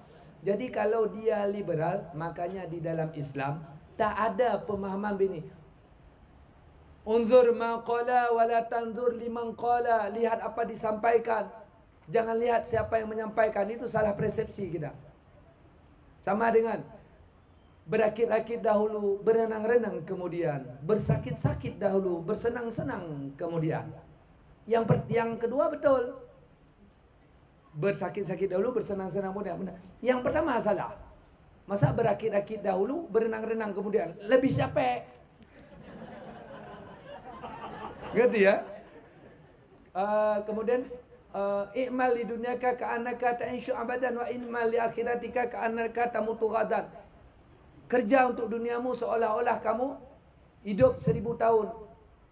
Jadi kalau dia liberal, makanya di dalam Islam tak ada pemahaman begini. Unzur ma qala wa la tanzur liman qala. Lihat apa disampaikan, jangan lihat siapa yang menyampaikan. Itu salah persepsi kita. Sama dengan berakit-akit dahulu, berenang-renang kemudian, bersakit-sakit dahulu, bersenang-senang kemudian. Yang kedua betul. Bersakit-sakit dahulu, bersenang-senang kemudian. Yang pertama salah. Masa berakit-akit dahulu, berenang-renang kemudian? Lebih capek. Ngerti ya? Kemudian i'mal li dunyaka ka'annaka ta'ishu abadan wa i'mal li akhiratika ka'annaka tamutu ghadan. Kerja untuk duniamu seolah-olah kamu hidup 1000 tahun.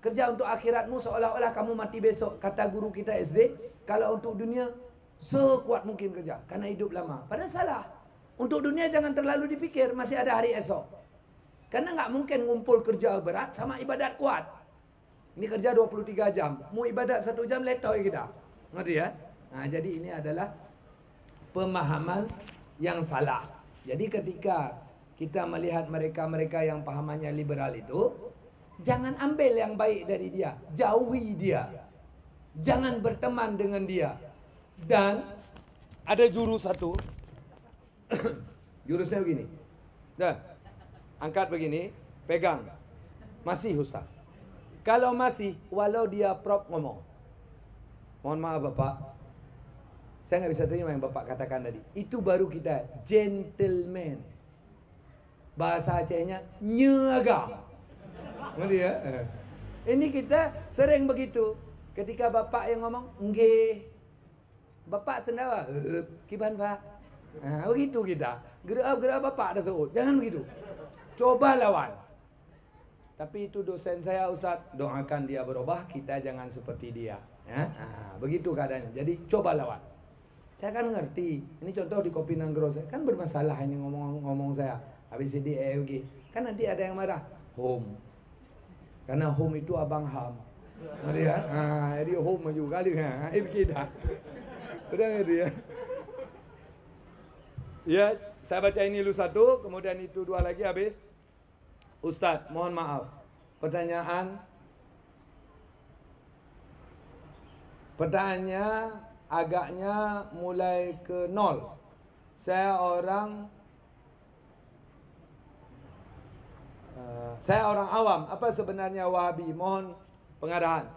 Kerja untuk akhiratmu seolah-olah kamu mati besok. Kata guru kita SD, kalau untuk dunia sekuat mungkin kerja karena hidup lama. Padahal salah. Untuk dunia jangan terlalu dipikir, masih ada hari esok. Karena nggak mungkin ngumpul kerja berat sama ibadat kuat. Ini kerja 23 jam. Mau ibadat 1 jam letoy kita. Ngerti ya? Nah, jadi ini adalah pemahaman yang salah. Jadi ketika kita melihat mereka-mereka yang pahamannya liberal itu, jangan ambil yang baik dari dia. Jauhi dia. Jangan berteman dengan dia. Dan ada jurus satu. Jurusnya begini. Dah. Angkat begini, pegang. Masih Ustaz. Kalau masih, walau dia prop ngomong. Mohon maaf Bapak, saya nggak bisa terima yang Bapak katakan tadi. Itu baru kita gentleman. Bahasa Acehnya nyegam. Ngerti ya? Ini kita sering begitu. Ketika Bapak yang ngomong, nggih. Bapak sendawa, kiban Pak. Nah, begitu kita. Gerak-gerak Bapak dah tu. Jangan begitu. Coba lawan. Tapi itu dosen saya Ustaz, doakan dia berubah, kita jangan seperti dia. Ya? Nah, begitu keadaannya. Jadi coba lawan. Saya kan ngerti. Ini contoh di Kopi Nanggro saya kan bermasalah ini ngomong saya. Habis ini EUG. Kan nanti ada yang marah. Home. Karena home itu abang ham. Ngerti ya? Nah, jadi home juga dia. Kita. Udah ngerti ya? Ya, saya baca ini dulu satu, kemudian itu 2 lagi habis. Ustaz, mohon maaf. Pertanyaannya agaknya mulai ke 0. Saya orang awam. Apa sebenarnya Wahabi? Mohon pengarahan.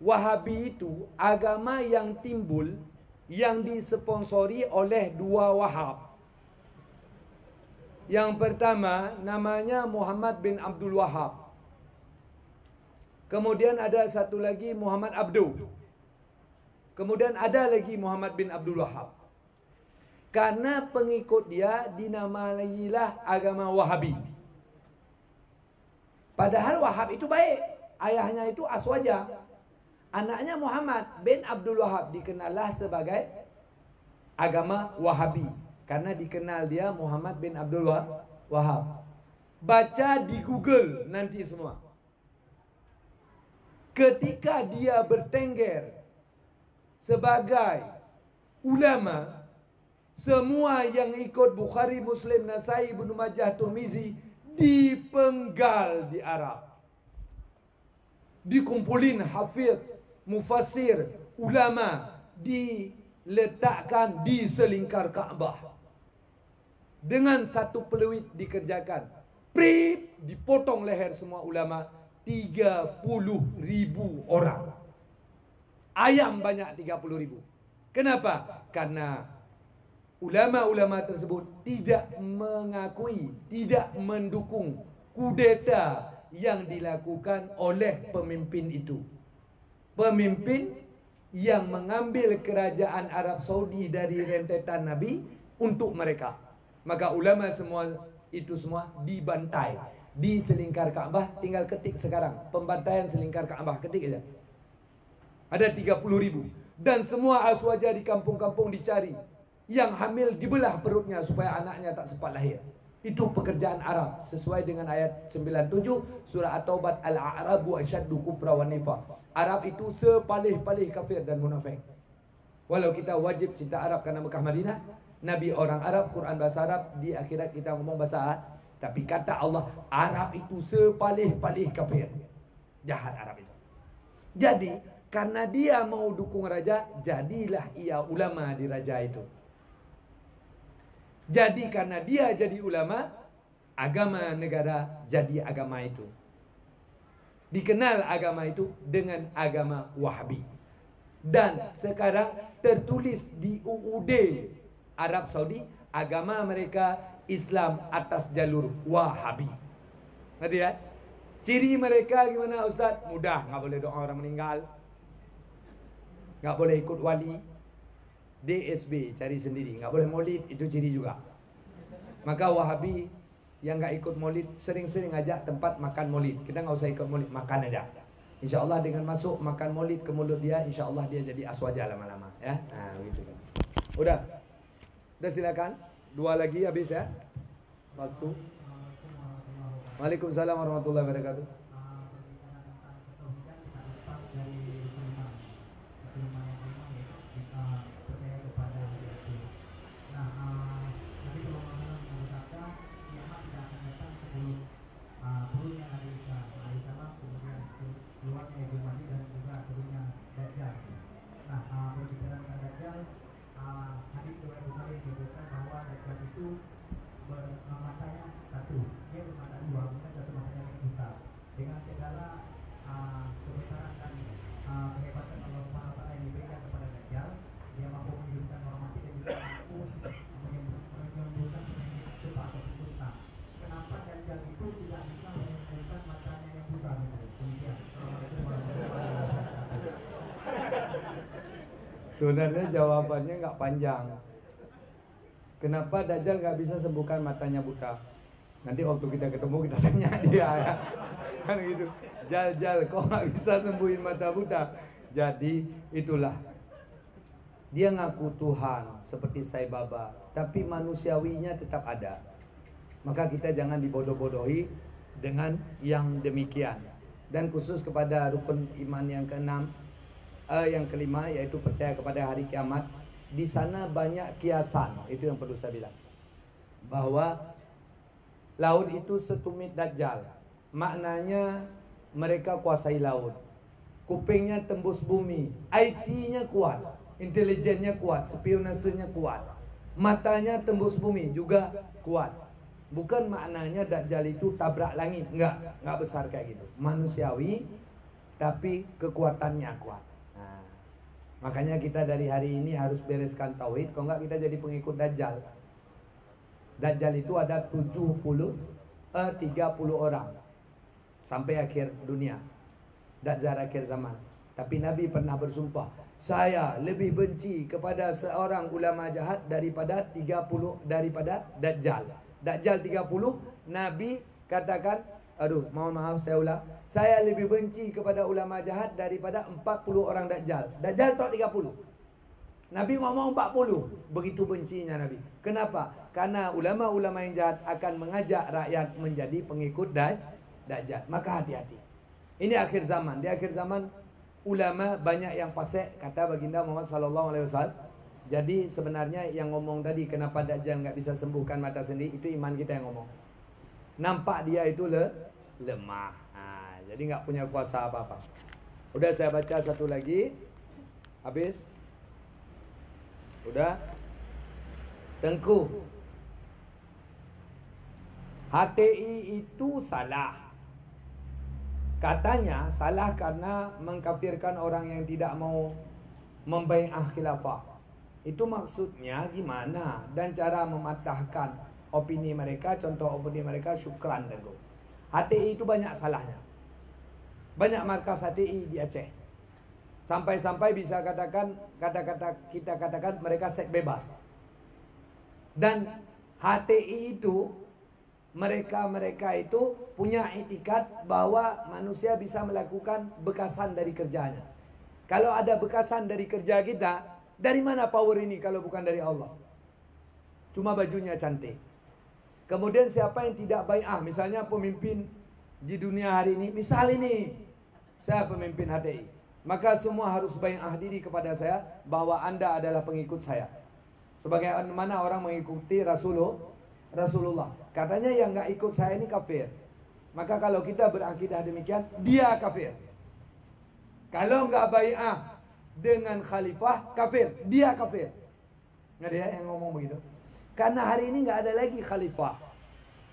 Wahabi itu agama yang timbul yang disponsori oleh 2 Wahab. Yang pertama namanya Muhammad bin Abdul Wahab. Kemudian ada satu lagi Muhammad Abdu. Kemudian ada lagi Muhammad bin Abdul Wahab. Karena pengikut dia dinamailah agama Wahabi. Padahal Wahab itu baik. Ayahnya itu Aswaja. Anaknya Muhammad bin Abdul Wahab dikenallah sebagai agama Wahabi. Karena dikenal dia Muhammad bin Abdul Wahab. Baca di Google nanti semua. Ketika dia bertengger sebagai ulama, semua yang ikut Bukhari, Muslim, Nasai, Ibnu Majah, Tirmizi dipenggal di Arab. Dikumpulin hafidh, mufassir, ulama, diletakkan di selingkar Kaabah. Dengan satu peluit dikerjakan. Prip, dipotong leher semua ulama. 30.000 orang. Ayam banyak 30.000. Kenapa? Karena ulama-ulama tersebut tidak mengakui, tidak mendukung kudeta yang dilakukan oleh pemimpin itu. Pemimpin yang mengambil kerajaan Arab Saudi dari rentetan Nabi untuk mereka. Maka ulama semua itu semua dibantai di selingkar Kaabah. Tinggal ketik sekarang pembantaian selingkar Kaabah, ketik aja. Ada 30.000. Dan semua Aswaja di kampung-kampung dicari. Yang hamil dibelah perutnya supaya anaknya tak sempat lahir. Itu pekerjaan Arab sesuai dengan ayat 97 surah At-Taubah, Al-A'rabu asyaddu kufra wa nifaq. Arab itu sepalih-palih kafir dan munafik. Walau kita wajib cinta Arab karena Mekah Madinah, Nabi orang Arab, Quran bahasa Arab, di akhirat kita ngomong bahasa Arab. Tapi kata Allah, Arab itu sepalih-palih kafir. Jahat Arab itu. Jadi, karena dia mau dukung raja, jadilah ia ulama di raja itu. Jadi karena dia jadi ulama, agama negara jadi agama itu. Dikenal agama itu dengan agama Wahabi. Dan sekarang tertulis di UUD Arab Saudi, agama mereka Islam atas jalur Wahabi. Ngerti ya? Ciri mereka gimana Ustaz? Mudah, nggak boleh doa orang meninggal. nggak boleh ikut wali. DSB cari sendiri, nggak boleh maulid, itu ciri juga. Maka Wahabi yang nggak ikut maulid sering-sering ajak tempat makan maulid. Kita nggak usah ikut maulid, makan aja. Insya Allah dengan masuk makan maulid ke mulut dia, insya Allah dia jadi aswaja lama-lama, ya. Nah, gitu kan. Udah silakan. 2 lagi habis ya. Waktu. Waalaikumsalam warahmatullahi wabarakatuh. Dengan segala kebesaran dan kehebatan Allah Subhanahu wa taala yang diberikan kepada Dajjal, dia mampu menghidupkan orang mati dan juga mampu menyembuhkan penyakit cepat atau buta. Kenapa Dajjal itu tidak bisa menyembuhkan matanya yang buta? Kemudian sebenarnya jawabannya nggak panjang. Kenapa Dajjal nggak bisa sembuhkan matanya buta? Nanti waktu kita ketemu kita tanya dia ya. Kan gitu. Jal, kok nggak bisa sembuhin mata buta? Jadi itulah. Dia ngaku Tuhan seperti Sai Baba, tapi manusiawinya tetap ada. Maka kita jangan dibodoh-bodohi dengan yang demikian. Dan khusus kepada rukun iman yang keenam, yang kelima, yaitu percaya kepada hari kiamat. Di sana banyak kiasan. Itu yang perlu saya bilang. Bahwa laut itu setumit Dajjal. Maknanya mereka kuasai laut. Kupingnya tembus bumi. IT-nya kuat, intelijennya kuat, spionasenya kuat. Matanya tembus bumi juga kuat. Bukan maknanya Dajjal itu tabrak langit. Enggak besar kayak gitu. Manusiawi tapi kekuatannya kuat. Nah, makanya kita dari hari ini harus bereskan tauhid. Kalau enggak kita jadi pengikut Dajjal. Dajjal itu ada 30 orang sampai akhir dunia, Dajjal akhir zaman. Tapi Nabi pernah bersumpah, saya lebih benci kepada seorang ulama jahat daripada Dajjal. Dajjal 30, Nabi katakan, mohon maaf saya ulang, saya lebih benci kepada ulama jahat daripada 40 orang Dajjal. Dajjal tak 30. Nabi ngomong 40. Begitu bencinya Nabi. Kenapa? Karena ulama-ulama yang jahat akan mengajak rakyat menjadi pengikut Dajjal. Maka hati-hati. Ini akhir zaman. Di akhir zaman ulama banyak yang fasik, kata baginda Muhammad SAW. Jadi sebenarnya yang ngomong tadi, kenapa Dajjal nggak bisa sembuhkan mata sendiri, itu iman kita yang ngomong. Nampak dia itu lemah. Nah, jadi nggak punya kuasa apa-apa. Udah saya baca satu lagi. Habis. Udah. Tengku. HTI itu salah. Katanya salah karena mengkafirkan orang yang tidak mau membai'ah khilafah. Itu maksudnya gimana? Dan cara mematahkan opini mereka, contoh opini mereka syukran Tengku. HTI itu banyak salahnya. Banyak markas HTI di Aceh. Sampai-sampai bisa kita katakan mereka seks bebas. Dan HTI itu mereka itu punya itikad bahwa manusia bisa melakukan bekasan dari kerjanya. Kalau ada bekasan dari kerja kita, dari mana power ini kalau bukan dari Allah? Cuma bajunya cantik. Kemudian siapa yang tidak bai'ah, misalnya pemimpin di dunia hari ini, misal ini saya pemimpin HTI, maka semua harus bai'ah diri kepada saya bahwa Anda adalah pengikut saya. Sebagaimana orang mengikuti Rasulullah. Katanya yang nggak ikut saya ini kafir. Maka kalau kita berakidah demikian, dia kafir. Kalau nggak bai'ah dengan khalifah, kafir. Dia kafir. Nggak ada yang ngomong begitu. Karena hari ini nggak ada lagi khalifah.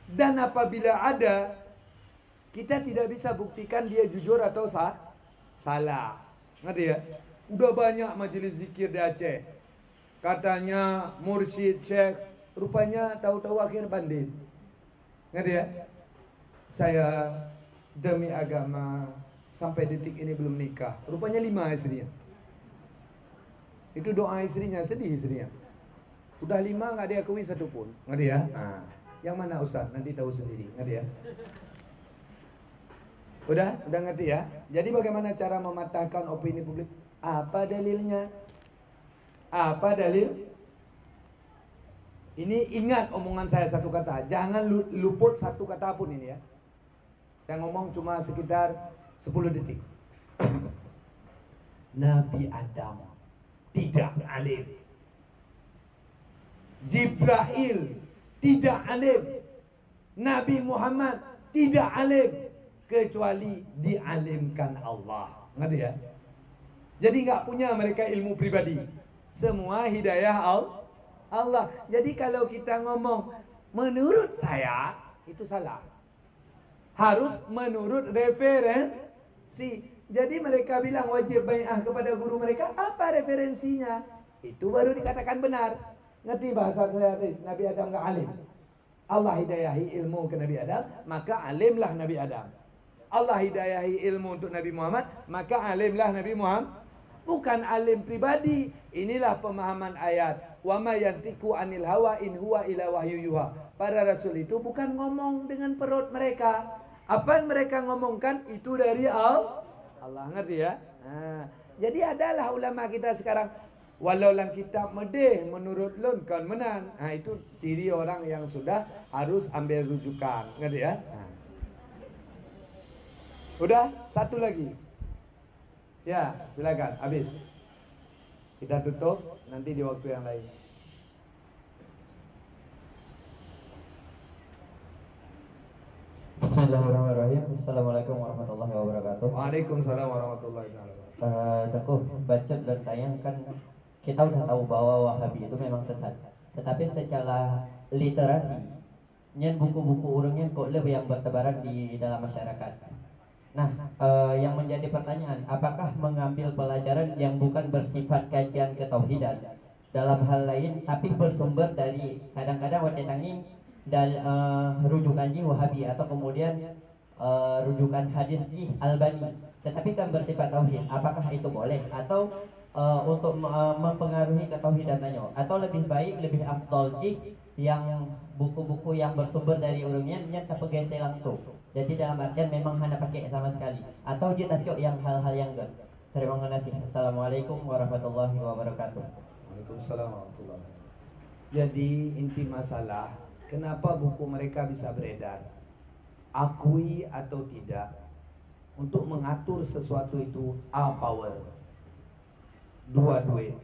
Dan apabila ada, kita tidak bisa buktikan dia jujur atau salah. Ngerti ya? Udah banyak majelis zikir di Aceh. Katanya mursyid, syekh, rupanya tahu-tahu akhir bandit. Ngerti ya? Saya demi agama sampai detik ini belum nikah. Rupanya 5 istrinya. Itu doa istrinya, sedih istrinya. Udah 5 nggak diakui satu pun, ngerti ya? Nah, yang mana Ustaz? Nanti tahu sendiri, ngerti ya? Udah ngerti ya? Jadi bagaimana cara mematahkan opini publik? Apa dalilnya? Apa dalil? Ini ingat omongan saya satu kata, jangan luput satu kata pun ini ya. Saya ngomong cuma sekitar 10 detik. Nabi Adam tidak alim. Jibril tidak alim. Nabi Muhammad tidak alim kecuali dialimkan Allah. Ngerti ya? Jadi nggak punya mereka ilmu pribadi. Semua hidayah Allah. Jadi kalau kita ngomong menurut saya itu salah. Harus menurut referensi. Jadi mereka bilang wajib bai'ah kepada guru mereka. Apa referensinya? Itu baru dikatakan benar. Ngerti bahasa saya tadi? Nabi Adam gak alim. Allah hidayahi ilmu ke Nabi Adam, maka alimlah Nabi Adam. Allah hidayahi ilmu untuk Nabi Muhammad, maka alimlah Nabi Muhammad. Bukan alim pribadi. Inilah pemahaman ayat. Wa ma yantiqu anil hawa in huwa illa wahyu yuha. Para rasul itu bukan ngomong dengan perut mereka. Apa yang mereka ngomongkan itu dari Allah. Ngerti ya? Nah, jadi adalah ulama kita sekarang, walau lang kitab medeh menurut lun kan menang. Nah, itu ciri orang yang sudah harus ambil rujukan. Ngerti ya? Nah. Udah, satu lagi. Ya, silakan. Habis. Kita tutup nanti di waktu yang lain. Bismillahirrahmanirrahim. Assalamualaikum warahmatullahi wabarakatuh. Waalaikumsalam warahmatullahi wabarakatuh. Teguh, bacot dan tayang kan kita udah tahu bahwa Wahabi itu memang sesat. Tetapi secara literasi, nyen buku-buku urungnya kok lebih yang bertebaran di dalam masyarakat. Nah, yang menjadi pertanyaan, apakah mengambil pelajaran yang bukan bersifat kajian ketauhidan dalam hal lain, tapi bersumber dari kadang-kadang wacenangin dari rujukan Wahabi atau kemudian rujukan hadis di Albani, tetapi kan bersifat tauhid, apakah itu boleh atau untuk mempengaruhi ketauhidannya, atau lebih baik lebih afdol yang buku-buku yang bersumber dari urungnya tapi gese langsung, jadi dalam artian memang hanya pakai sama sekali, atau kita cok yang hal-hal yang enggak. Terima kasih. Assalamualaikum warahmatullahi wabarakatuh. Waalaikumsalam warahmatullahi wabarakatuh. Jadi inti masalah, kenapa buku mereka bisa beredar, akui atau tidak, untuk mengatur sesuatu itu power, dua duit.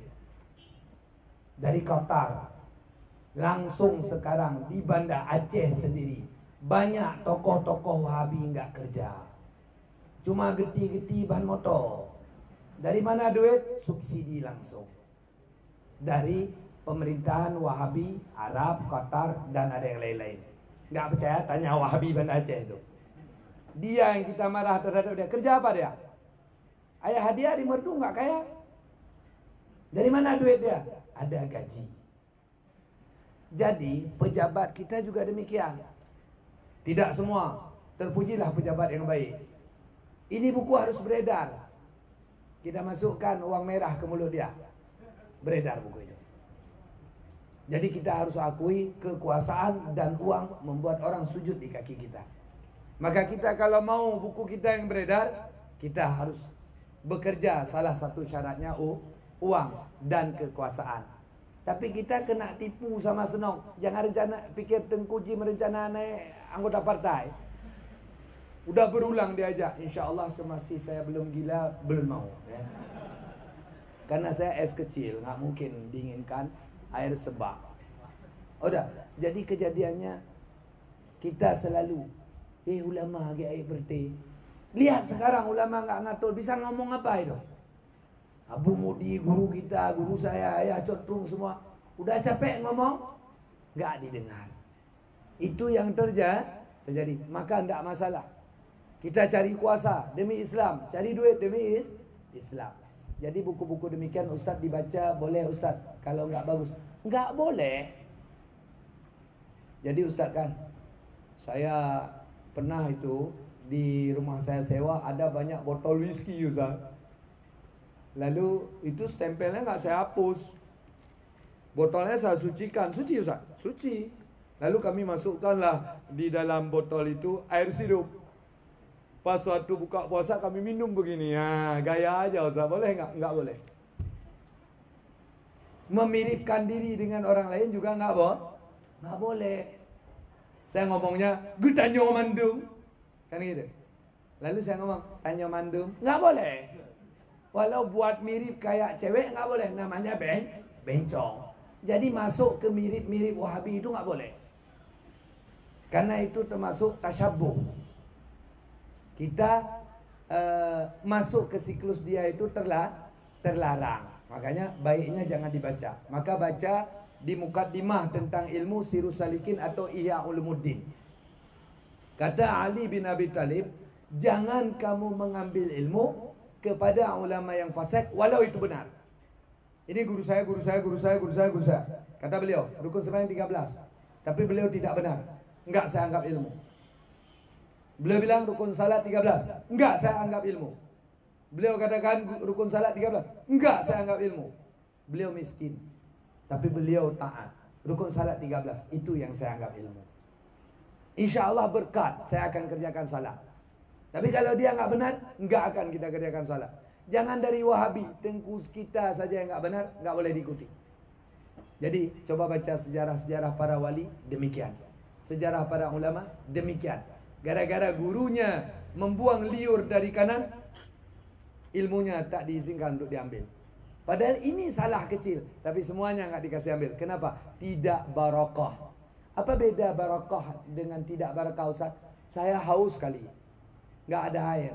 Dari Qatar langsung sekarang di Banda Aceh sendiri banyak tokoh-tokoh Wahabi nggak kerja, cuma geti-geti ban motor. Dari mana duit? Subsidi langsung dari pemerintahan Wahabi Arab, Qatar, dan ada yang lain-lain. Nggak percaya? Tanya Wahabi Banda Aceh itu. Dia yang kita marah terhadap dia, kerja apa dia? Ayah hadiah di mertu nggak kaya. Dari mana duit dia? Ada gaji. Jadi pejabat kita juga demikian. Tidak semua. Terpujilah pejabat yang baik. Ini buku harus beredar. Kita masukkan uang merah ke mulut dia. Beredar buku itu. Jadi kita harus akui kekuasaan dan uang membuat orang sujud di kaki kita. Maka kita kalau mau buku kita yang beredar, kita harus bekerja. Salah satu syaratnya uang dan kekuasaan. Tapi kita kena tipu sama senong. Jangan rencana pikir Tengku Ji merencana naik anggota partai. Udah berulang diajak. Insya Allah semasi saya belum gila, belum mau ya. Karena saya es kecil, nggak mungkin dinginkan air sebak. Udah, jadi kejadiannya kita selalu ulama lagi air berteh. Lihat sekarang ulama nggak ngatur, bisa ngomong apa itu? Abu Mudi, guru kita, guru saya, ayah Cotrung semua, udah capek ngomong, nggak didengar. Itu yang terjadi. Maka tidak masalah. Kita cari kuasa demi Islam, cari duit demi Islam. Jadi buku-buku demikian Ustadz dibaca, boleh Ustadz. Kalau nggak bagus, nggak boleh. Jadi Ustadz kan, saya pernah itu di rumah saya sewa ada banyak botol whisky Ustadz. Lalu itu stempelnya nggak saya hapus. Botolnya saya sucikan. Suci Ustaz? Suci. Lalu kami masukkanlah di dalam botol itu air sirup. Pas waktu buka puasa kami minum begini. Gaya aja Ustaz. Boleh nggak? Nggak boleh. Memiripkan diri dengan orang lain juga nggak boleh. Saya ngomongnya Gutanyo Mandum. Kan gitu. Lalu saya ngomong Tanyo Mandum. Nggak boleh. Walau buat mirip kayak cewek nggak boleh. Namanya bencong. Jadi masuk ke mirip-mirip Wahabi itu nggak boleh. Karena itu termasuk tasyabuh. Kita masuk ke siklus dia itu terlarang. Makanya baiknya jangan dibaca. Maka baca di mukaddimah tentang ilmu Sirus Salikin atau Ihya Ulumuddin. Kata Ali bin Abi Thalib, jangan kamu mengambil ilmu kepada ulama yang fasik walau itu benar. Ini guru saya. Kata beliau, rukun sembahyang 13. Tapi beliau tidak benar. Enggak saya anggap ilmu. Beliau bilang rukun salat 13. Enggak saya anggap ilmu. Beliau katakan rukun salat 13. Enggak saya anggap ilmu. Beliau miskin. Tapi beliau taat. Rukun salat 13. Itu yang saya anggap ilmu. Insya Allah berkat saya akan kerjakan salat. Tapi kalau dia enggak benar, enggak akan kita kerjakan salat. Jangan dari Wahabi, tengkus kita saja yang enggak benar, enggak boleh diikuti. Jadi coba baca sejarah-sejarah para wali, demikian. Sejarah para ulama, demikian. Gara-gara gurunya membuang liur dari kanan, ilmunya tak diizinkan untuk diambil. Padahal ini salah kecil, tapi semuanya enggak dikasih ambil. Kenapa? Tidak barakah. Apa beda barakah dengan tidak barakah Ustaz? Saya haus sekali. Enggak ada air.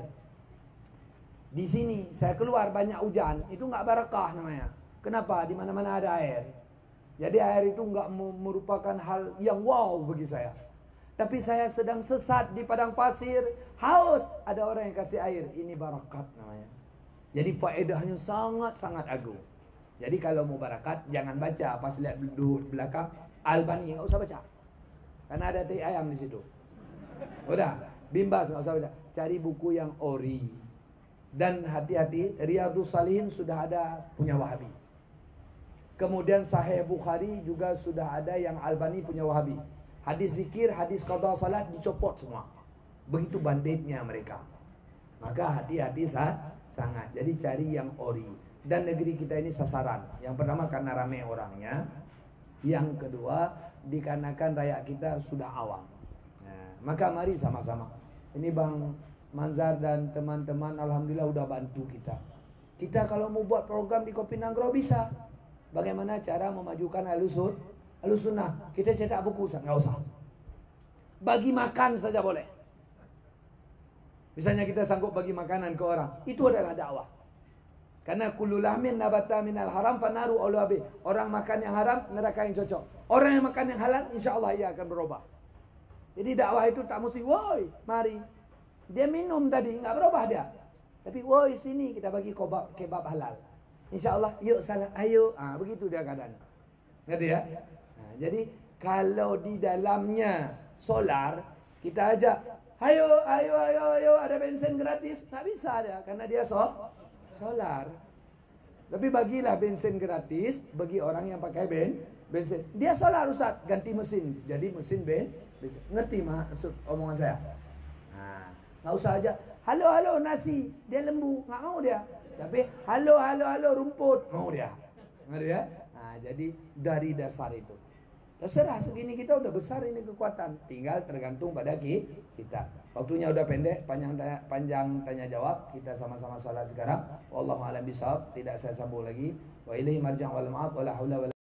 Di sini saya keluar banyak hujan, itu enggak barakah namanya. Kenapa? Di mana-mana ada air. Jadi air itu enggak merupakan hal yang wow bagi saya. Tapi saya sedang sesat di padang pasir, haus, ada orang yang kasih air, ini barakat namanya. Jadi faedahnya sangat-sangat agung. Jadi kalau mau barakat, jangan baca pas lihat duduk belakang Albani, enggak usah baca. Karena ada tai ayam di situ. Udah, bimbas enggak usah baca. Cari buku yang ori. Dan hati-hati, Riyadhus Shalihin sudah ada punya Wahabi. Kemudian Sahih Bukhari juga sudah ada yang Albani punya Wahabi. Hadis zikir, hadis qada salat dicopot semua. Begitu banditnya mereka. Maka hati-hati sangat. Jadi cari yang ori. Dan negeri kita ini sasaran. Yang pertama karena ramai orangnya. Yang kedua dikarenakan rakyat kita sudah awam. Nah, maka mari sama-sama. Ini Bang Manzar dan teman-teman alhamdulillah udah bantu kita. Kita kalau mau buat program di Kopi Nanggro bisa. Bagaimana cara memajukan Ahlussunnah? Kita cetak buku, enggak usah. Bagi makan saja boleh. Misalnya kita sanggup bagi makanan ke orang, itu adalah dakwah. Karena kullu lahmin nabata minal haram fanaru aulabi. Orang makan yang haram, neraka yang cocok. Orang yang makan yang halal, insyaallah ia akan berubah. Jadi dakwah itu tak mesti, woi, mari. Dia minum tadi, enggak berubah dia. Tapi woi sini kita bagi kebab halal. InsyaAllah, yuk salah, ayo. Begitu dia keadaan. Ngerti ya? Jadi kalau di dalamnya solar, kita ajak, ayo, ada bensin gratis. Tak bisa dia, karena dia solar. Tapi bagilah bensin gratis bagi orang yang pakai bensin. Dia solar Ustaz, ganti mesin. Jadi mesin bensin. Ngerti maksud omongan saya? Nggak usah aja, halo nasi, dia lembu, nggak mau dia. Tapi halo rumput, mau dia. Ngerti ya? Jadi dari dasar itu. Terserah segini kita udah besar ini kekuatan. Tinggal tergantung pada kita. Waktunya udah pendek, panjang tanya jawab. Kita sama-sama salat sekarang. Wallahu a'lam bishawab. Tidak saya sambung lagi. Wa ilaihi marji'u wal ma'ab wala haula wala